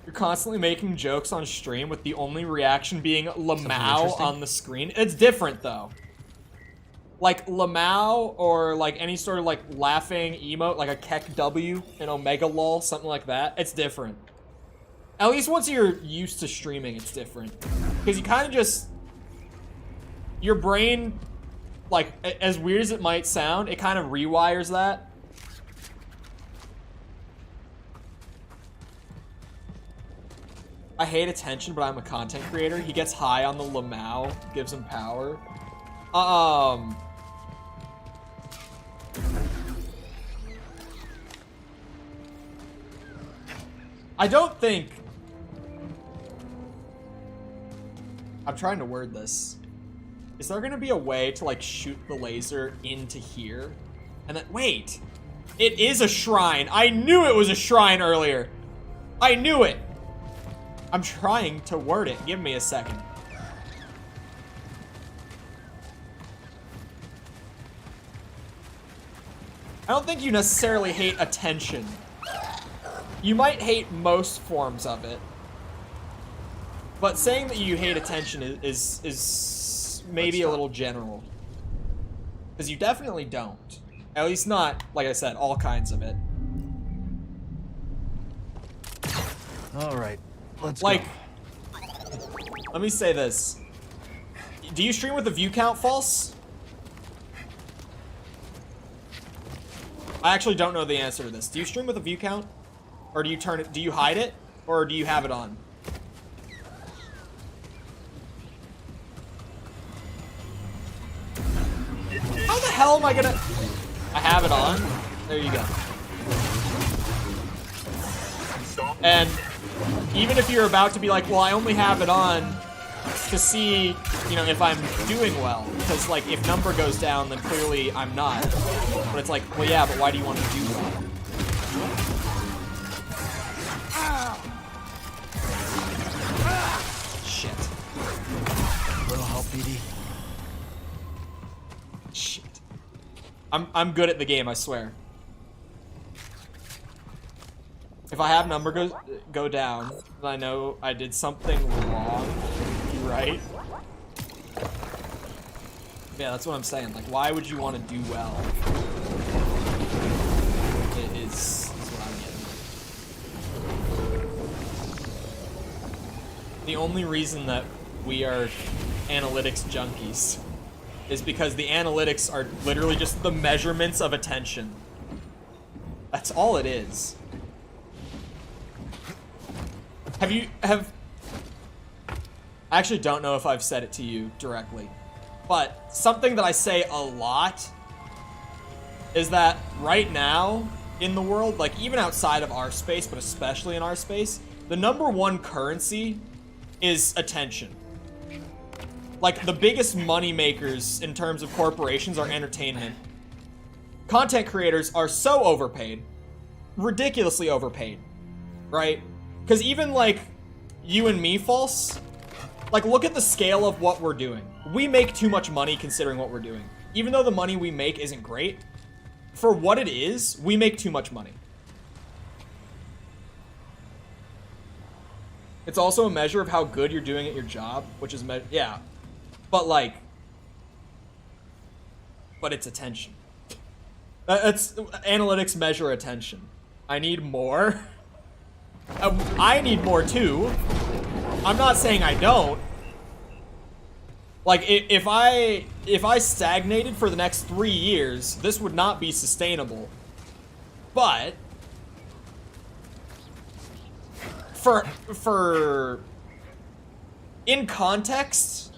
You're constantly making jokes on stream with the only reaction being Lamau on the screen. It's different, though. Like, Lamau or, like, any sort of, like, laughing emote, like a Keck W, an Omega lol, something like that. It's different. At least once you're used to streaming, it's different. Because you kind of just... Your brain, like, as weird as it might sound, it kind of rewires that. I hate attention, but I'm a content creator. He gets high on the Lamau, gives him power. I don't think... I'm trying to word this. Is there gonna be a way to, like, shoot the laser into here? And then, wait! It is a shrine! I knew it was a shrine earlier! I knew it! I'm trying to word it. Give me a second. I don't think you necessarily hate attention. You might hate most forms of it. But saying that you hate attention is maybe a little general. Because you definitely don't. At least not, like I said, all kinds of it. Alright, let's like, go. Let me say this. Do you stream with a view count, False? I actually don't know the answer to this. Do you stream with a view count? Or do you turn it, do you hide it? Or do you have it on? How the hell am I gonna... I have it on. There you go. And even if you're about to be like, well, I only have it on to see, you know, if I'm doing well. Because, like, if number goes down, then clearly I'm not. But it's like, well, yeah, but why do you want to do well? Shit. Little help, BD. Shit. I'm good at the game, I swear. If I have number go down, then I know I did something wrong, right? Yeah, that's what I'm saying. Like, why would you want to do well? It is what I'm getting. The only reason that we are analytics junkies is because the analytics are literally just the measurements of attention. That's all it is. I actually don't know if I've said it to you directly, but something that I say a lot is that right now in the world, like even outside of our space, but especially in our space, the #1 currency is attention. Like the biggest money makers in terms of corporations are entertainment. Content creators are so overpaid, ridiculously overpaid, right? Because even like you and me, False, like look at the scale of what we're doing. We make too much money considering what we're doing. Even though the money we make isn't great, for what it is, we make too much money. It's also a measure of how good you're doing at your job, which is, yeah. But like, but it's attention. It's analytics measure attention. I need more. I need more too. I'm not saying I don't. Like if I stagnated for the next 3 years, this would not be sustainable. But for in context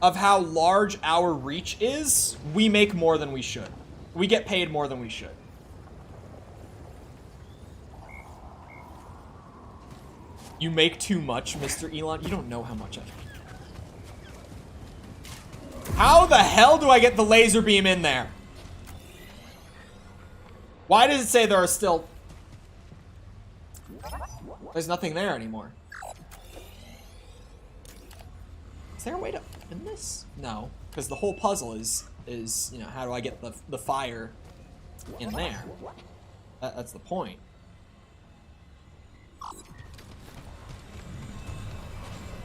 of how large our reach is, we make more than we should. We get paid more than we should. You make too much, Mr. Elon. You don't know how much I make. How the hell do I get the laser beam in there? Why does it say there are still... There's nothing there anymore. Is there a way to open this? No, because the whole puzzle is you know, how do I get the fire in there? That's the point.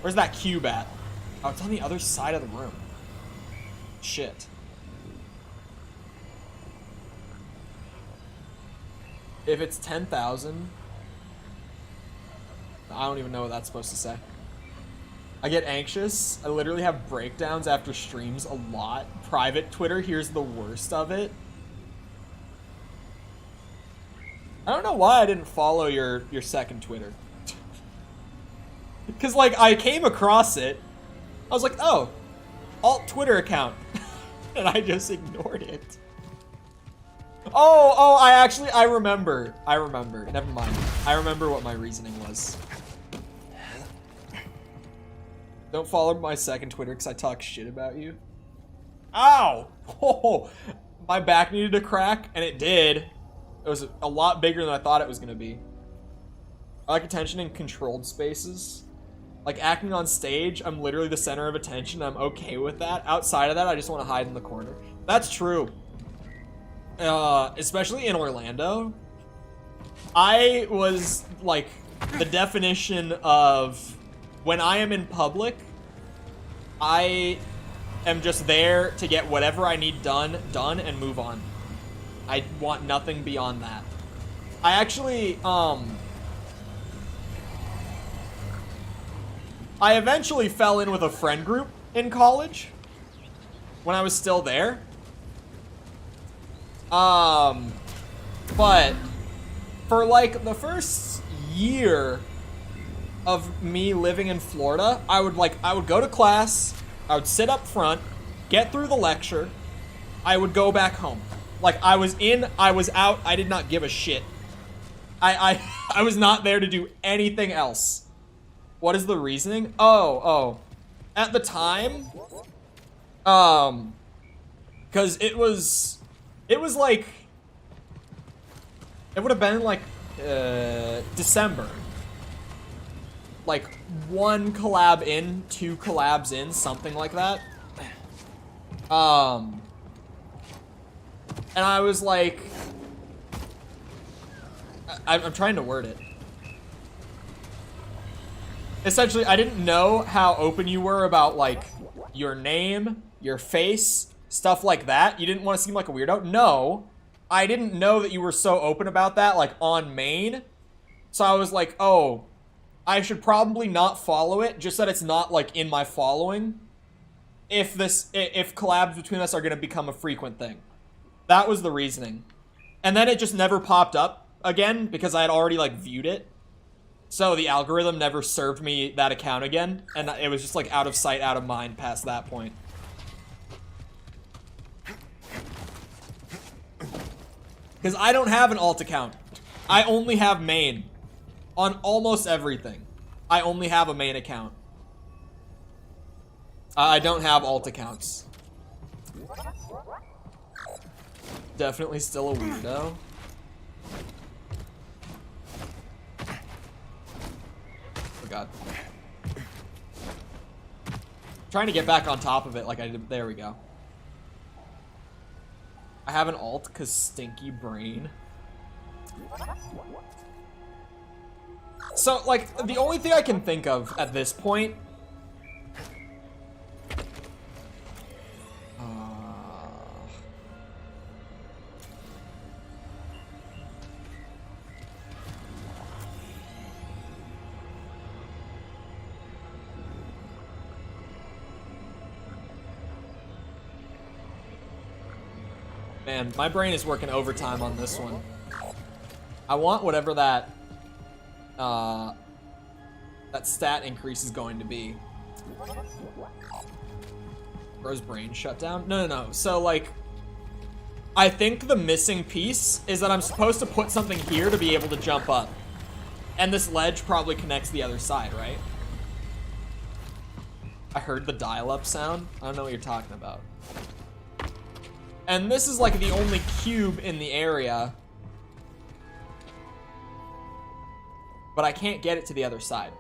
Where's that cube at? Oh, it's on the other side of the room. Shit. If it's 10,000, I don't even know what that's supposed to say. I get anxious. I literally have breakdowns after streams a lot. Private Twitter, here's the worst of it. I don't know why I didn't follow your second Twitter. Because, like, I came across it. I was like, oh, alt Twitter account. And I just ignored it. Oh, I remember. Never mind. I remember what my reasoning was. Don't follow my second Twitter because I talk shit about you. Ow! Oh, my back needed a crack, and it did. It was a lot bigger than I thought it was going to be. I like attention in controlled spaces. Like acting on stage, I'm literally the center of attention. I'm okay with that. Outside of that, I just want to hide in the corner. That's true. Especially in Orlando. I was like the definition of when I am in public, I am just there to get whatever I need done and move on. I want nothing beyond that. I actually, I eventually fell in with a friend group in college when I was still there. But for like the first year of me living in Florida, I would go to class, I would sit up front, get through the lecture, I would go back home. Like I was in, I was out, I did not give a shit. I was not there to do anything else. What is the reasoning? Oh. At the time, because it was like, it would have been like, December. Like, 1 collab in, 2 collabs in, something like that. And I was like, I'm trying to word it. Essentially, I didn't know how open you were about, like, your name, your face, stuff like that. You didn't want to seem like a weirdo. No, I didn't know that you were so open about that, like, on main. So I was like, oh, I should probably not follow it, just that it's not, like, in my following. If collabs between us are going to become a frequent thing. That was the reasoning. And then it just never popped up again because I had already, like, viewed it. So the algorithm never served me that account again. And it was just, like, out of sight, out of mind past that point. Because I don't have an alt account. I only have main. On almost everything. I only have a main account. I don't have alt accounts. Definitely still a weirdo. Oh god. Trying to get back on top of it like I did. There we go. I have an alt because stinky brain. So, like, the only thing I can think of at this point... Man, my brain is working overtime on this one. I want whatever that stat increase is going to be. Bro's brain shut down? No. So, like, I think the missing piece is that I'm supposed to put something here to be able to jump up. And this ledge probably connects the other side, right? I heard the dial-up sound. I don't know what you're talking about. And this is like the only cube in the area. But I can't get it to the other side.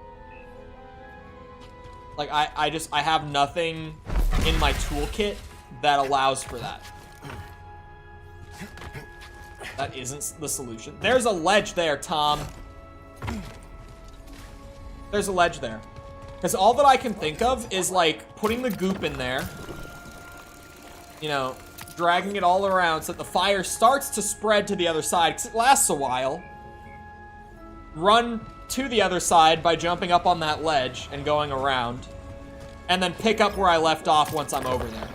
Like, I have nothing in my toolkit that allows for that. That isn't the solution. There's a ledge there, Tom. There's a ledge there. Because all that I can think of is, like, putting the goop in there. You know, dragging it all around so that the fire starts to spread to the other side, because it lasts a while. Run to the other side by jumping up on that ledge and going around. And then pick up where I left off once I'm over there.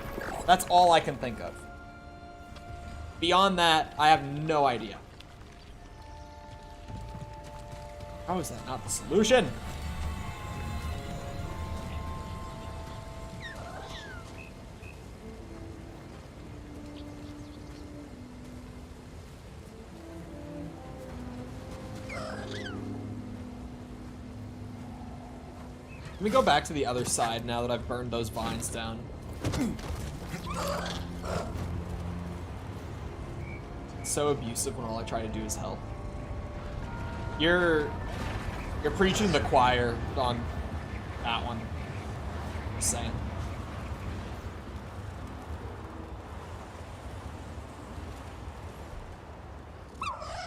That's all I can think of. Beyond that, I have no idea. How is that not the solution? Let me go back to the other side now that I've burned those vines down. It's so abusive when all I try to do is help. You're preaching the choir on that one. Just saying.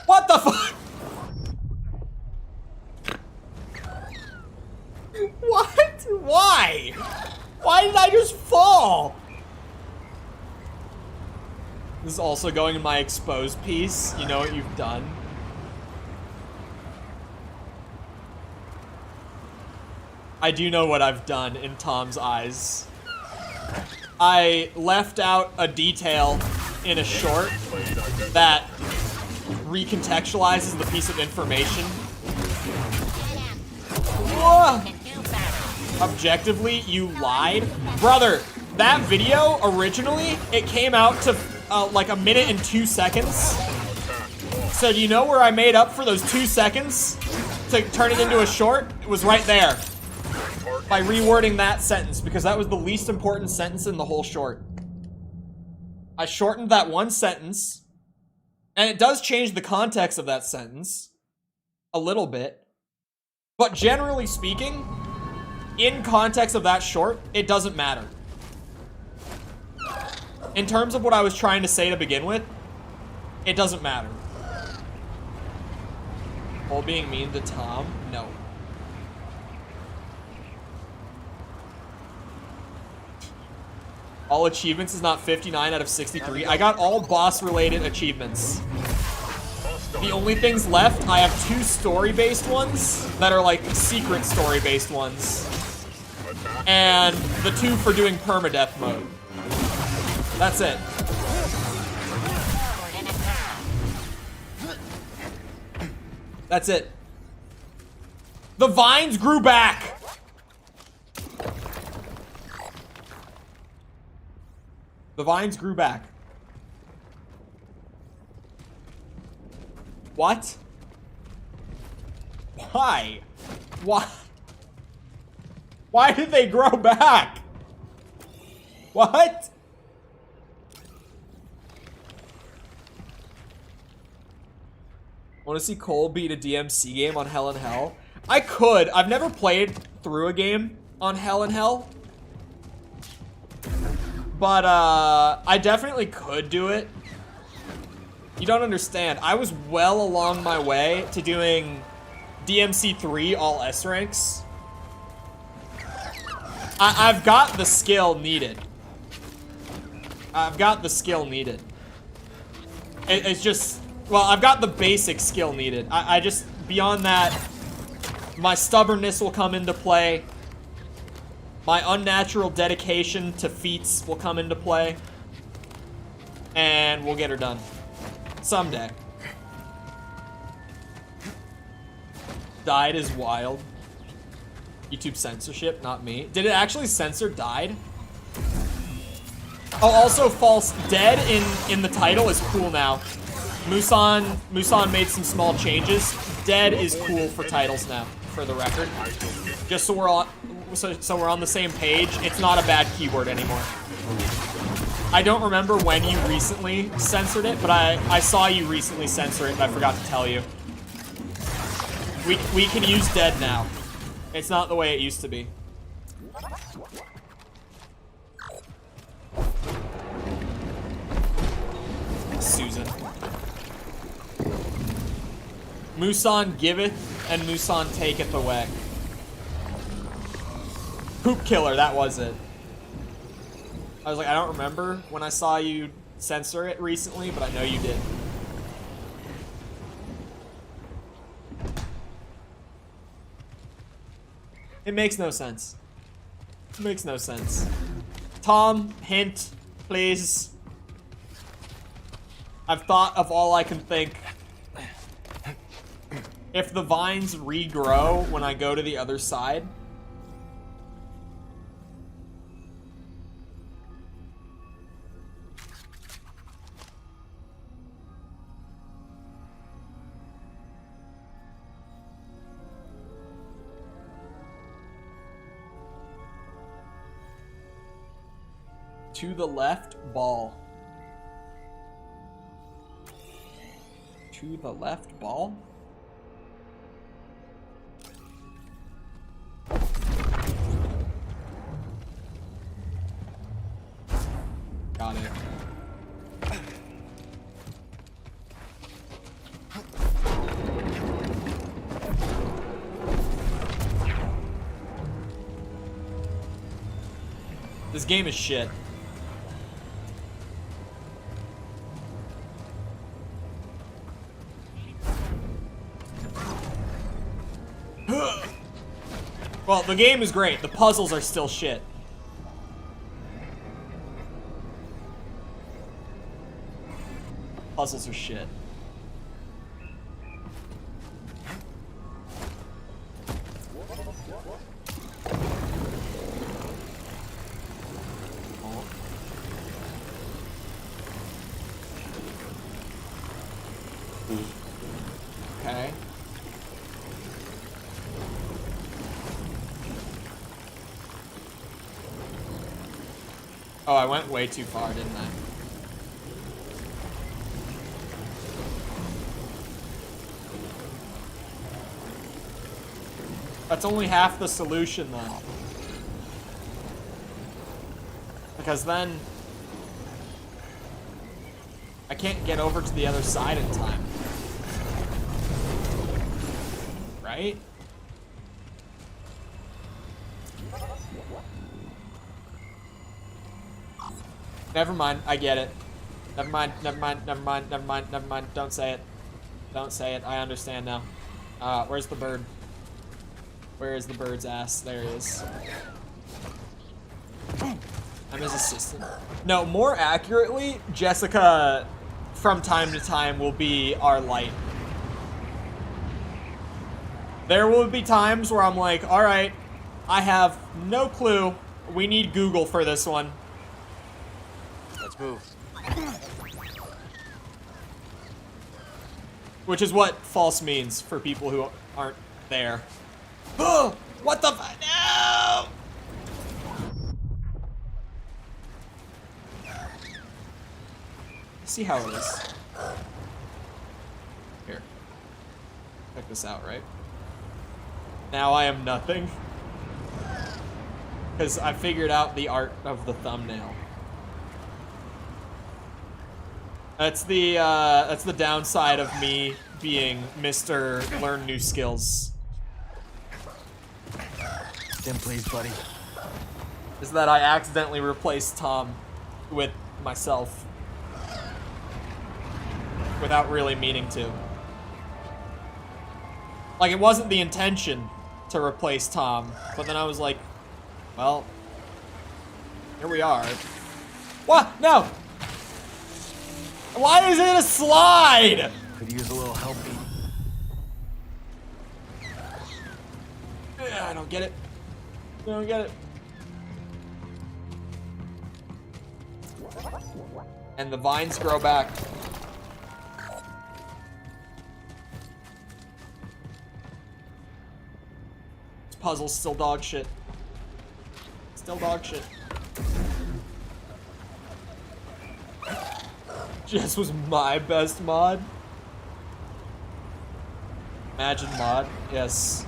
What the fuck? What? Why? Why did I just fall? This is also going in my exposed piece. You know what you've done. I do know what I've done in Tom's eyes. I left out a detail in a short that recontextualizes the piece of information. Whoa. Objectively, you lied. Brother, that video, originally, it came out to like 1 minute and 2 seconds. So do you know where I made up for those 2 seconds to turn it into a short? It was right there. By rewording that sentence, because that was the least important sentence in the whole short. I shortened that one sentence, and it does change the context of that sentence a little bit. But generally speaking, in context of that short, it doesn't matter. In terms of what I was trying to say to begin with, it doesn't matter. All being mean to Tom? No. All achievements is not 59 out of 63. I got all boss-related achievements. The only things left, I have 2 story-based ones that are like secret story-based ones. And the 2 for doing permadeath mode. That's it. That's it. The vines grew back. The vines grew back. What? Why? Why? Why did they grow back? What? Want to see Chole beat a DMC game on Hell in Hell? I could. I've never played through a game on Hell in Hell. But, I definitely could do it. You don't understand. I was well along my way to doing DMC 3 all S ranks. I've got the skill needed. I've got the skill needed. It's just, well, I've got the basic skill needed. I just, beyond that, my stubbornness will come into play. My unnatural dedication to feats will come into play. And we'll get her done. Someday. Died is wild. YouTube censorship, not me. Did it actually censor died? Oh, also false. Dead in the title is cool now. Musan made some small changes. Dead is cool for titles now, for the record. Just so we're on the same page. It's not a bad keyword anymore. I don't remember when you recently censored it, but I saw you recently censor it and I forgot to tell you. We can use dead now. It's not the way it used to be. Susan. Musan giveth and Musan taketh away. Poop killer, that was it. I was like, I don't remember when I saw you censor it recently, but I know you did. It makes no sense. It makes no sense. Tom, hint, please. I've thought of all I can think. If the vines regrow when I go to the other side, to the left, ball. To the left, ball? Got it. This game is shit. Well, the game is great. The puzzles are still shit. Puzzles are shit. Okay. Oh, I went way too far, didn't I? That's only half the solution, then. Because then I can't get over to the other side in time. Right? Never mind, I get it. Never mind, never mind, never mind, never mind, never mind. Don't say it. Don't say it. I understand now. Where's the bird? Where is the bird's ass? There he is. I'm his assistant. No, more accurately, Jessica, from time to time, will be our light. There will be times where I'm like, all right, I have no clue. We need Google for this one. Let's move. Which is what false means for people who aren't there. Oh, what the f- No! See how it is. Here. Check this out, right? Now I am nothing. Because I figured out the art of the thumbnail. That's the downside of me being Mr. Learn New Skills. Dim, please, buddy. Is that I accidentally replaced Tom with myself. Without really meaning to. Like, it wasn't the intention to replace Tom, but then I was like, well, here we are. What? No! Why is it a slide? Could use a little help. I don't get it. I don't get it. And the vines grow back. This puzzle's still dog shit. Still dog shit. Jess was my best mod. Imagine mod, yes.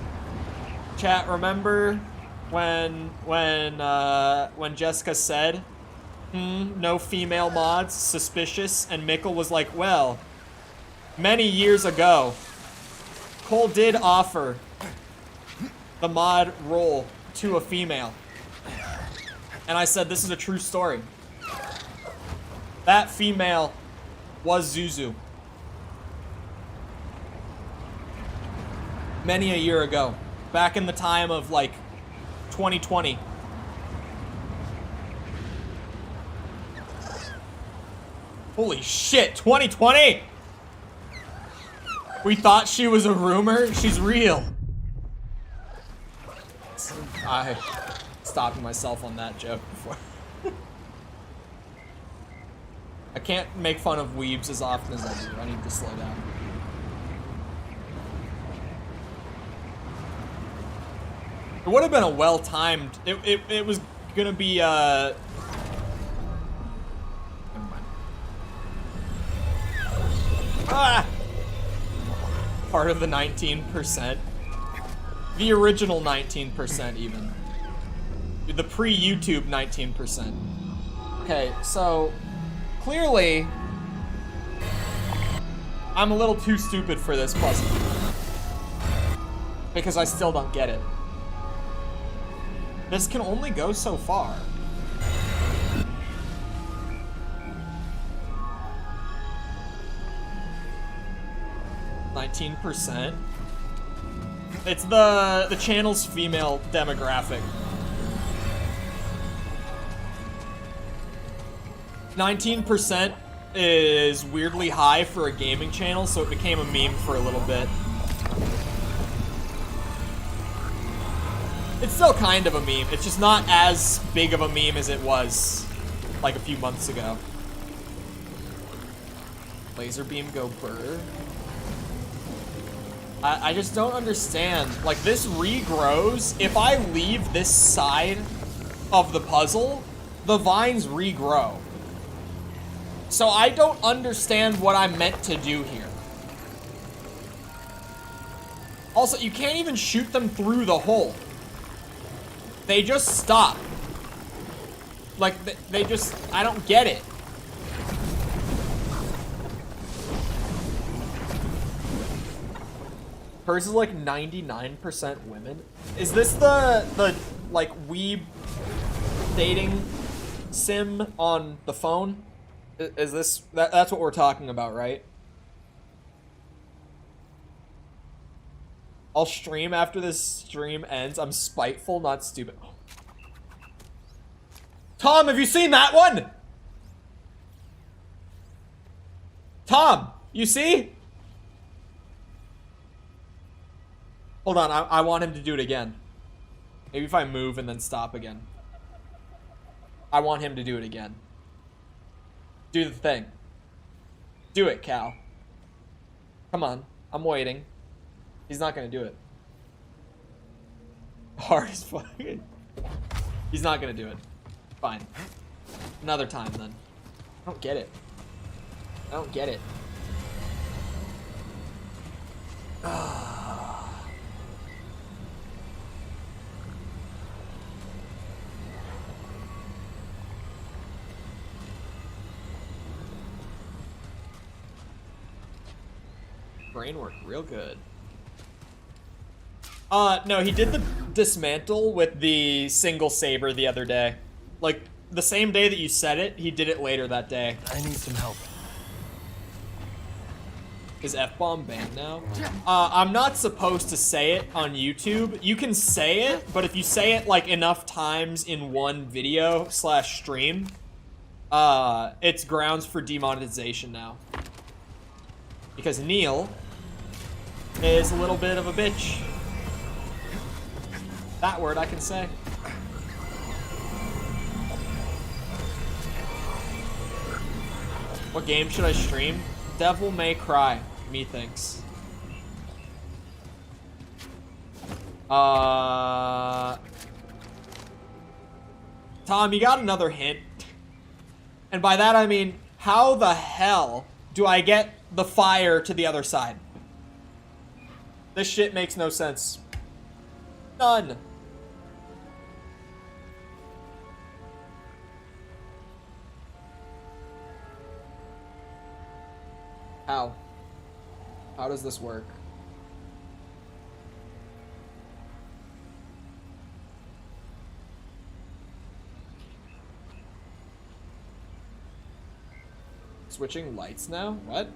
Chat, remember when Jessica said, no female mods, suspicious, and Mikkel was like, well, many years ago, Cole did offer the mod role to a female. And I said, this is a true story. That female was Zuzu. Many a year ago. Back in the time of, like, 2020. Holy shit, 2020?! We thought she was a rumor? She's real. I stopped myself on that joke before. I can't make fun of weebs as often as I do. I need to slow down. It would have been a well-timed... It was gonna be, Never mind. Ah! Part of the 19%. The original 19% even. The pre-YouTube 19%. Okay, so... Clearly, I'm a little too stupid for this puzzle. Because I still don't get it. This can only go so far. %. It's the channel's female demographic. 19% is weirdly high for a gaming channel, so it became a meme for a little bit. It's still kind of a meme. It's just not as big of a meme as it was like a few months ago. Laser beam go burr. I just don't understand. Like, this regrows. If I leave this side of the puzzle, the vines regrow. So I don't understand what I'm meant to do here. Also, you can't even shoot them through the hole. They just stop. Like, they just... I don't get it. Hers is like 99% women. Is this the like, weeb dating sim on the phone? Is this... That's what we're talking about, right? I'll stream after this stream ends. I'm spiteful, not stupid. Tom, have you seen that one? Tom, you see? Hold on, I want him to do it again. Maybe if I move and then stop again. I want him to do it again. Do the thing. Do it, Cal. Come on. I'm waiting. He's not gonna do it. Hard as fuck. He's not gonna do it. Fine. Another time then. I don't get it. I don't get it. Brain work real good. No, he did the dismantle with the single saber the other day. Like, the same day that you said it, he did it later that day. I need some help. Is F-bomb banned now? I'm not supposed to say it on YouTube. You can say it, but if you say it like enough times in one video / stream, it's grounds for demonetization now. Because Neil is a little bit of a bitch. That word I can say. What game should I stream? Devil May Cry, methinks. Tom, you got another hint. And by that I mean, how the hell do I get the fire to the other side? This shit makes no sense. None. How? How does this work? Switching lights now? What?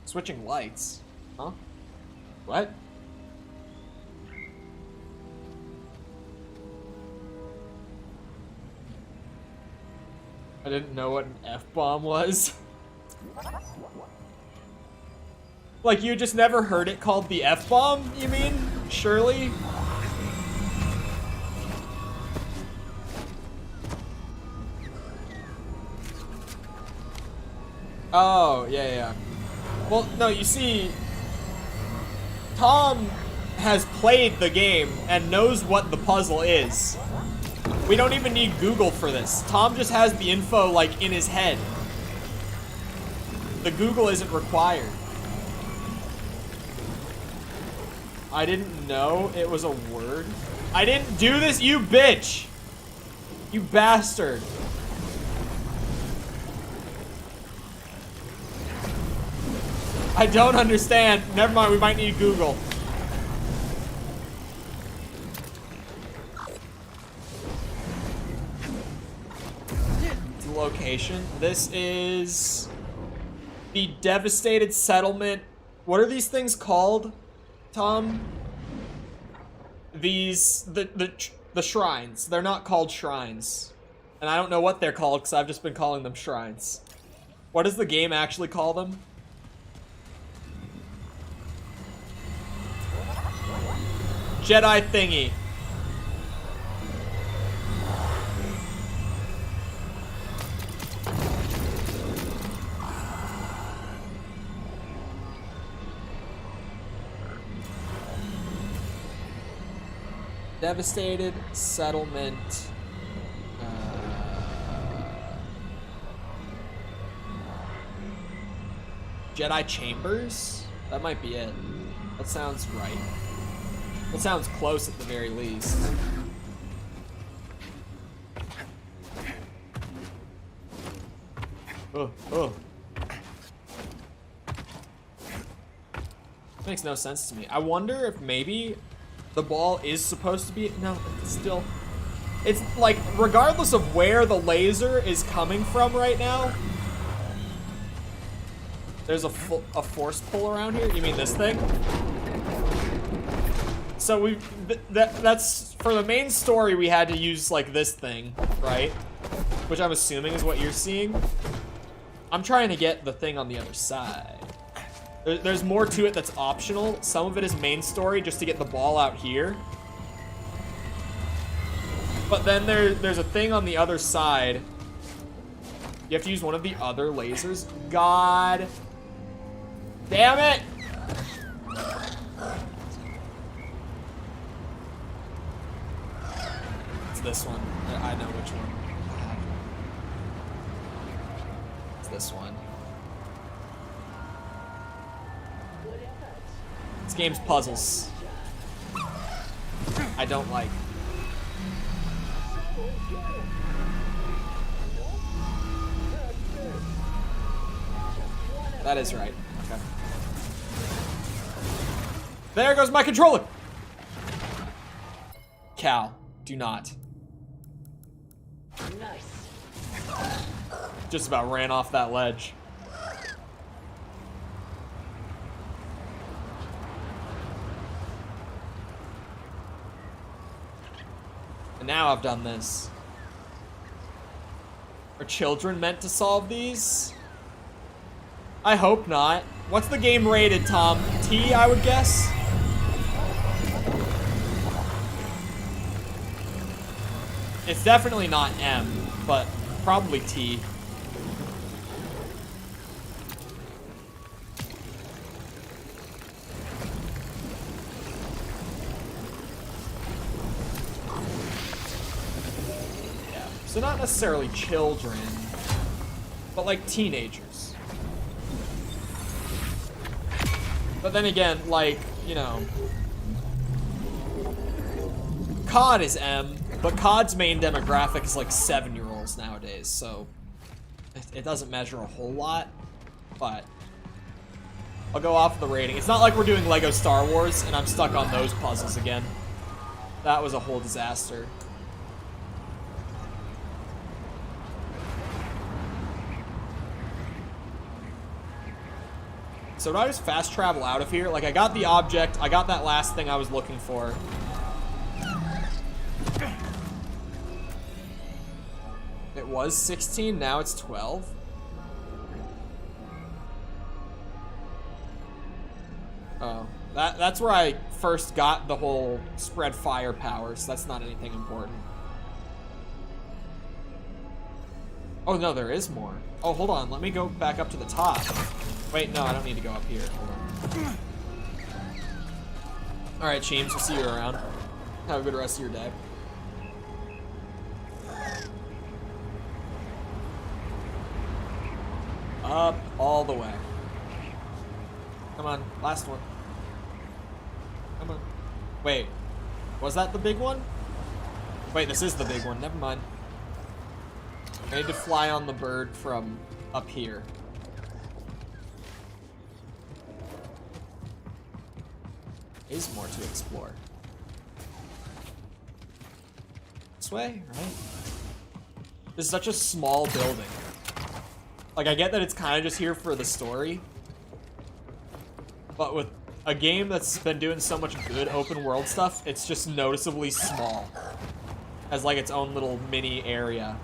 Switching lights? Huh? What? I didn't know what an F-bomb was. Like, you just never heard it called the F-bomb, you mean? Surely? Oh, yeah. Well, no, you see, Tom has played the game and knows what the puzzle is. We don't even need Google for this. Tom just has the info, like, in his head. The Google isn't required. I didn't know it was a word. I didn't do this, you bitch! You bastard. I don't understand. Never mind, we might need Google. The location. This is the devastated settlement. What are these things called, Tom? These, the shrines. They're not called shrines. And I don't know what they're called because I've just been calling them shrines. What does the game actually call them? Jedi thingy. Devastated settlement. Jedi chambers? That might be it. That sounds right. That sounds close at the very least. Oh. Makes no sense to me. I wonder if maybe the ball is supposed to be... No, it's still... It's like, regardless of where the laser is coming from right now, there's a force pull around here. You mean this thing? So that's for the main story, we had to use like this thing, right? Which I'm assuming is what you're seeing. I'm trying to get the thing on the other side. There's more to it that's optional. Some of it is main story just to get the ball out here. But then there's a thing on the other side. You have to use one of the other lasers. God damn it! It's this one. I know which one. It's this one. This game's puzzles. I don't like. That is right. Okay. There goes my controller! Cal, do not. Nice. Just about ran off that ledge. And now I've done this. Are children meant to solve these? I hope not. What's the game rated, Tom? T, I would guess? It's definitely not M, but probably T. Yeah, so not necessarily children, but like teenagers. But then again, like, you know, COD is M, but COD's main demographic is like 7-year-olds nowadays, so it doesn't measure a whole lot, but I'll go off the rating. It's not like we're doing Lego Star Wars and I'm stuck on those puzzles again. That was a whole disaster. So do I just fast travel out of here? Like, I got the object, I got that last thing I was looking for. It was 16, now it's 12. Oh, that's where I first got the whole spread firepower, so that's not anything important. Oh no, there is more. Oh, hold on, let me go back up to the top. Wait, no, I don't need to go up here. Hold on. Alright, Cheems, we'll see you around. Have a good rest of your day. Up all the way. Come on, last one. Come on. Wait, was that the big one? Wait, this is the big one, never mind. I need to fly on the bird from up here. There's more to explore. This way, right? This is such a small building. Like, I get that it's kind of just here for the story, but with a game that's been doing so much good open world stuff, it's just noticeably small. Has like its own little mini area.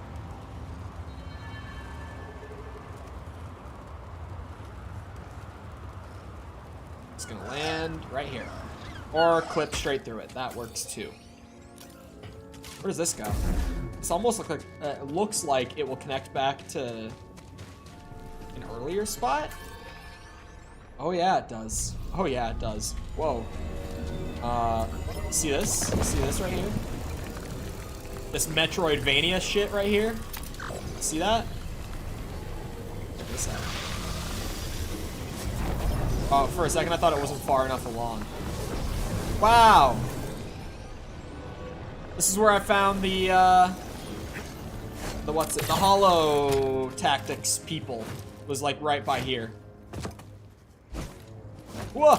It's gonna land right here. Or clip straight through it. That works too. Where does this go? It's almost like it looks like it will connect back to an earlier spot. Oh yeah, it does. Oh yeah, it does. Whoa. See this? See this right here? This Metroidvania shit right here? See that? Check this out. Oh, for a second I thought it wasn't far enough along. Wow. This is where I found the what's it? The Holo Tactics people. Was like right by here. Whoa.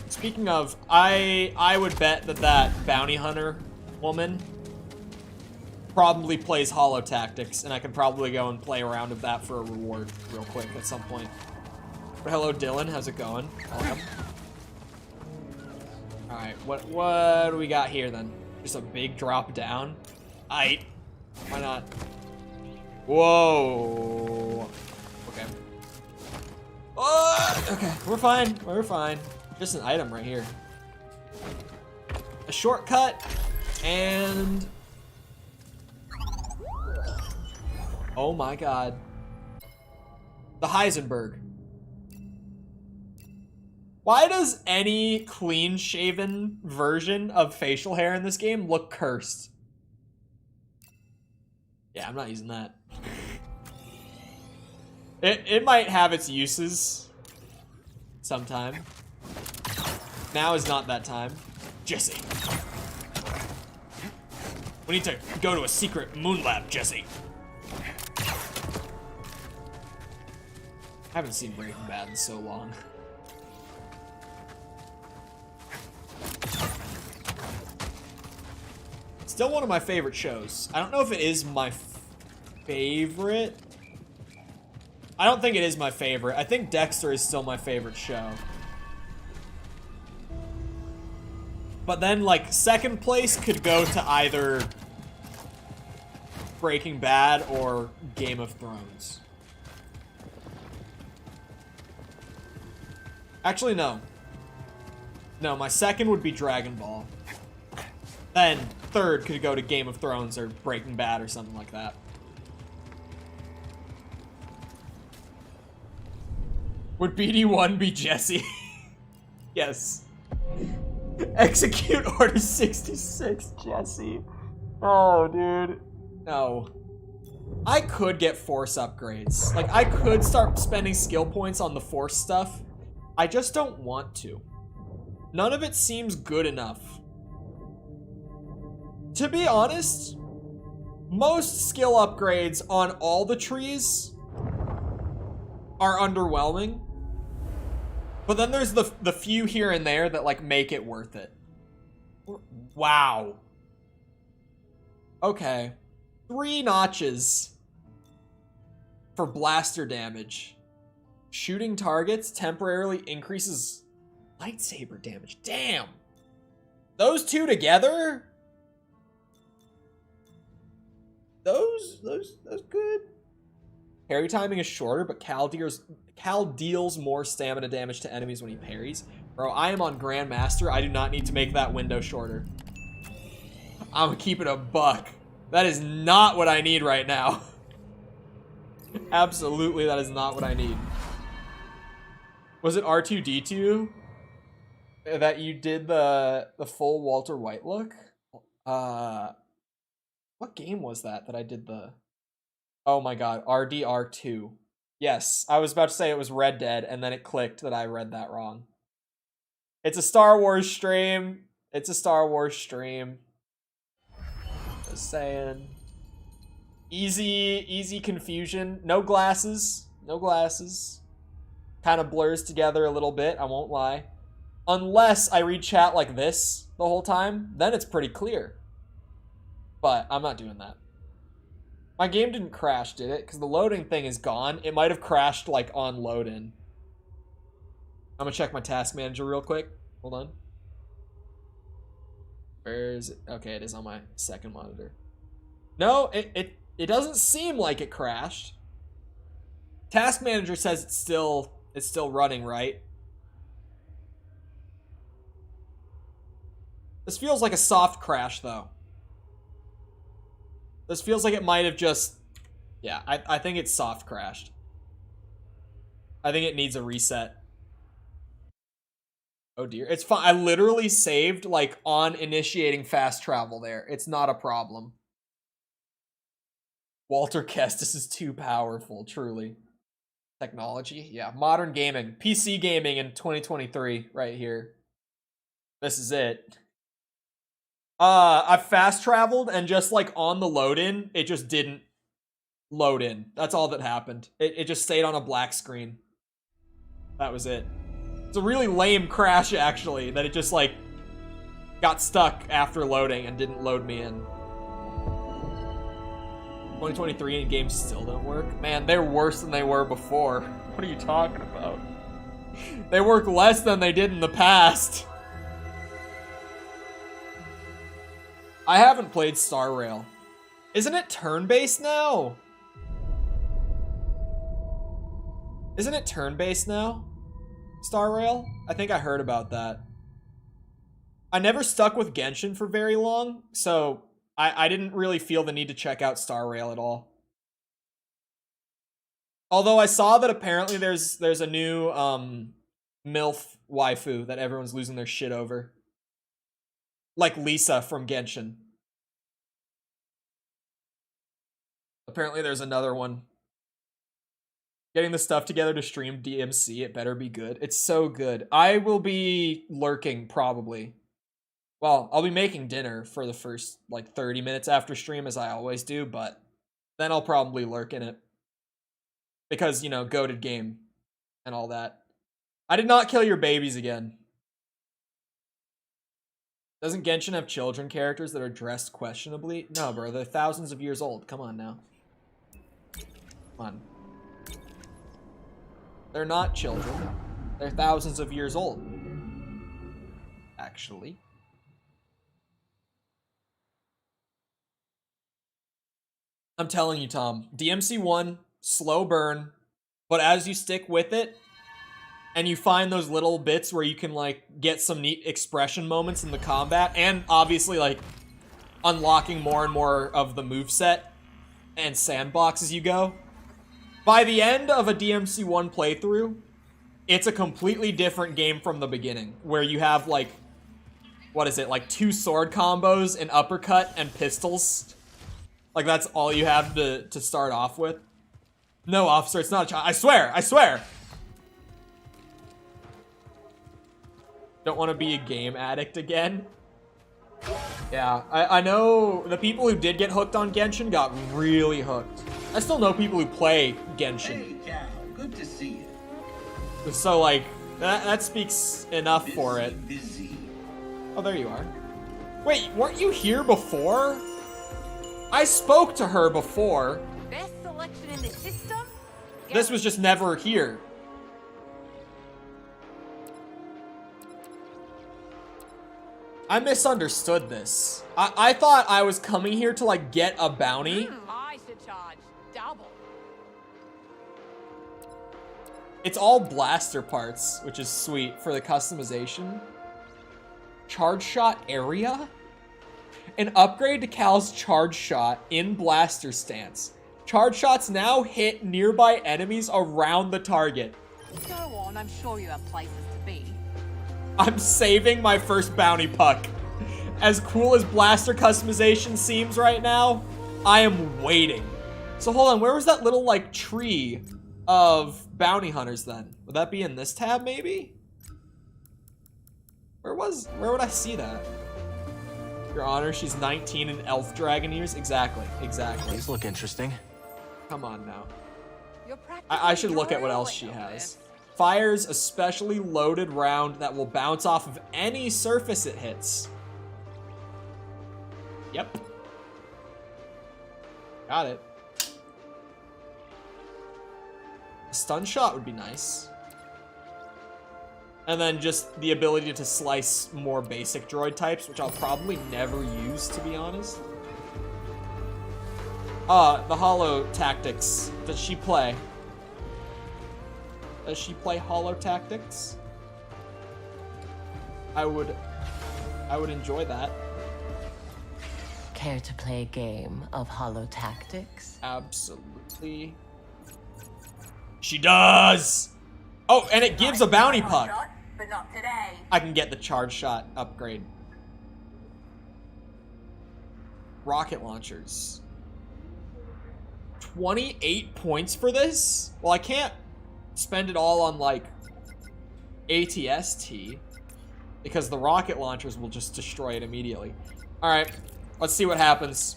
Speaking of, I would bet that bounty hunter woman probably plays Holo Tactics, and I could probably go and play around with that for a reward real quick at some point. But hello, Dylan. How's it going? Welcome. All right, what do we got here then? Just a big drop down. Aight. Why not? Whoa. Okay. Okay, we're fine. We're fine. Just an item right here. A shortcut and... Oh my god. The Heisenberg. Why does any clean-shaven version of facial hair in this game look cursed? Yeah, I'm not using that. It might have its uses sometime. Now is not that time. Jesse. We need to go to a secret moon lab, Jesse. I haven't seen Breaking Bad in so long. Still one of my favorite shows. I don't know if it is my favorite. I don't think it is my favorite. I think Dexter is still my favorite show. But then, like, second place could go to either Breaking Bad or Game of Thrones. Actually, no. No, my second would be Dragon Ball. Then third could go to Game of Thrones or Breaking Bad or something like that. Would BD1 be Jesse? Yes. Execute Order 66, Jesse. Oh, dude. No. I could get Force upgrades. Like, I could start spending skill points on the Force stuff. I just don't want to. None of it seems good enough. To be honest, most skill upgrades on all the trees are underwhelming. But then there's the few here and there that, like, make it worth it. Wow. Okay. 3 notches for blaster damage. Shooting targets temporarily increases lightsaber damage. Damn. Those two together? Those good. Parry timing is shorter, but Cal deals more stamina damage to enemies when he parries. Bro, I am on Grandmaster. I do not need to make that window shorter. I'm gonna keep it a buck. That is not what I need right now. Absolutely, that is not what I need. Was it R2-D2 that you did the full Walter White look? What game was that I did the... Oh my god, RDR2. Yes, I was about to say it was Red Dead, and then it clicked that I read that wrong. It's a Star Wars stream. It's a Star Wars stream. Just saying. Easy confusion. No glasses. No glasses. Kind of blurs together a little bit, I won't lie. Unless I read chat like this the whole time, then it's pretty clear. But I'm not doing that. My game didn't crash, did it? Because the loading thing is gone. It might have crashed, like, on load-in. I'm gonna check my task manager real quick. Hold on. Where is it? Okay, it is on my second monitor. No, it doesn't seem like it crashed. Task manager says it's still running, right? This feels like a soft crash, though. This feels like it might have just... Yeah, I think it's soft crashed. I think it needs a reset. Oh dear. It's fine. I literally saved, like, on initiating fast travel there. It's not a problem. Walter Kestis is too powerful, truly. Technology? Yeah. Modern gaming. PC gaming in 2023, right here. This is it. I fast traveled and just, like, on the load in, it just didn't load in. That's all that happened. It just stayed on a black screen. That was it. It's a really lame crash, actually, that it just, like, got stuck after loading and didn't load me in. 2023 and games still don't work? Man, they're worse than they were before. What are you talking about? They work less than they did in the past. I haven't played Star Rail. Isn't it turn-based now? Isn't it turn-based now? Star Rail? I think I heard about that. I never stuck with Genshin for very long, so I didn't really feel the need to check out Star Rail at all. Although I saw that apparently there's a new MILF waifu that everyone's losing their shit over. Like Lisa from Genshin. Apparently there's another one. Getting the stuff together to stream DMC, it better be good. It's so good. I will be lurking, probably. Well, I'll be making dinner for the first, like, 30 minutes after stream, as I always do, but then I'll probably lurk in it. Because, you know, goated game and all that. I did not kill your babies again. Doesn't Genshin have children characters that are dressed questionably? No, bro, they're thousands of years old. Come on now. Come on. They're not children. They're thousands of years old. Actually. I'm telling you, Tom. DMC1, slow burn. But as you stick with it, and you find those little bits where you can, like, get some neat expression moments in the combat, and obviously, like, unlocking more and more of the moveset and sandbox as you go. By the end of a DMC1 playthrough, it's a completely different game from the beginning, where you have, like, what is it, like 2 sword combos, an uppercut, and pistols. Like, that's all you have to start off with. No, officer, it's not a child. I swear, I swear! Don't want to be a game addict again. Yeah, I know the people who did get hooked on Genshin got really hooked. I still know people who play Genshin. Hey, Cal, good to see you. So, like, that speaks enough for it. Busy. Oh, there you are. Wait, weren't you here before? I spoke to her before. Best selection in the system? This was just never here. I misunderstood this. I thought I was coming here to, like, get a bounty. I should charge double. It's all blaster parts, which is sweet for the customization. Charge shot area? An upgrade to Cal's charge shot in blaster stance. Charge shots now hit nearby enemies around the target. Go on, I'm sure you have places to be. I'm saving my first bounty puck. As cool as blaster customization seems right now, I am waiting. So hold on, where was that little, like, tree of bounty hunters then? Would that be in this tab, maybe? Where would I see that? Your Honor, she's 19 in elf dragon years. Exactly. These look interesting. Come on now. I should look at what else she has. Fires a specially loaded round that will bounce off of any surface it hits. Yep. Got it. A stun shot would be nice. And then just the ability to slice more basic droid types, which I'll probably never use, to be honest. The Holo Tactics. Does she play? Does she play Holo Tactics? I would enjoy that. Care to play a game of Holo Tactics? Absolutely. She does! Oh, and it gives a bounty puck. But not today. I can get the charge shot upgrade. Rocket launchers. 28 points for this? Well, I can't spend it all on, like, ATST, because the rocket launchers will just destroy it immediately. Alright, let's see what happens.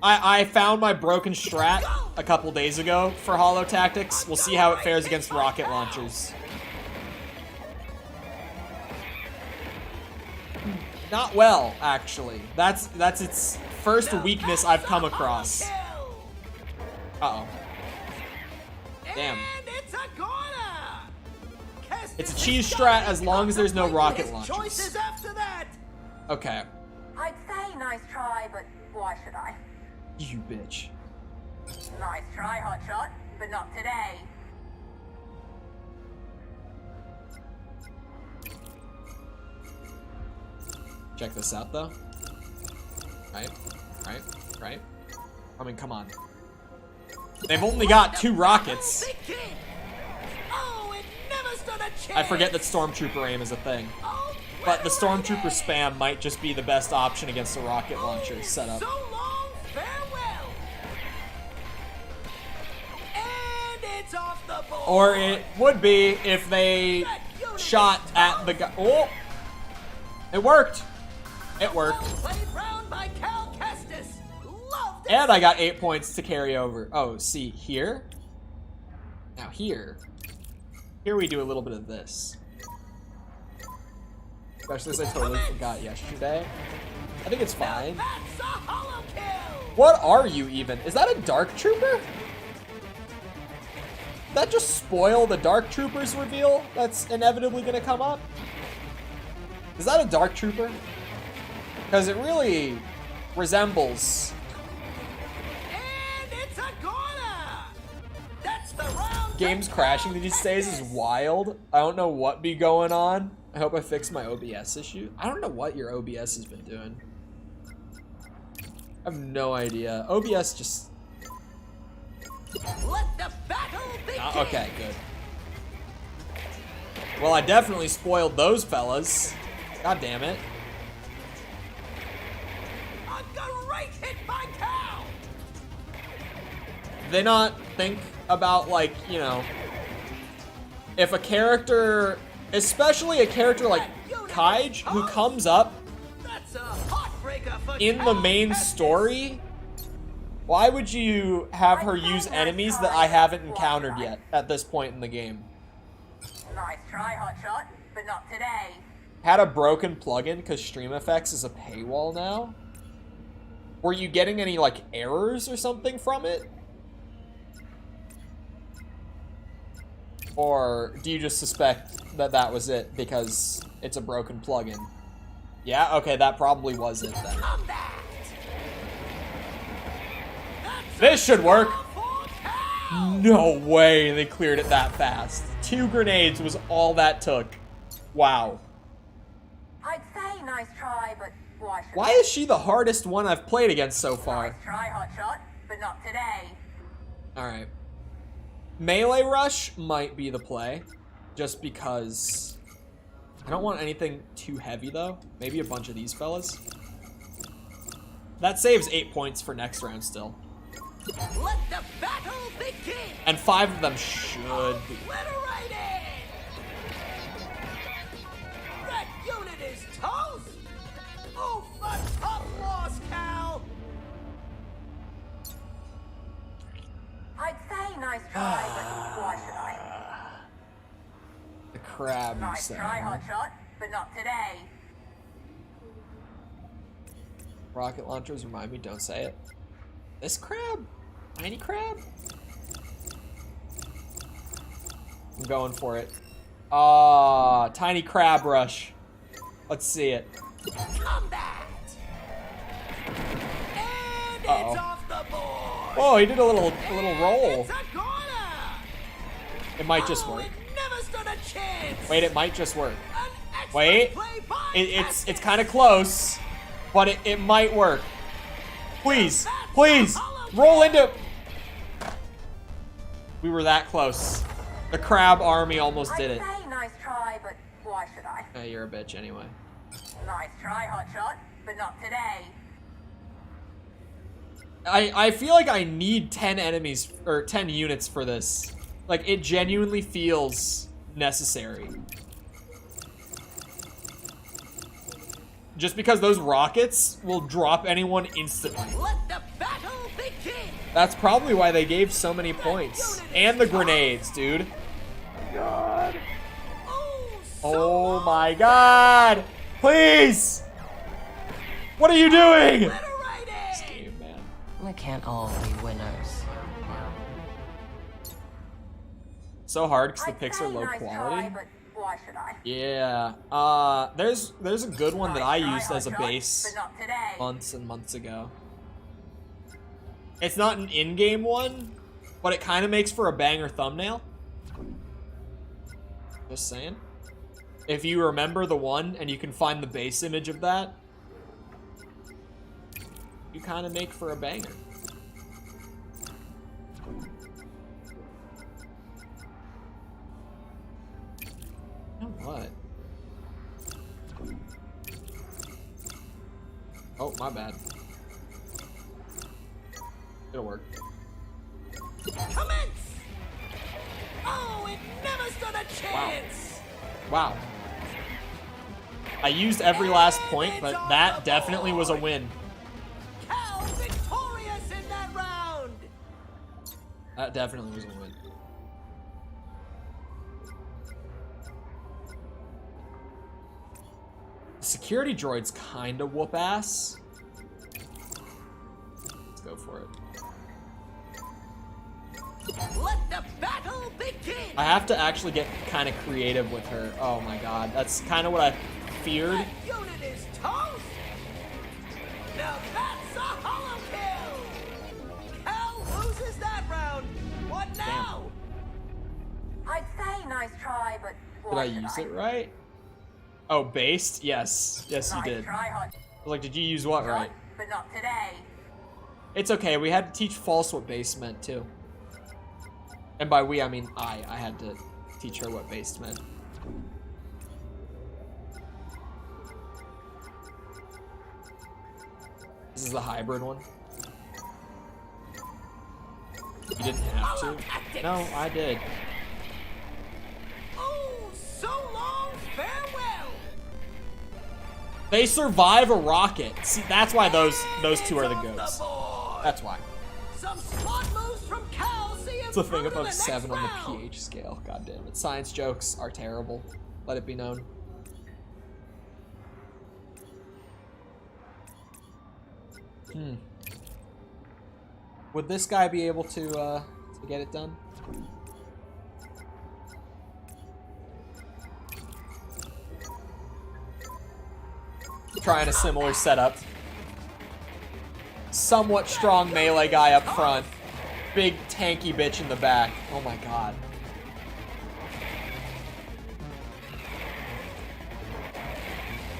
I found my broken strat a couple days ago for Holo Tactics. We'll see how it fares against rocket launchers. Not well, actually. That's its first weakness I've come across. Uh-oh. Damn. It's a cheese strat as long as there's no rocket launchers. Okay. I'd say nice try, but why should I? You bitch. Nice try, hotshot, but not today. Check this out, though. Right? I mean, come on. They've only got 2 rockets. I forget that Stormtrooper aim is a thing. But the Stormtrooper spam might just be the best option against a rocket launcher setup. Or it would be if they shot at the guy. Oh! It worked! It worked. And I got 8 points to carry over. Oh, see, here? Now here we do a little bit of this. Especially as I totally forgot yesterday. I think it's fine. What are you even? Is that a Dark Trooper? Did that just spoil the Dark Troopers reveal that's inevitably gonna come up? Is that a Dark Trooper? Because it really resembles. Games crashing these days is wild. I don't know what be going on. I hope I fixed my OBS issue. I don't know what your OBS has been doing. I have no idea. OBS just... Let the battle begin. Okay, good. Well, I definitely spoiled those fellas. God damn it. A great hit by Cal. They not think about, like, you know, if a character, especially a character like Kaij, who comes up in the main story, why would you have her use enemies that I haven't encountered yet at this point in the game? Nice try, Hotshot, but not today. Had a broken plugin because StreamFX is a paywall now? Were you getting any, like, errors or something from it? Or do you just suspect that that was it because it's a broken plugin? Yeah, okay, that probably was it then. This should work! No way they cleared it that fast. 2 grenades was all that took. Wow. I'd say nice try, but why is she the hardest one I've played against so far? Nice try, Hotshot, but not today. Alright. Melee Rush might be the play, just because I don't want anything too heavy, though. Maybe a bunch of these fellas. That saves 8 points for next round still. Let the battle begin. And 5 of them should be. Obliterated. That unit is toast. Oh, for tough loss, Cal. I'd say nice try, but why should I? The crab, you Nice say, try, huh? Hotshot, but not today. Rocket launchers remind me, don't say it. This crab? Tiny crab? I'm going for it. Ah, tiny crab rush. Let's see it. Combat. And it's off the board. Oh, he did a little roll. It's a corner. It might just work. It never stood a chance. Wait, it might just work. Excellent Wait, play by it's kind of close, but it might work. Please, please, roll into. We were that close. The crab army almost did it. I'd say nice try, but why should I? Hey, you're a bitch anyway. Nice try, Hotshot, but not today. I feel like I need 10 enemies or 10 units for this. Like, it genuinely feels necessary. Just because those rockets will drop anyone instantly. Let the battle begin. That's probably why they gave so many points. And the grenades, dude. God. Oh my god! Please! What are you doing? This game, man. We can't all be winners. So hard because the I'd pics say are low nice quality. Try, but why should I? Yeah. There's a good one that I Nice try, used as a Hotshot, base but not today. months and months ago. It's not an in-game one, but it kind of makes for a banger thumbnail. Just saying. If you remember the one and you can find the base image of that, you kind of make for a banger. You know what? Oh, my bad. It'll work. Commence! Oh, it never stood a chance! Wow. I used every last point, but that definitely was a win. Cal victorious in that round! That definitely was a win. The security droid's kinda whoop ass. Let's go for it. Let the battle begin! I have to actually get kind of creative with her. Oh my god, that's kind of what I feared. That unit is toast! Now that's a hollow kill! Cal loses that round. What now? I'd say nice try, but Did I use it right? Oh, based? Yes. Yes, you Nice did. try, hon. I was like, did you use what right? But not today. It's okay. We had to teach false what base meant, too. And by we, I mean I. I had to teach her what based meant. This is the hybrid one. You didn't have to. No, I did. Oh, so long, farewell! They survive a rocket. See, that's why those two are the goats. That's why. Some smart moves from Cal. See him It's a thing through to above the 7 on next the round. pH scale. God damn it. Science jokes are terrible. Let it be known. Would this guy be able to get it done? Trying a similar setup. Somewhat strong melee guy up front. Big tanky bitch in the back. Oh my god.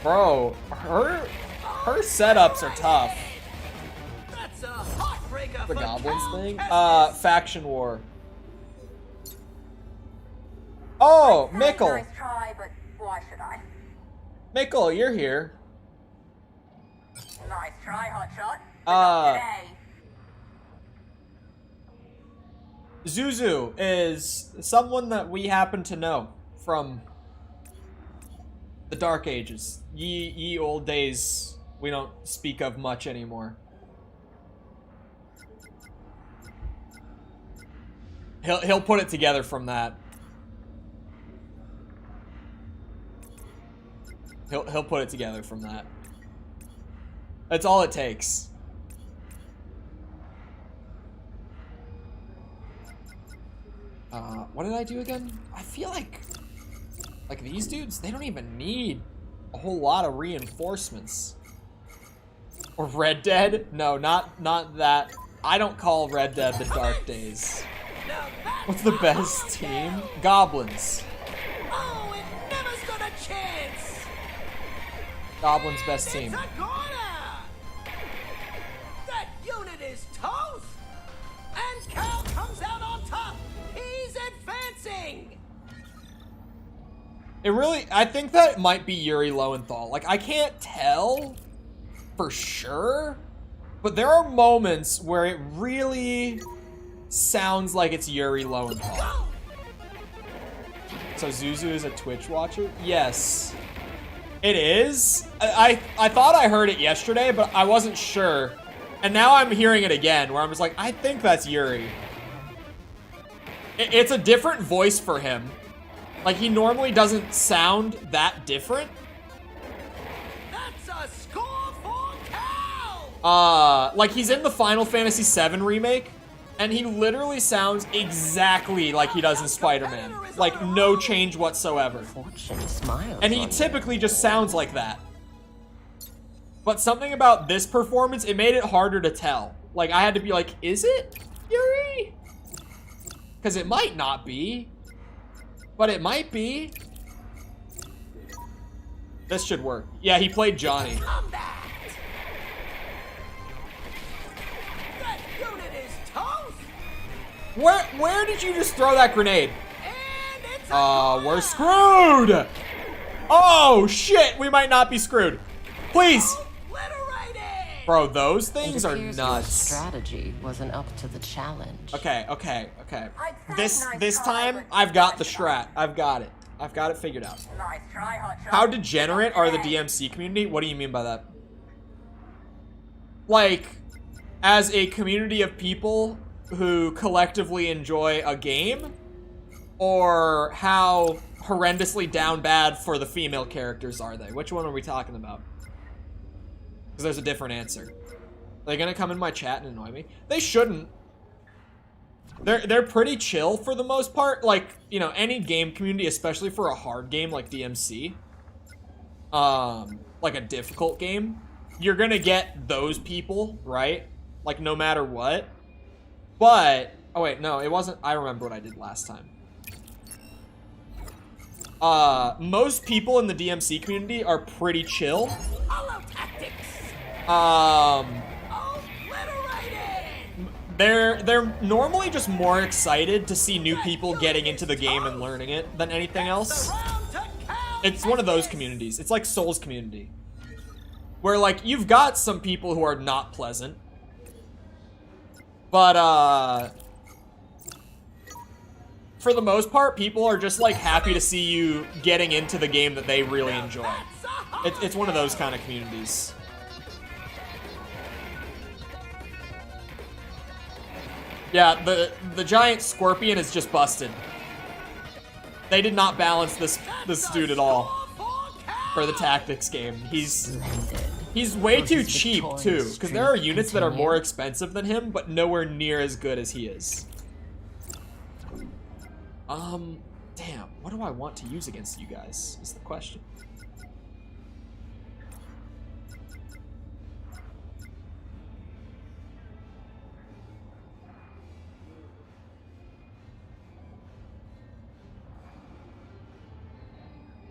Bro, her setups are tough. That's a heartbreaker The for goblins Cal thing? Kestis. Faction war. Oh, Mickle. Nice try, but why should I? Mickle, you're here. Nice try, hotshot. But not today. Zuzu is someone that we happen to know from the Dark Ages. Ye old days we don't speak of much anymore. He'll put it together from that. He'll put it together from that. That's all it takes. What did I do again? I feel like these dudes, they don't even need a whole lot of reinforcements. Or Red Dead? No, not that. I don't call Red Dead the Dark Days. What's the best team? Goblins. Oh, it never stood a chance. Goblins' best team. It's a corner. That unit is toast. And Cal comes out on top. He's advancing. It really, I think that might be Yuri Lowenthal. Like, I can't tell for sure, but there are moments where it really sounds like it's Yuri Lowenthal. So Zuzu is a Twitch watcher? Yes, it is. I thought I heard it yesterday, but I wasn't sure. And now I'm hearing it again, where I'm just like, I think that's Yuri. It's a different voice for him. Like, he normally doesn't sound that different. That's a score for Cal. Like, he's in the Final Fantasy VII remake, and he literally sounds exactly like he does in Spider-Man. Like, no change whatsoever. And he typically just sounds like that. But something about this performance, it made it harder to tell. Like, I had to be like, is it Yuri? Because it might not be. But it might be. This should work. Yeah, he played Johnny. Where did you just throw that grenade? We're screwed! Oh, shit! We might not be screwed. Please! Bro, those things are nuts. Your strategy wasn't up to the challenge. Okay. This time, I've got the strat. I've got it. I've got it figured out. Nice try, hotshot. How degenerate are the DMC community? What do you mean by that? Like, as a community of people who collectively enjoy a game? Or how horrendously down bad for the female characters are they? Which one are we talking about? Because there's a different answer. Are they gonna come in my chat and annoy me? They shouldn't. They're pretty chill for the most part. Like, you know, any game community, especially for a hard game like DMC, like a difficult game, you're gonna get those people, right? Like, no matter what. But, oh wait, no, it wasn't. I remember what I did last time. Most people in the DMC community are pretty chill. They're normally just more excited to see new people getting into the game and learning it than anything else. It's one of those communities. It's like Soul's community. Where, like, you've got some people who are not pleasant. But, for the most part, people are just, like, happy to see you getting into the game that they really enjoy. It's one of those kind of communities. Yeah, the giant scorpion is just busted. They did not balance this dude at all for the tactics game. He's way too cheap, too, because there are units that are more expensive than him, but nowhere near as good as he is. Damn, what do I want to use against you guys, is the question.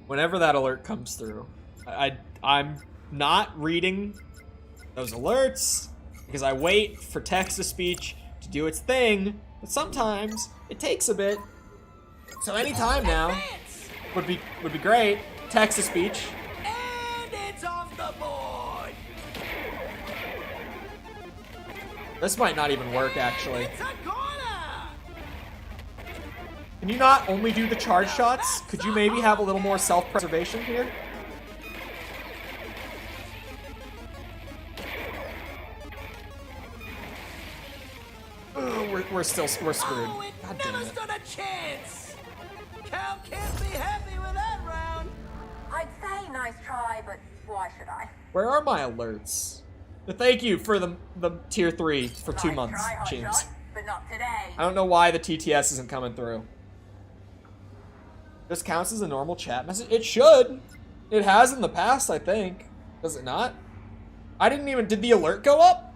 Whenever that alert comes through, I'm not reading those alerts because I wait for text-to-speech to do its thing, but sometimes it takes a bit. So any time now would be great. Text-to-speech. And it's off the board. This might not even work, actually. Can you not only do the charge shots? Could you maybe have a little more self-preservation here? We're screwed. God damn it. Stood a chance. Cal can't be happy with that round. I'd say nice try, but why should I? Where are my alerts? Thank you for the tier 3 for 2 months, James. But not today. I don't know why the TTS isn't coming through. This counts as a normal chat message? It should. It has in the past, I think. Does it not? I didn't even... Did the alert go up?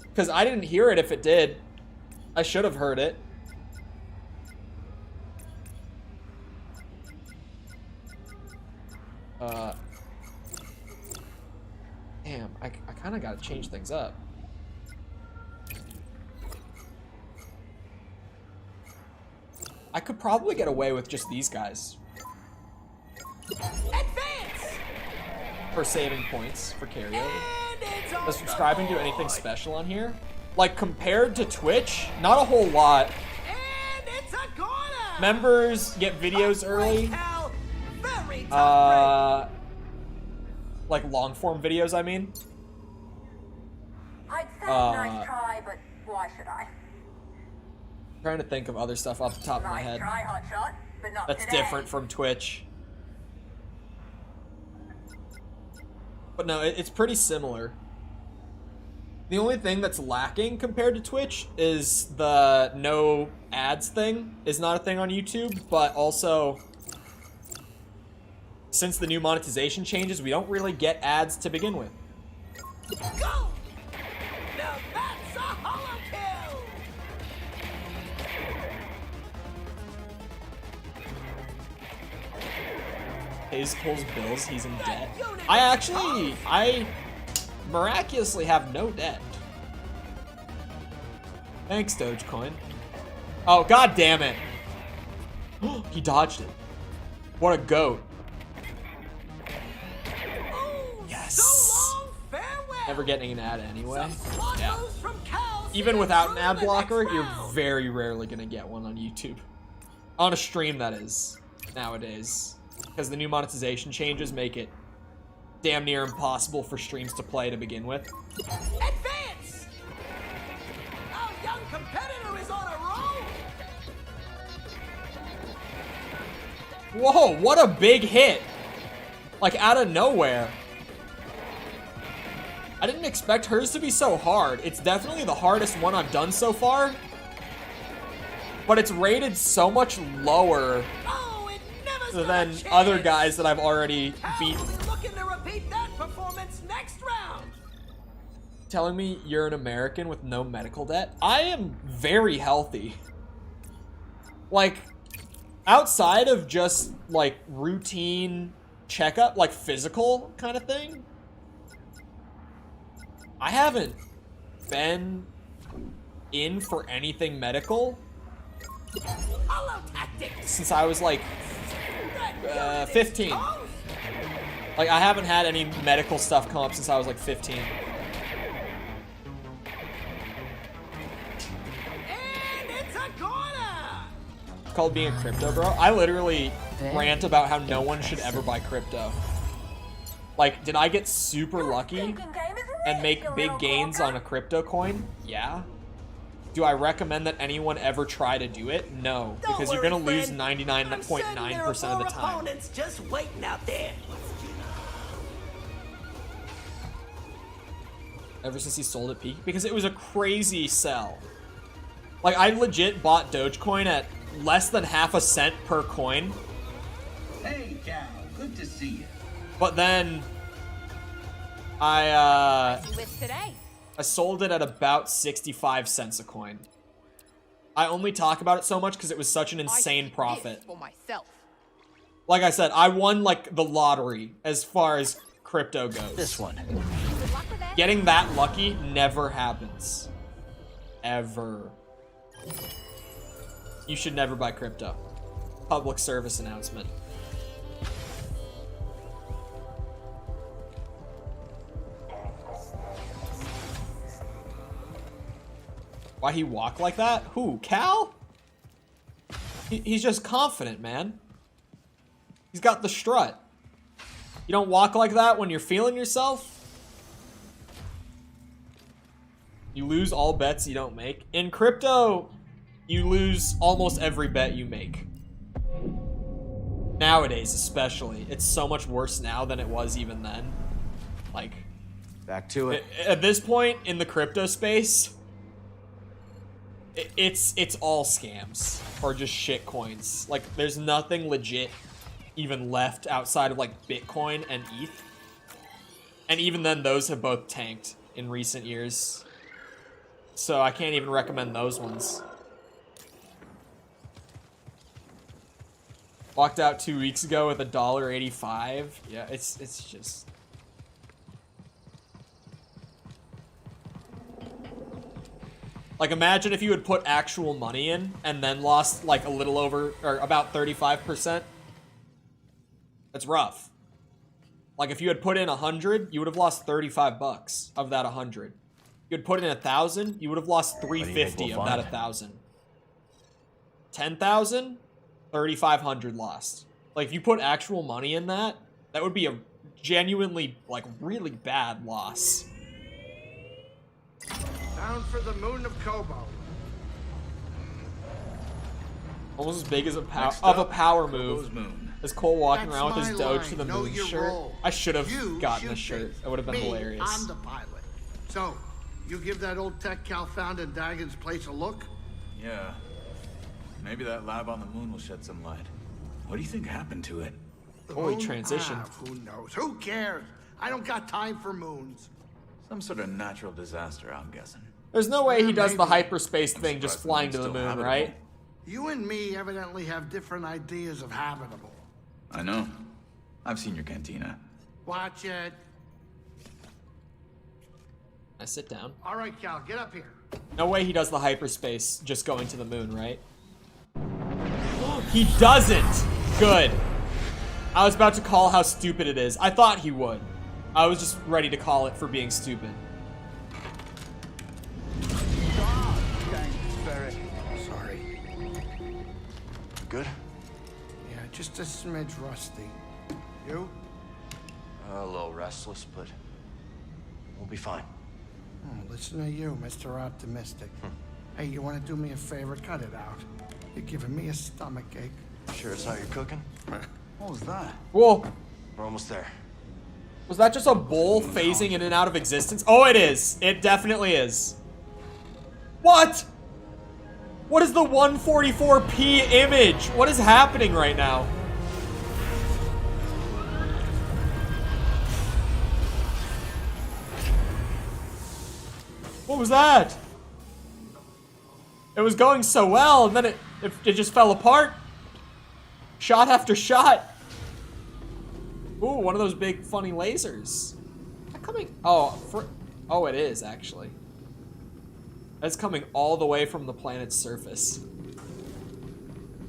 Because I didn't hear it if it did. I should have heard it. Damn, I kind of got to change things up. I could probably get away with just these guys. Advance! For saving points for carryover. Does subscribing do anything special on here? Like, compared to Twitch, not a whole lot. And it's a corner! Members get videos early. Like long form videos, I mean. I'd say nice try, but why should I? I'm trying to think of other stuff off the top of my head. Try, hotshot, but not That's today. different from Twitch. But no, it's pretty similar. The only thing that's lacking compared to Twitch is the no ads thing is not a thing on YouTube, but also since the new monetization changes, we don't really get ads to begin with. Go! Now that's a hollow kill! Hayes pulls bills, he's in debt. I miraculously have no debt. Thanks, Dogecoin. Oh, god damn it. He dodged it. What a goat. Yes. So long, farewell. Never getting an ad anyway. Smart Yeah. moves from Cal. Even without an through ad to the blocker, next you're round. very rarely gonna get one on YouTube. On a stream, that is, nowadays. Because the new monetization changes make it damn near impossible for streams to play to begin with. Advance! Our young competitor is on a roll. Whoa, what a big hit! Like, out of nowhere. I didn't expect hers to be so hard. It's definitely the hardest one I've done so far. But it's rated so much lower than other guys that I've already beaten. Looking to repeat that performance next round. Telling me you're an American with no medical debt? I am very healthy. Like, outside of just, like, routine checkup, like physical kind of thing, I haven't been in for anything medical since I was like 15. Like, I haven't had any medical stuff come up since I was like 15. It's called being a crypto bro. I literally rant about how no one should ever buy crypto. Like, did I get super lucky and make big gains on a crypto coin? Yeah. Do I recommend that anyone ever try to do it? No, because you're gonna lose 99.9% of the time. Opponents just waiting out there. Ever since he sold at peak, because it was a crazy sell. Like, I legit bought Dogecoin at less than half a cent per coin. Hey, Cal, good to see you. But then I With today. I sold it at about 65 cents a coin. I only talk about it so much because it was such an insane profit. For myself. Like I said, I won like the lottery as far as crypto goes. This one. Getting that lucky never happens. Ever. You should never buy crypto. Public service announcement. Why he walk like that? Who? Cal? He's just confident, man. He's got the strut. You don't walk like that when you're feeling yourself? You lose all bets you don't make. In crypto, you lose almost every bet you make. Nowadays, especially. It's so much worse now than it was even then. Like, back to it. At this point in the crypto space, it's all scams or just shit coins. Like, there's nothing legit even left outside of like Bitcoin and ETH. And even then, those have both tanked in recent years. So I can't even recommend those ones. Walked out 2 weeks ago with $1.85. Yeah, it's just... Like, imagine if you had put actual money in and then lost like a little over, or about 35%. That's rough. Like, if you had put in 100, you would have lost 35 bucks of that 100. You had put in 1,000, you would have lost 350 of that 1,000. 10,000, 3,500 lost. Like, if you put actual money in that, that would be a genuinely, like, really bad loss. Bound for the moon of Kobo. Almost as big as a power move as Cole walking around with his Doge to the Moon shirt. I should have gotten a shirt. It would have been hilarious. I'm the pilot. So, you give that old tech Cal found in Dagon's place a look? Yeah. Maybe that lab on the moon will shed some light. What do you think happened to it? Holy transition. Who knows? Who cares? I don't got time for moons. Some sort of natural disaster, I'm guessing. There's no way he does the hyperspace thing just flying to the moon, right? You and me evidently have different ideas of habitable. I know. I've seen your cantina. Watch it. I sit down. All right, Cal, get up here. No way he does the hyperspace just going to the moon, right? He doesn't. Good. I was about to call how stupid it is. I thought he would. I was just ready to call it for being stupid. Sorry. Good? Yeah, just a smidge rusty. You? A little restless, but we'll be fine. Oh, listen to you, Mr. Optimistic. Hey, you want to do me a favor? Cut it out. You're giving me a stomachache. Sure it's how you're cooking? What was that? Whoa. We're almost there. Was that just a bowl phasing in and out of existence? Oh, it is. It definitely is. What? What is the 144p image? What is happening right now? What was that? It was going so well, and then it just fell apart. Shot after shot. Ooh, one of those big funny lasers. Is that coming? Oh, it is actually. That's coming all the way from the planet's surface.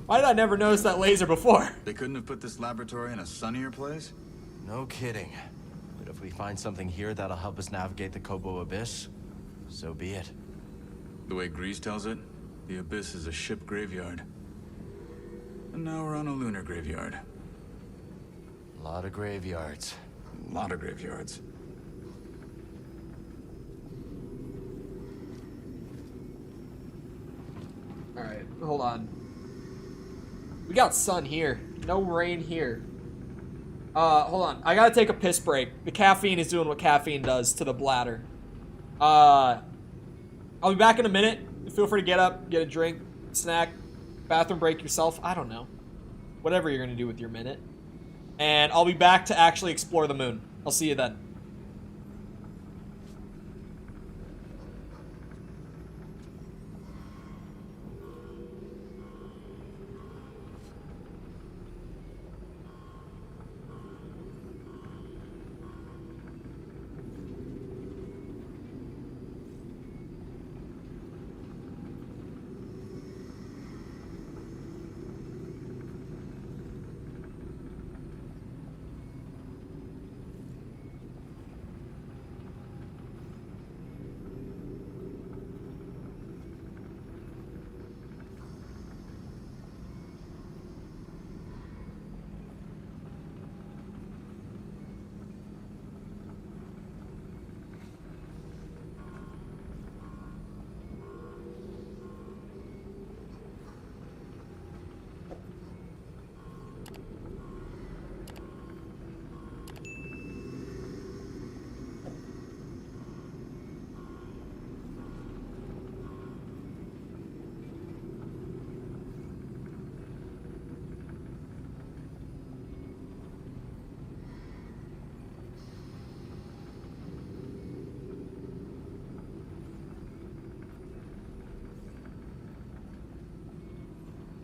Why did I never notice that laser before? They couldn't have put this laboratory in a sunnier place? No kidding. But if we find something here that'll help us navigate the Kobo Abyss, so be it. The way Grease tells it, the Abyss is a ship graveyard. And now we're on a lunar graveyard. A lot of graveyards. A lot of graveyards. Alright, hold on. We got sun here. No rain here. Hold on. I gotta take a piss break. The caffeine is doing what caffeine does to the bladder. I'll be back in a minute. Feel free to get up, get a drink, snack, bathroom break yourself. I don't know. Whatever you're gonna do with your minute. And I'll be back to actually explore the moon. I'll see you then.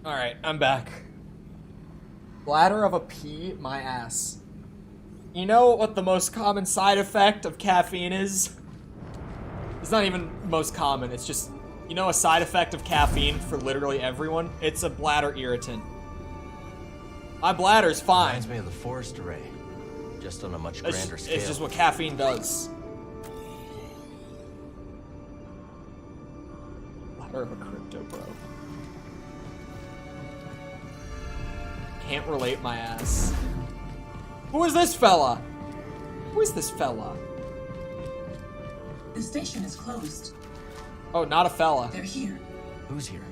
Alright, I'm back. Bladder of a pea, my ass. You know what the most common side effect of caffeine is? It's not even most common, it's just, you know a side effect of caffeine for literally everyone? It's a bladder irritant. My bladder's fine. Reminds me of the forest array, just on a much grander scale. It's just what caffeine does. Bladder of a crypto bro. Can't relate my ass. Who is this fella? Who is this fella? The station is closed. Oh, not a fella. They're here. Who's here?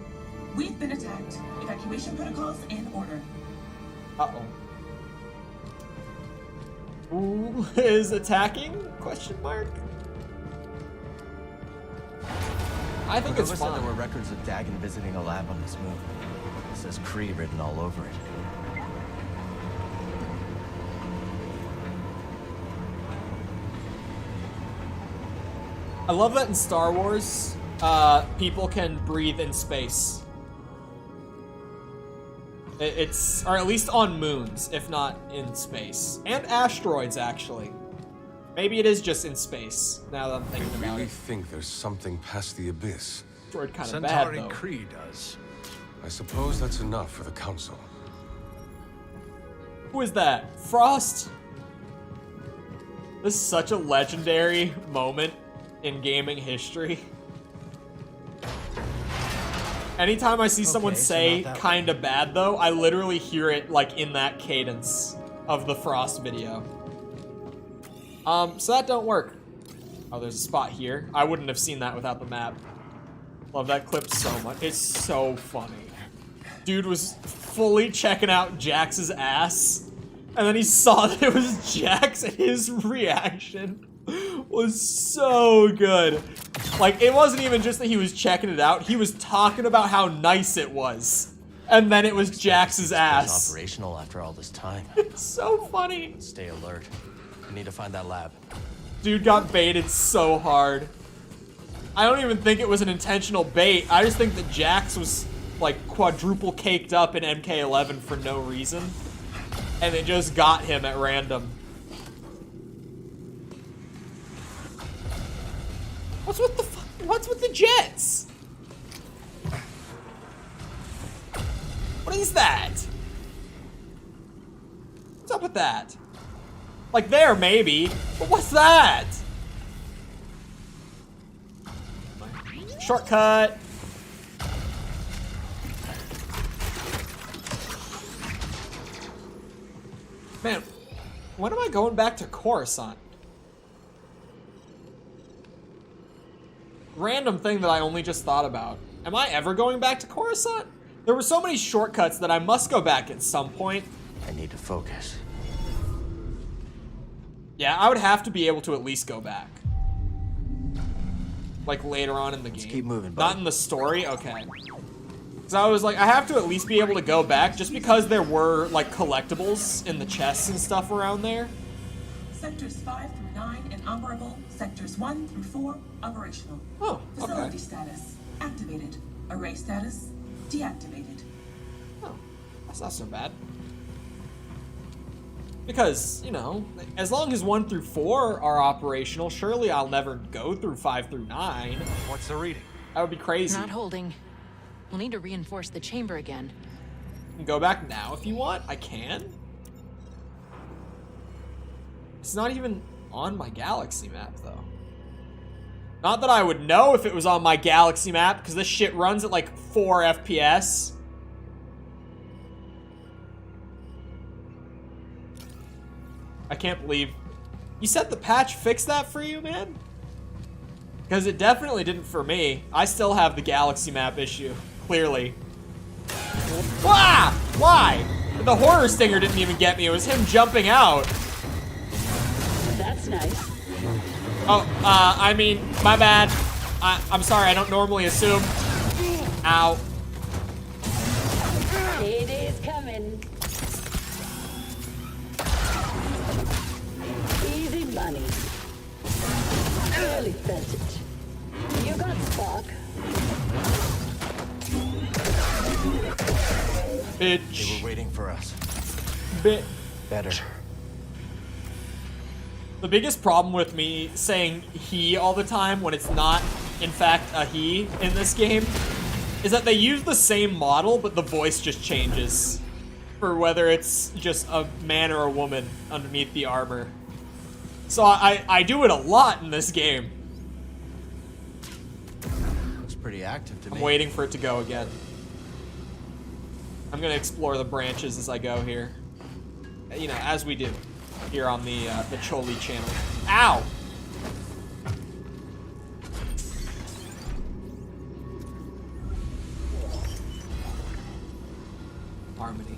We've been attacked. Evacuation protocols in order. Uh-oh. Who is attacking? Question mark? I think it's fine. Said there were records of Dagon visiting a lab on this moon. It says Kree written all over it. I love that in Star Wars, people can breathe in space. It's, or at least on moons, if not in space. And asteroids, actually. Maybe it is just in space, now that I'm thinking about it. I really think there's something past the abyss. Asteroid kind of bad, though. Kree does. I suppose that's enough for the council. Who is that? Frost? This is such a legendary moment in gaming history. Anytime I see someone say kinda bad though, I literally hear it like in that cadence of the Frost video. So that don't work. Oh, there's a spot here. I wouldn't have seen that without the map. Love that clip so much. It's so funny. Dude was fully checking out Jax's ass, and then he saw that it was Jax, and his reaction was so good. Like, it wasn't even just that he was checking it out, he was talking about how nice it was. And then it was Jax's ass. Operational after all this time. It's so funny. Stay alert. We need to find that lab. Dude got baited so hard. I don't even think it was an intentional bait. I just think that Jax was like quadruple caked up in MK11 for no reason. And it just got him at random. What's with the what's with the jets? What is that? What's up with that? Like there, maybe, but what's that? Shortcut. Man, when am I going back to Coruscant? Random thing that I only just thought about. Am I ever going back to Coruscant? There were so many shortcuts that I must go back at some point. I need to focus. Yeah, I would have to be able to at least go back. Like later on in the game. Let's keep moving, Not in the story? Okay. Because I was like, I have to at least be able to go back just because there were like collectibles in the chests and stuff around there. Sectors 5 through 9 inoperable. Sectors 1 through 4 operational. Oh, Facility okay. status activated. Array status deactivated. Oh, that's not so bad. Because, you know, as long as 1 through 4 are operational, surely I'll never go through 5 through 9. What's the reading? That would be crazy. Not holding. We'll need to reinforce the chamber again. You can go back now if you want. I can. It's not even on my galaxy map, though. Not that I would know if it was on my galaxy map, because this shit runs at like 4 FPS. I can't believe... You said the patch fixed that for you, man? Because it definitely didn't for me. I still have the galaxy map issue, clearly. Ah! Why? The horror stinger didn't even get me. It was him jumping out. That's nice. Oh, I mean, my bad. I'm sorry, I don't normally assume. Ow. It is coming. Easy money. Really felt it. You got Spock. Bitch. They were waiting for us. Better. The biggest problem with me saying he all the time when it's not, in fact, a he in this game is that they use the same model, but the voice just changes for whether it's just a man or a woman underneath the armor. So I do it a lot in this game. Looks pretty active to me. I'm waiting for it to go again. I'm gonna explore the branches as I go here. You know, as we do here on the Chole channel. Ow! Harmony.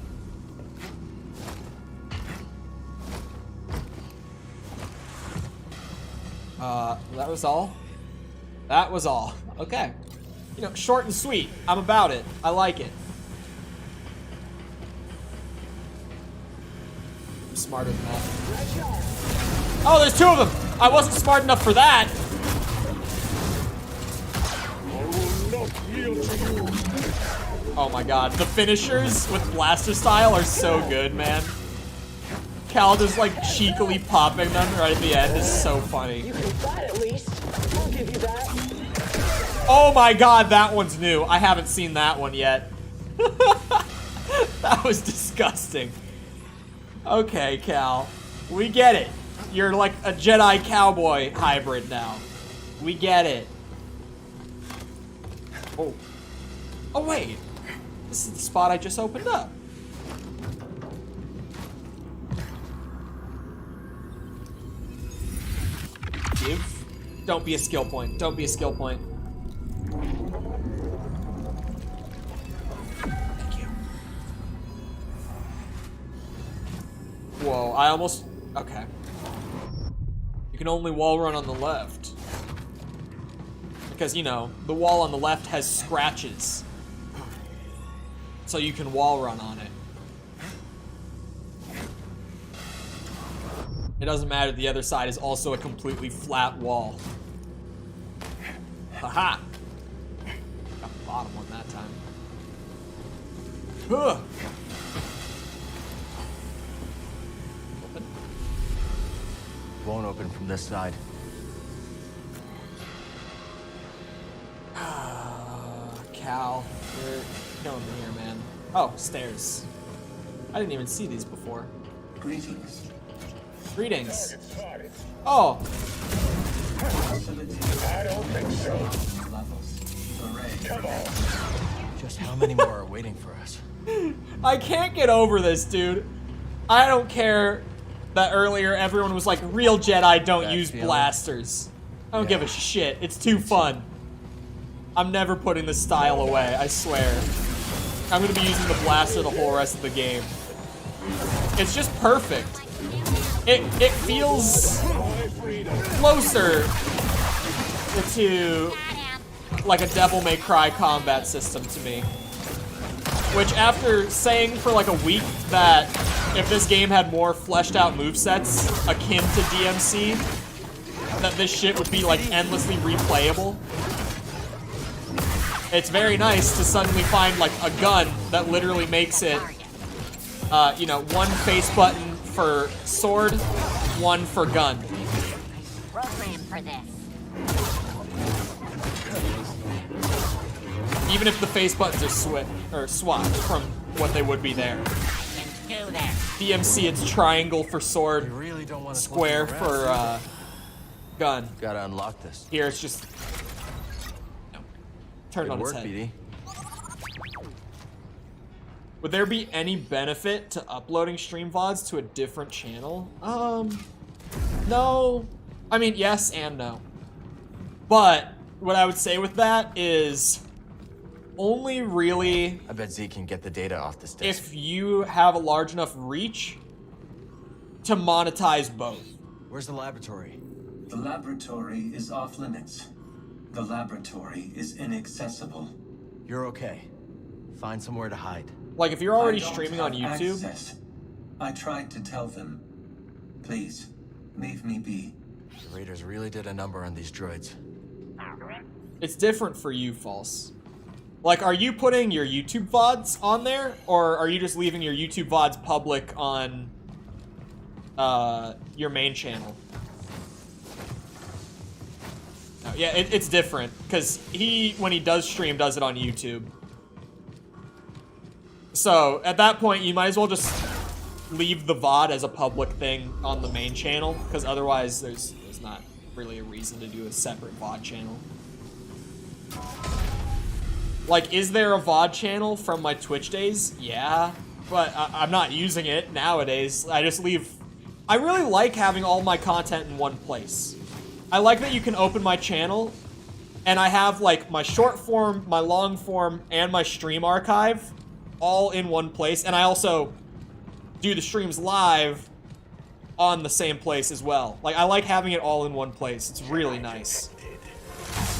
That was all? That was all. Okay. You know, short and sweet. I'm about it. I like it. I'm smarter than that. Oh, there's 2 of them! I wasn't smart enough for that! Oh my god. The finishers with blaster style are so good, man. Cal just like cheekily popping them right at the end is so funny. You can fight at least. I'll give you that. Oh my god, that one's new. I haven't seen that one yet. That was disgusting. Okay, Cal. We get it. You're like a Jedi cowboy hybrid now. We get it. Oh. Oh, wait. This is the spot I just opened up. Give. Don't be a skill point. Don't be a skill point. Thank you. Whoa, I almost... Okay. You can only wall run on the left. Because, you know, the wall on the left has scratches. So you can wall run on it. It doesn't matter, the other side is also a completely flat wall. Haha! Got the bottom one that time. Huh. Open. Won't open from this side. Cal, you're killing me here, man. Oh, stairs. I didn't even see these before. Greetings. Greetings. Oh. I don't think so. Come on. Just how many more are waiting for us? I can't get over this, dude. I don't care that earlier everyone was like, real Jedi don't use blasters. I don't give a shit. It's too fun. I'm never putting this style away, I swear. I'm gonna be using the blaster the whole rest of the game. It's just perfect. It feels closer to like a Devil May Cry combat system to me. Which, after saying for like a week that if this game had more fleshed out movesets akin to DMC, that this shit would be like endlessly replayable. It's very nice to suddenly find like a gun that literally makes it, you know, one face button for sword, one for gun. Program for this. Even if the face buttons are swapped from what they would be there. DMC, it's triangle for sword, square for gun. Gotta unlock this. Here it's just turned on its head. BD. Would there be any benefit to uploading stream VODs to a different channel? No. I mean, yes and no. But what I would say with that is only really... I bet Z can get the data off this disk. If you have a large enough reach to monetize both. Where's the laboratory? The laboratory is off limits. The laboratory is inaccessible. You're okay. Find somewhere to hide. Like, if you're already streaming on YouTube... Access. I tried to tell them. Please, leave me be. The Raiders really did a number on these droids. It's different for you, False. Like, are you putting your YouTube VODs on there? Or are you just leaving your YouTube VODs public on your main channel? No, yeah, it's different. Because when he does stream, does it on YouTube. So, at that point, you might as well just leave the VOD as a public thing on the main channel. Because otherwise, there's not really a reason to do a separate VOD channel. Like, is there a VOD channel from my Twitch days? Yeah, but I'm not using it nowadays. I just leave... I really like having all my content in one place. I like that you can open my channel, and I have, like, my short form, my long form, and my stream archive all in one place, and I also do the streams live on the same place as well. Like, I like having it all in one place. It's really nice.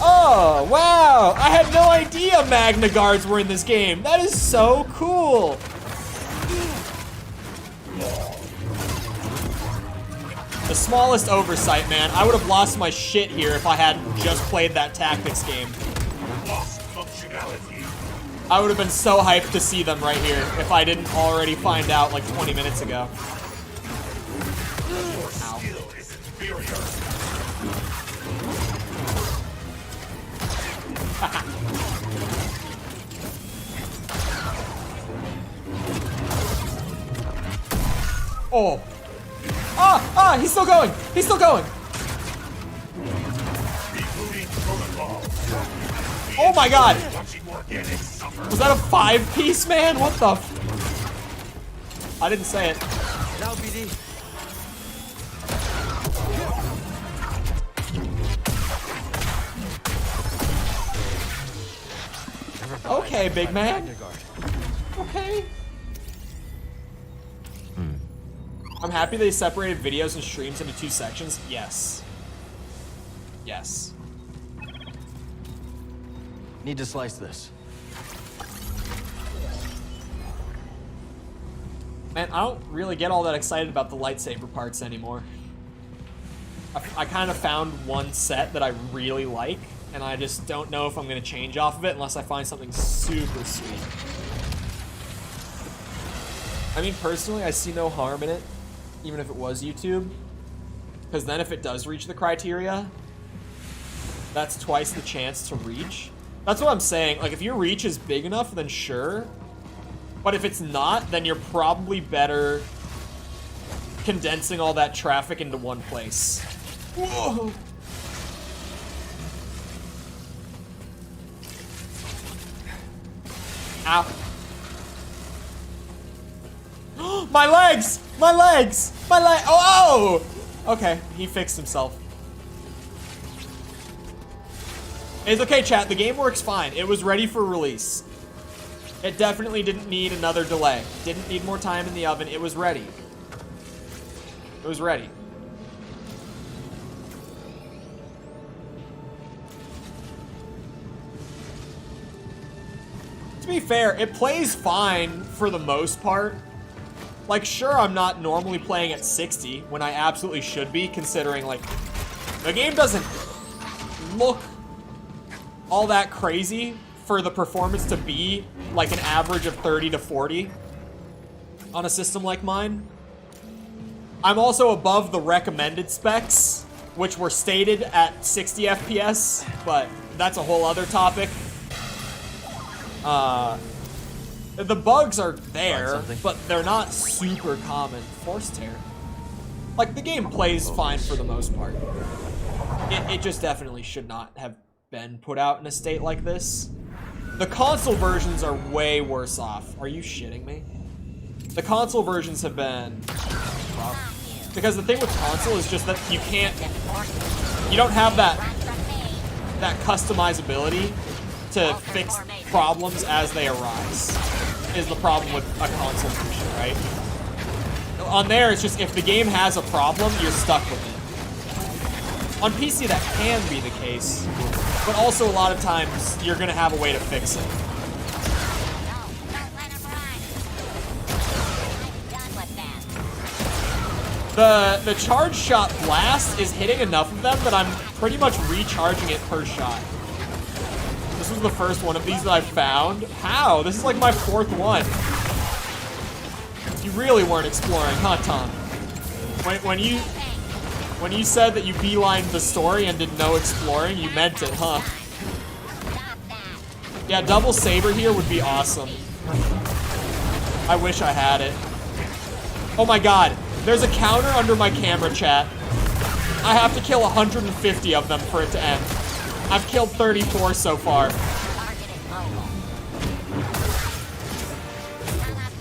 Oh, wow! I had no idea Magna Guards were in this game. That is so cool. The smallest oversight, man. I would have lost my shit here if I hadn't just played that tactics game. Lost functionality. I would have been so hyped to see them right here if I didn't already find out like 20 minutes ago. Your skill is inferior. Oh. Ah, he's still going. He's still going. Oh my god. Was that a 5-piece, man? What the f— I didn't say it. Now, BD. Okay, big man. Okay. I'm happy they separated videos and streams into 2 sections. Yes. Yes. Need to slice this. Man, I don't really get all that excited about the lightsaber parts anymore. I kind of found one set that I really like, and I just don't know if I'm going to change off of it unless I find something super sweet. I mean, personally, I see no harm in it, even if it was YouTube. Because then if it does reach the criteria, that's twice the chance to reach. That's what I'm saying. Like, if your reach is big enough, then sure. But if it's not, then you're probably better condensing all that traffic into one place. Whoa! Ow. My legs! My legs! My leg! Oh! Okay, he fixed himself. It's okay, chat. The game works fine. It was ready for release. It definitely didn't need another delay. Didn't need more time in the oven. It was ready. It was ready. To be fair, it plays fine for the most part. Like, sure, I'm not normally playing at 60 when I absolutely should be, considering, like, the game doesn't look all that crazy for the performance to be like an average of 30 to 40 on a system like mine. I'm also above the recommended specs, which were stated at 60 FPS, but that's a whole other topic. The bugs are there, but they're not super common. Force tear. Like, the game plays fine for the most part. It just definitely should not have been put out in a state like this. The console versions are way worse off. Are you shitting me? The console versions have been rough. Because the thing with console is just that you don't have that customizability to fix problems as they arise, is the problem with a console version, right? On there, it's just if the game has a problem, you're stuck with it. On PC, that can be the case, but also a lot of times, you're gonna have a way to fix it. The charge shot blast is hitting enough of them that I'm pretty much recharging it per shot. This was the first one of these that I found. How? This is like my 4th one. You really weren't exploring, huh, Tom? When you said that you beelined the story and did no exploring, you meant it, huh? Yeah, double saber here would be awesome. I wish I had it. Oh my god, there's a counter under my camera, chat. I have to kill 150 of them for it to end. I've killed 34 so far.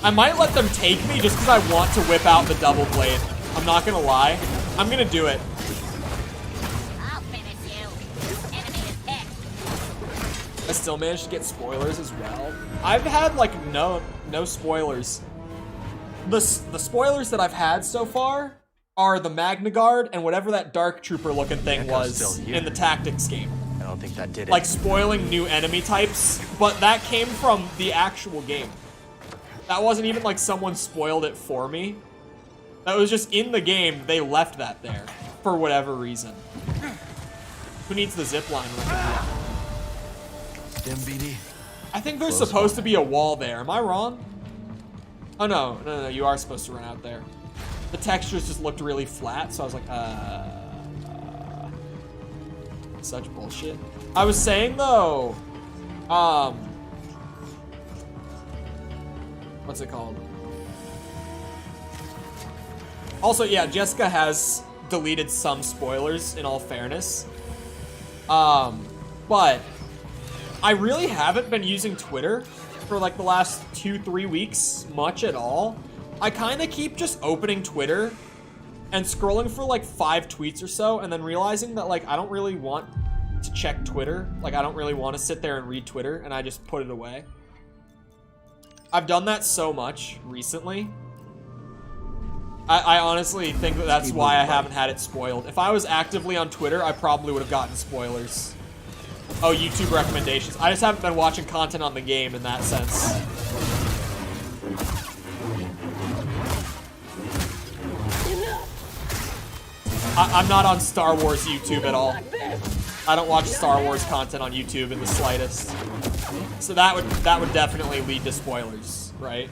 I might let them take me just because I want to whip out the double blade. I'm not gonna lie. I'm gonna do it. I still managed to get spoilers as well. I've had like no spoilers. The spoilers that I've had so far are the Magna Guard and whatever that Dark Trooper looking thing was in the tactics game. I don't think that did it. Like spoiling new enemy types, but that came from the actual game. That wasn't even like someone spoiled it for me. That was just in the game, they left that there for whatever reason. Who needs the zip line? MBD. I think there's supposed to be a wall there. Am I wrong? Oh no, you are supposed to run out there. The textures just looked really flat, so I was like, such bullshit. I was saying though, what's it called? Also, yeah, Jessica has deleted some spoilers, in all fairness. But I really haven't been using Twitter for like the last 2-3 weeks much at all. I kind of keep just opening Twitter and scrolling for like 5 tweets or so, and then realizing that like I don't really want to check Twitter. Like I don't really want to sit there and read Twitter, and I just put it away. I've done that so much recently. I honestly think that that's why I haven't had it spoiled. If I was actively on Twitter, I probably would have gotten spoilers. Oh, YouTube recommendations. I just haven't been watching content on the game in that sense. I'm not on Star Wars YouTube at all. I don't watch Star Wars content on YouTube in the slightest. So that would definitely lead to spoilers, right?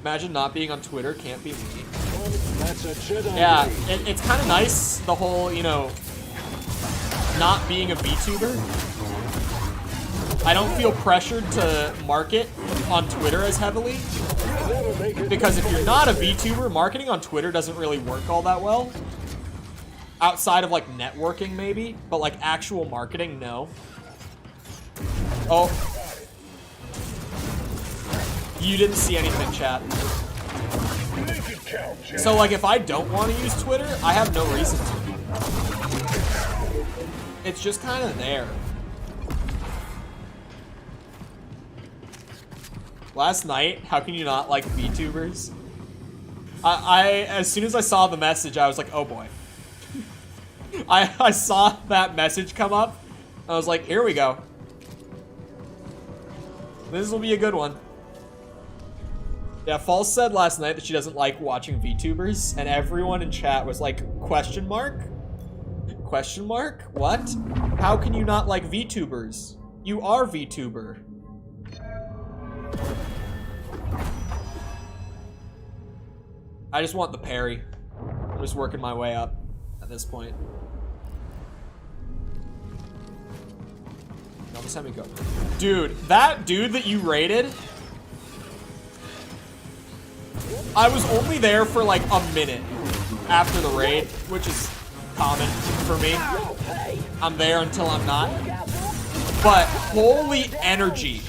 Imagine not being on Twitter, can't be me. Yeah, it's kind of nice, the whole, you know, not being a VTuber. I don't feel pressured to market on Twitter as heavily. Because if you're not a VTuber, marketing on Twitter doesn't really work all that well. Outside of, like, networking, maybe. But, like, actual marketing, no. Oh. You didn't see anything, chat. So, like, if I don't want to use Twitter, I have no reason to. It's just kind of there. Last night, how can you not like VTubers? As soon as I saw the message, I was like, oh boy. I saw that message come up. I was like, here we go. This will be a good one. Yeah, False said last night that she doesn't like watching VTubers, and everyone in chat was like, question mark? Question mark? What? How can you not like VTubers? You are VTuber. I just want the parry. I'm just working my way up at this point. No, just let me go. Dude, that dude that you raided, I was only there for like a minute after the raid, which is common for me. I'm there until I'm not. But holy energy.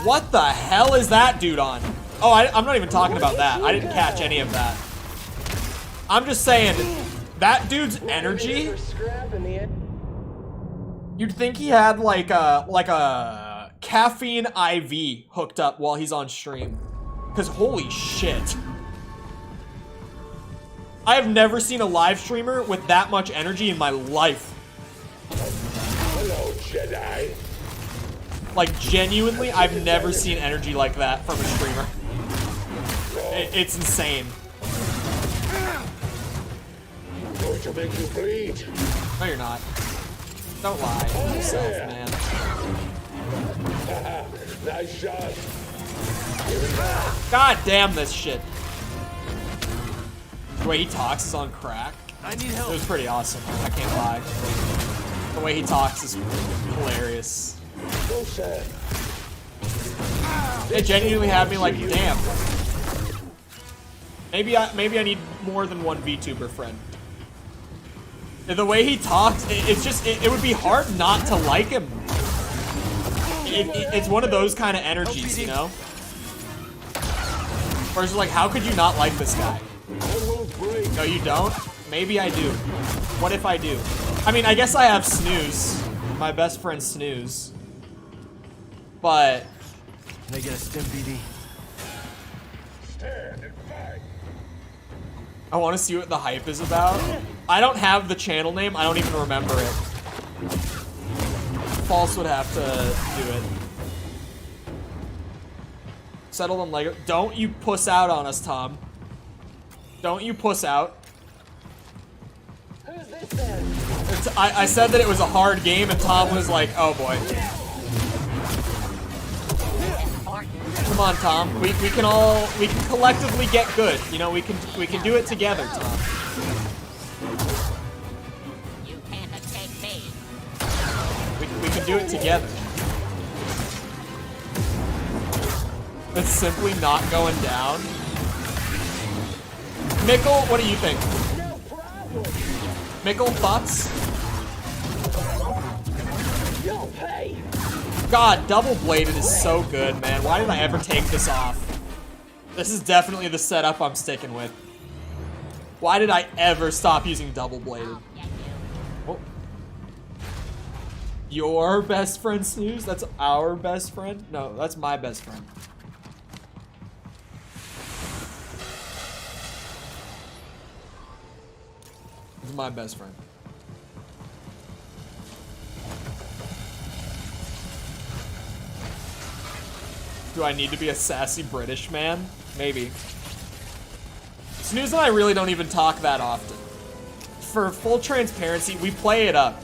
What the hell is that dude on? Oh, I'm not even talking about that. I didn't catch any of that. I'm just saying, that dude's energy, you'd think he had like a caffeine IV hooked up while he's on stream. Because holy shit. I have never seen a live streamer with that much energy in my life. Hello, Jedi. Like, genuinely, I've never seen energy like that from a streamer. It's insane. I'm going to make you bleed. No, you're not. Don't lie to yourself, man. Nice shot. God damn this shit. The way he talks is on crack. I need help. It was pretty awesome. I can't lie. The way he talks is hilarious. It genuinely had me like, damn. Maybe I need more than one VTuber friend. The way he talks, it's just, it would be hard not to like him. It's one of those kind of energies, you know? Where it's like, how could you not like this guy? No, you don't? Maybe I do. What if I do? I mean, I guess I have Snooze. My best friend Snooze. But... Can I get a stim BD? I want to see what the hype is about. I don't have the channel name. I don't even remember it. False would have to do it. Settle on Lego. Don't you puss out on us, Tom. Don't you puss out. Who's this then? I said that it was a hard game, and Tom was like, oh boy. Come on, Tom. We can collectively get good. You know, we can do it together, Tom. You can't escape me. We can do it together. It's simply not going down. Mickle, what do you think? Mickle, thoughts? You'll pay. God, double-bladed is so good, man. Why did I ever take this off? This is definitely the setup I'm sticking with. Why did I ever stop using double-bladed? Oh. Your best friend, Snooze? That's our best friend? No, that's my best friend. This is my best friend. Do I need to be a sassy British man? Maybe. Snooze and I really don't even talk that often. For full transparency, we play it up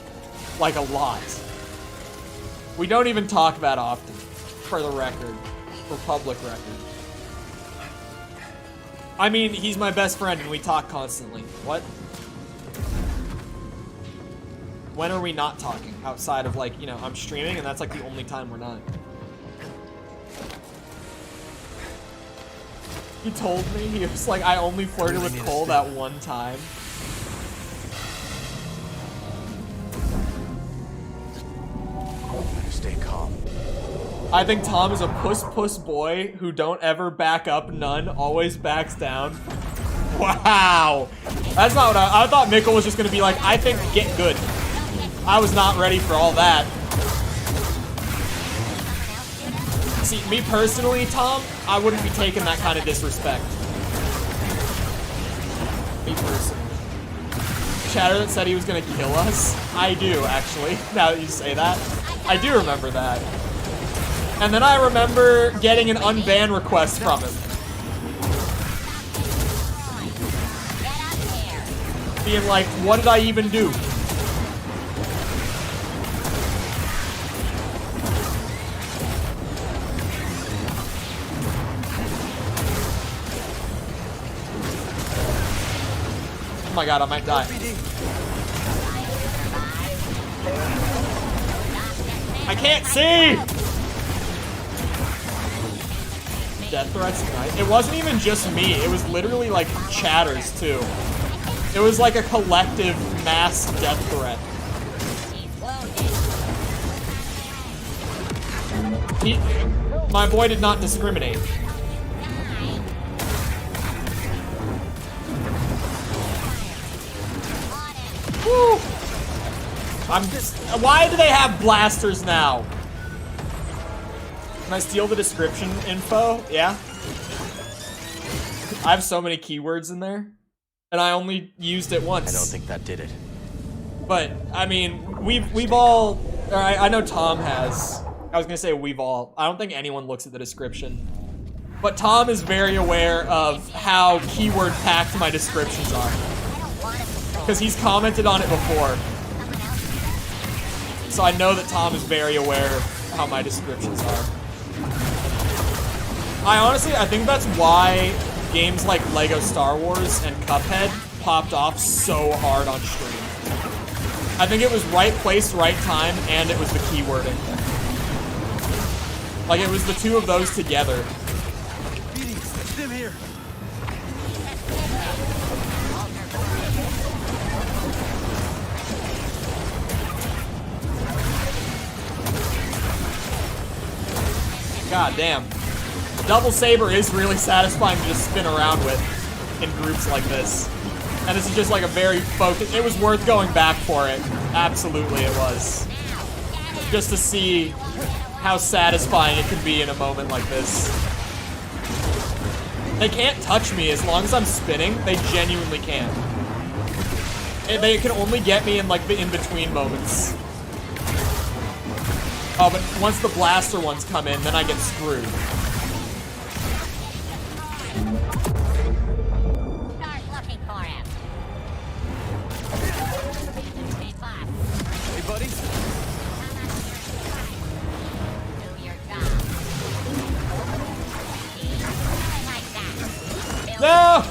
like a lot. We don't even talk that often, for the record, for public record. I mean, he's my best friend and we talk constantly. What? When are we not talking? Outside of like, you know, I'm streaming and that's like the only time we're not. He told me, he was like, I only flirted with Cole that one time. Stay calm. I think Tom is a puss boy who don't ever back up, none, always backs down. Wow. That's not what I thought Mickle was just gonna be like, I think get good. I was not ready for all that. See, me personally, Tom, I wouldn't be taking that kind of disrespect. Me personally. Chatter that said he was gonna kill us? I do, actually, now that you say that. I do remember that. And then I remember getting an unban request from him. Being like, what did I even do? Oh my god, I might die. I can't see! Death threats tonight. It wasn't even just me, it was literally like chatters too. It was like a collective mass death threat. My boy did not discriminate. Woo! I'm just. Why do they have blasters now? Can I steal the description info? Yeah. I have so many keywords in there, and I only used it once. I don't think that did it. But I mean, we've all. Or I know Tom has. I was gonna say we've all. I don't think anyone looks at the description. But Tom is very aware of how keyword packed my descriptions are. Because he's commented on it before. So I know that Tom is very aware of how my descriptions are. I think that's why games like Lego Star Wars and Cuphead popped off so hard on stream. I think it was right place, right time, and it was the keywording. Like, it was the two of those together. Them here. God damn. Double saber is really satisfying to just spin around with in groups like this. And this is just like a very focused. It was worth going back for it. Absolutely it was. Just to see how satisfying it can be in a moment like this. They can't touch me as long as I'm spinning. They genuinely can. And they can only get me in like the in-between moments. Oh, but once the blaster ones come in, then I get screwed. Start looking for him. Hey, buddy. Do your job. Like that. No!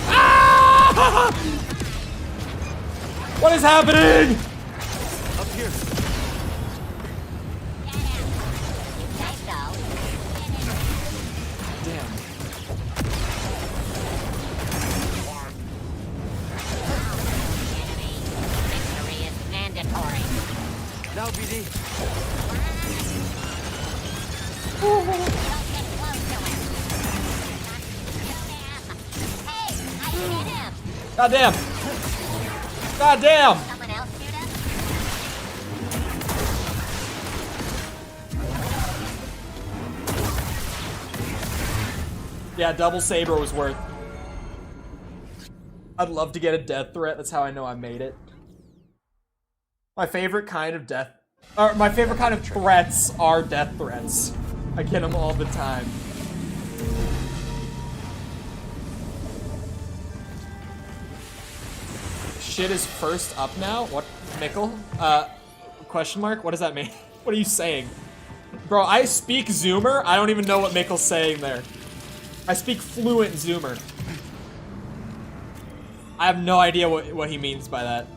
Ah! What is happening? Up here. Damn. BD. God damn. God damn. Yeah, double saber was worth. I'd love to get a death threat. That's how I know I made it. My favorite kind of death, or my favorite kind of threats are death threats. I get them all the time. Shit is first up now? What, Mickle? Question mark? What does that mean? What are you saying? Bro, I speak Zoomer. I don't even know what Mickle's saying there. I speak fluent Zoomer. I have no idea what he means by that.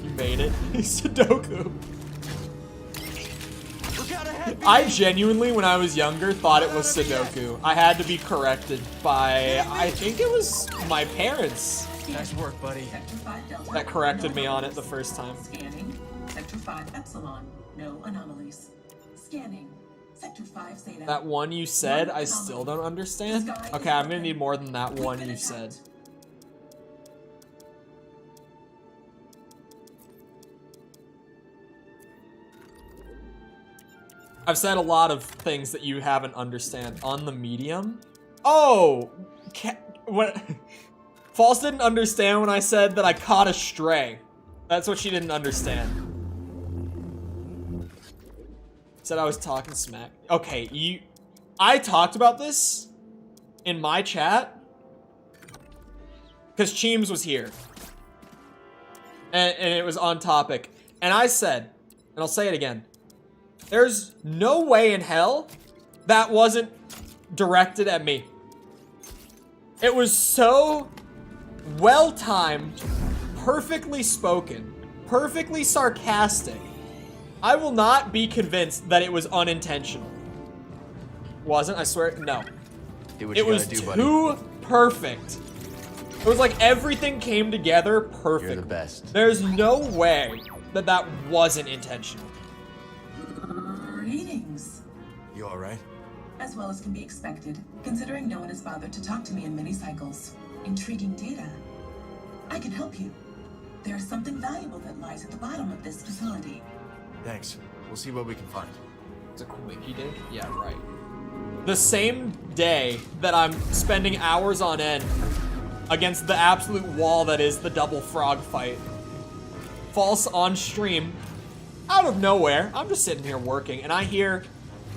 You made it. Sudoku. I genuinely, when I was younger, thought it was Sudoku. I had to be corrected by, I think it was my parents. Nice work, buddy. That corrected me on it the first time. Scanning. Sector 5 Epsilon. No anomalies. Scanning. Sector 5 Zeta. That one you said, I still don't understand. Okay, I'm gonna need more than that one you said. I've said a lot of things that you haven't understand on the medium. Oh, what? False didn't understand when I said that I caught a stray. That's what she didn't understand. Said I was talking smack. Okay, I talked about this in my chat because Cheems was here and it was on topic. And I said, and I'll say it again, there's no way in hell that wasn't directed at me. It was so well-timed, perfectly spoken, perfectly sarcastic. I will not be convinced that it was unintentional. Wasn't, I swear, no. It was too perfect. It was like everything came together perfect. You're the best. There's no way that that wasn't intentional. Greetings. You alright? As well as can be expected, considering no one has bothered to talk to me in many cycles. Intriguing data. I can help you. There's something valuable that lies at the bottom of this facility. Thanks. We'll see what we can find. It's a quickie dig? Yeah, right. The same day that I'm spending hours on end against the absolute wall that is the double frog fight, False on stream, out of nowhere, I'm just sitting here working, and I hear,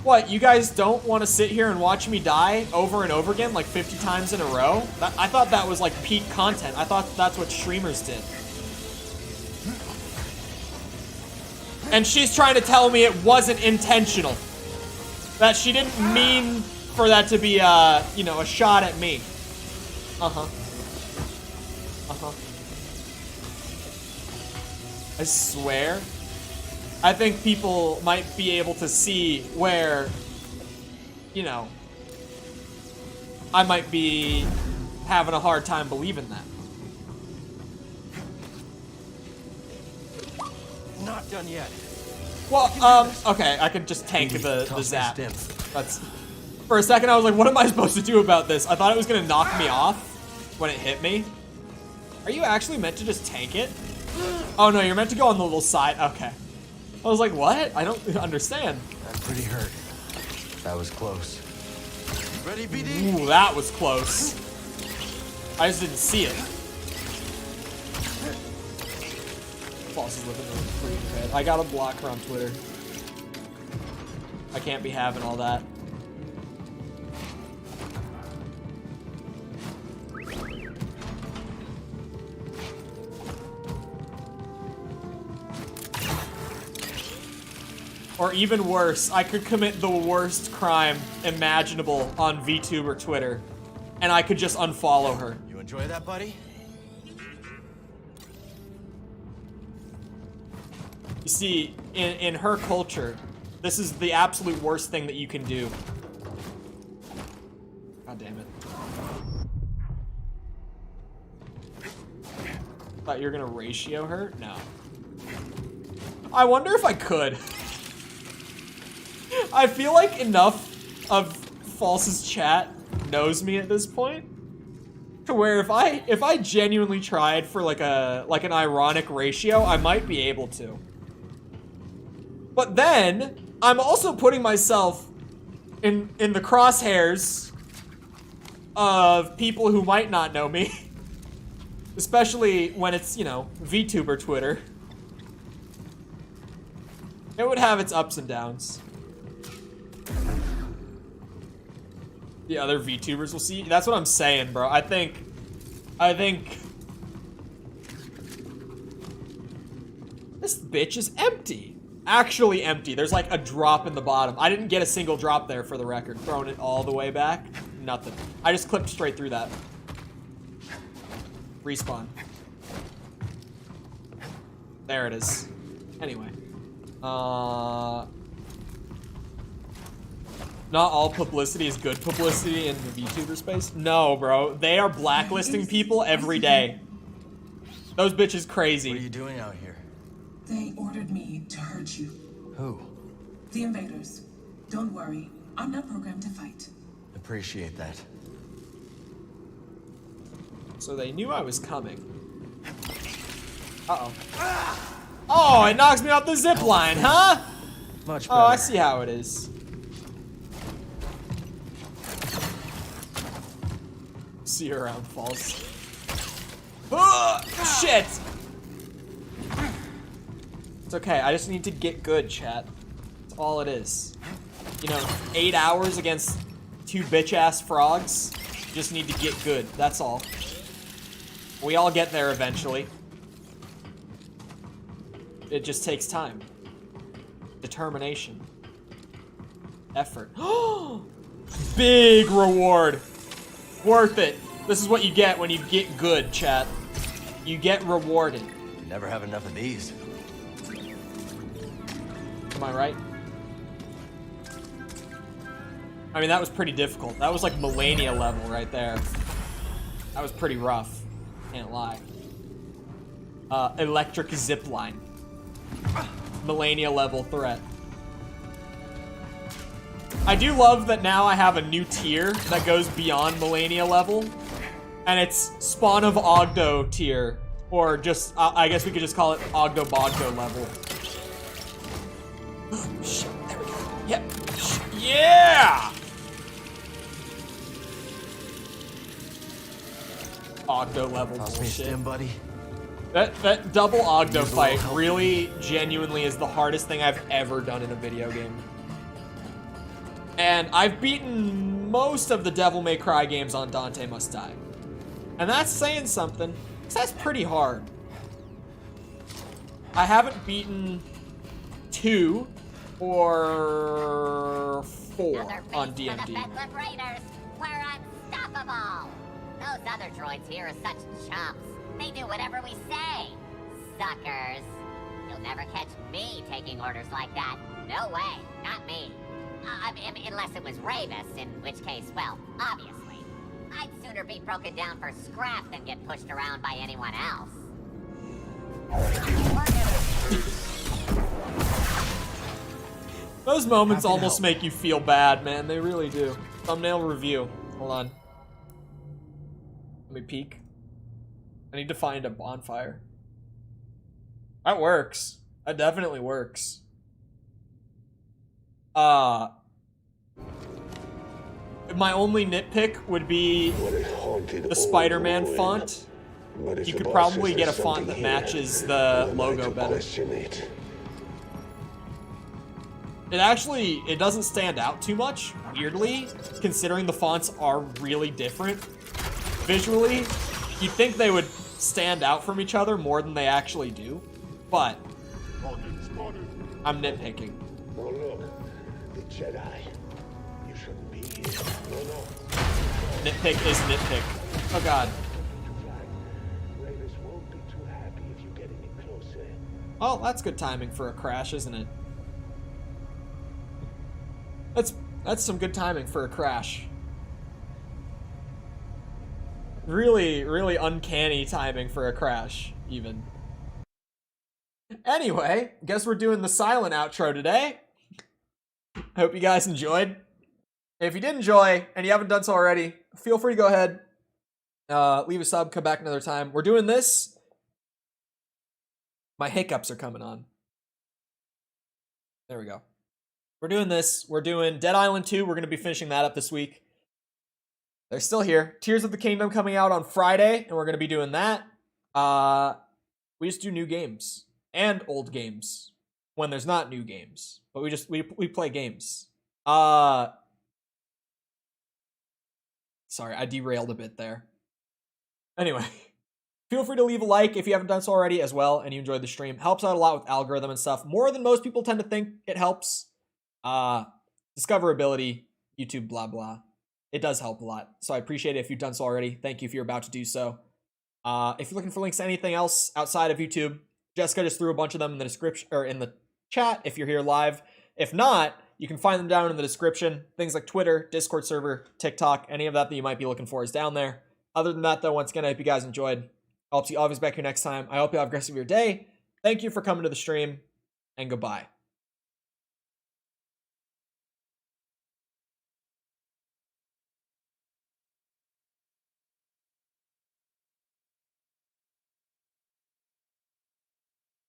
what, you guys don't want to sit here and watch me die over and over again, like 50 times in a row? I thought that was like peak content. I thought that's what streamers did. And she's trying to tell me it wasn't intentional. That she didn't mean for that to be, you know, a shot at me. Uh-huh. Uh-huh. I swear. I think people might be able to see where, you know, I might be having a hard time believing that. Not done yet. Well, okay, I could just tank the zap. That's, for a second I was like, what am I supposed to do about this? I thought it was gonna knock me off when it hit me. Are you actually meant to just tank it? Oh no, you're meant to go on the little side. Okay. I was like, what? I don't understand. I'm pretty hurt. That was close. Ready, BD? Ooh, that was close. I just didn't see it. False is living in a freaking bed. I gotta block her on Twitter. I can't be having all that. Or even worse, I could commit the worst crime imaginable on VTube or Twitter, and I could just unfollow her. You enjoy that, buddy? You see, in her culture, this is the absolute worst thing that you can do. God damn it. Thought you were gonna ratio her? No. I wonder if I could. I feel like enough of False's chat knows me at this point to where if I genuinely tried for like an ironic ratio, I might be able to. But then I'm also putting myself in the crosshairs of people who might not know me, especially when it's, you know, VTuber Twitter. It would have its ups and downs. The other VTubers will see. That's what I'm saying, bro. I think this bitch is empty. Actually empty. There's like a drop in the bottom. I didn't get a single drop there for the record. Throwing it all the way back. Nothing. I just clipped straight through that. Respawn. There it is. Anyway. Not all publicity is good publicity in the VTuber space. No, bro. They are blacklisting people every day. Those bitches crazy. What are you doing out here? They ordered me to hurt you. Who? The invaders. Don't worry. I'm not programmed to fight. Appreciate that. So they knew I was coming. Uh-oh. Oh, it knocks me off the zip line, huh? Much better. Oh, I see how it is. See you around, False. Shit! It's okay, I just need to get good, chat. That's all it is. You know, 8 hours against 2 bitch-ass frogs. Just need to get good, that's all. We all get there eventually. It just takes time. Determination. Effort. Big reward. Worth it. This is what you get when you get good, chat. You get rewarded. Never have enough of these. Am I right? I mean, that was pretty difficult. That was like Millennia level right there. That was pretty rough. Can't lie. Electric zipline. Millennia level threat. I do love that now I have a new tier that goes beyond Millennia level. And it's Spawn of Ogdo tier. Or just, I guess we could just call it Ogdo Bogdo level. Shit, there we go. Yep. Yeah! Ogdo level Toss me a stim, buddy. That double Ogdo fight really genuinely is the hardest thing I've ever done in a video game. And I've beaten most of the Devil May Cry games on Dante Must Die. And that's saying something, because that's pretty hard. I haven't beaten 2 or 4 on DMD. We're unstoppable. Those other droids here are such chumps. They do whatever we say. Suckers. You'll never catch me taking orders like that. No way. Not me. Unless it was Ravis, in which case, well, obviously. I'd sooner be broken down for scrap than get pushed around by anyone else. Those moments almost make you feel bad, man. They really do. Thumbnail review. Hold on. Let me peek. I need to find a bonfire. That works. That definitely works. My only nitpick would be the Spider-Man font. You could probably get a font that matches the logo better. It doesn't stand out too much, weirdly, considering the fonts are really different. Visually, you'd think they would stand out from each other more than they actually do, but I'm nitpicking. Oh, look, the Jedi. You shouldn't be here. No. Nitpick is nitpick. Oh god. Raiders won't be too happy if you get any closer. Well, that's good timing for a crash, isn't it? That's some good timing for a crash. Really, really uncanny timing for a crash, even. Anyway, guess we're doing the silent outro today. Hope you guys enjoyed. If you did enjoy and you haven't done so already, feel free to go ahead, leave a sub, come back another time. We're doing this. My hiccups are coming on. There we go. We're doing this. We're doing Dead Island 2. We're going to be finishing that up this week. They're still here. Tears of the Kingdom coming out on Friday, and we're going to be doing that. We just do new games and old games when there's not new games, but we play games. Sorry, I derailed a bit there. Anyway, feel free to leave a like if you haven't done so already as well, and you enjoyed the stream. Helps out a lot with algorithm and stuff, more than most people tend to think it helps. Discoverability, YouTube, blah blah. It does help a lot, so I appreciate it if you've done so already. Thank you if you're about to do so. If you're looking for links to anything else outside of YouTube, Jessica just threw a bunch of them in the description or in the chat if you're here live. If not, you can find them down in the description. Things like Twitter, Discord server, TikTok, any of that you might be looking for is down there. Other than that, though, once again, I hope you guys enjoyed. I hope to see you always back here next time. I hope you have a great rest of your day. Thank you for coming to the stream, and goodbye.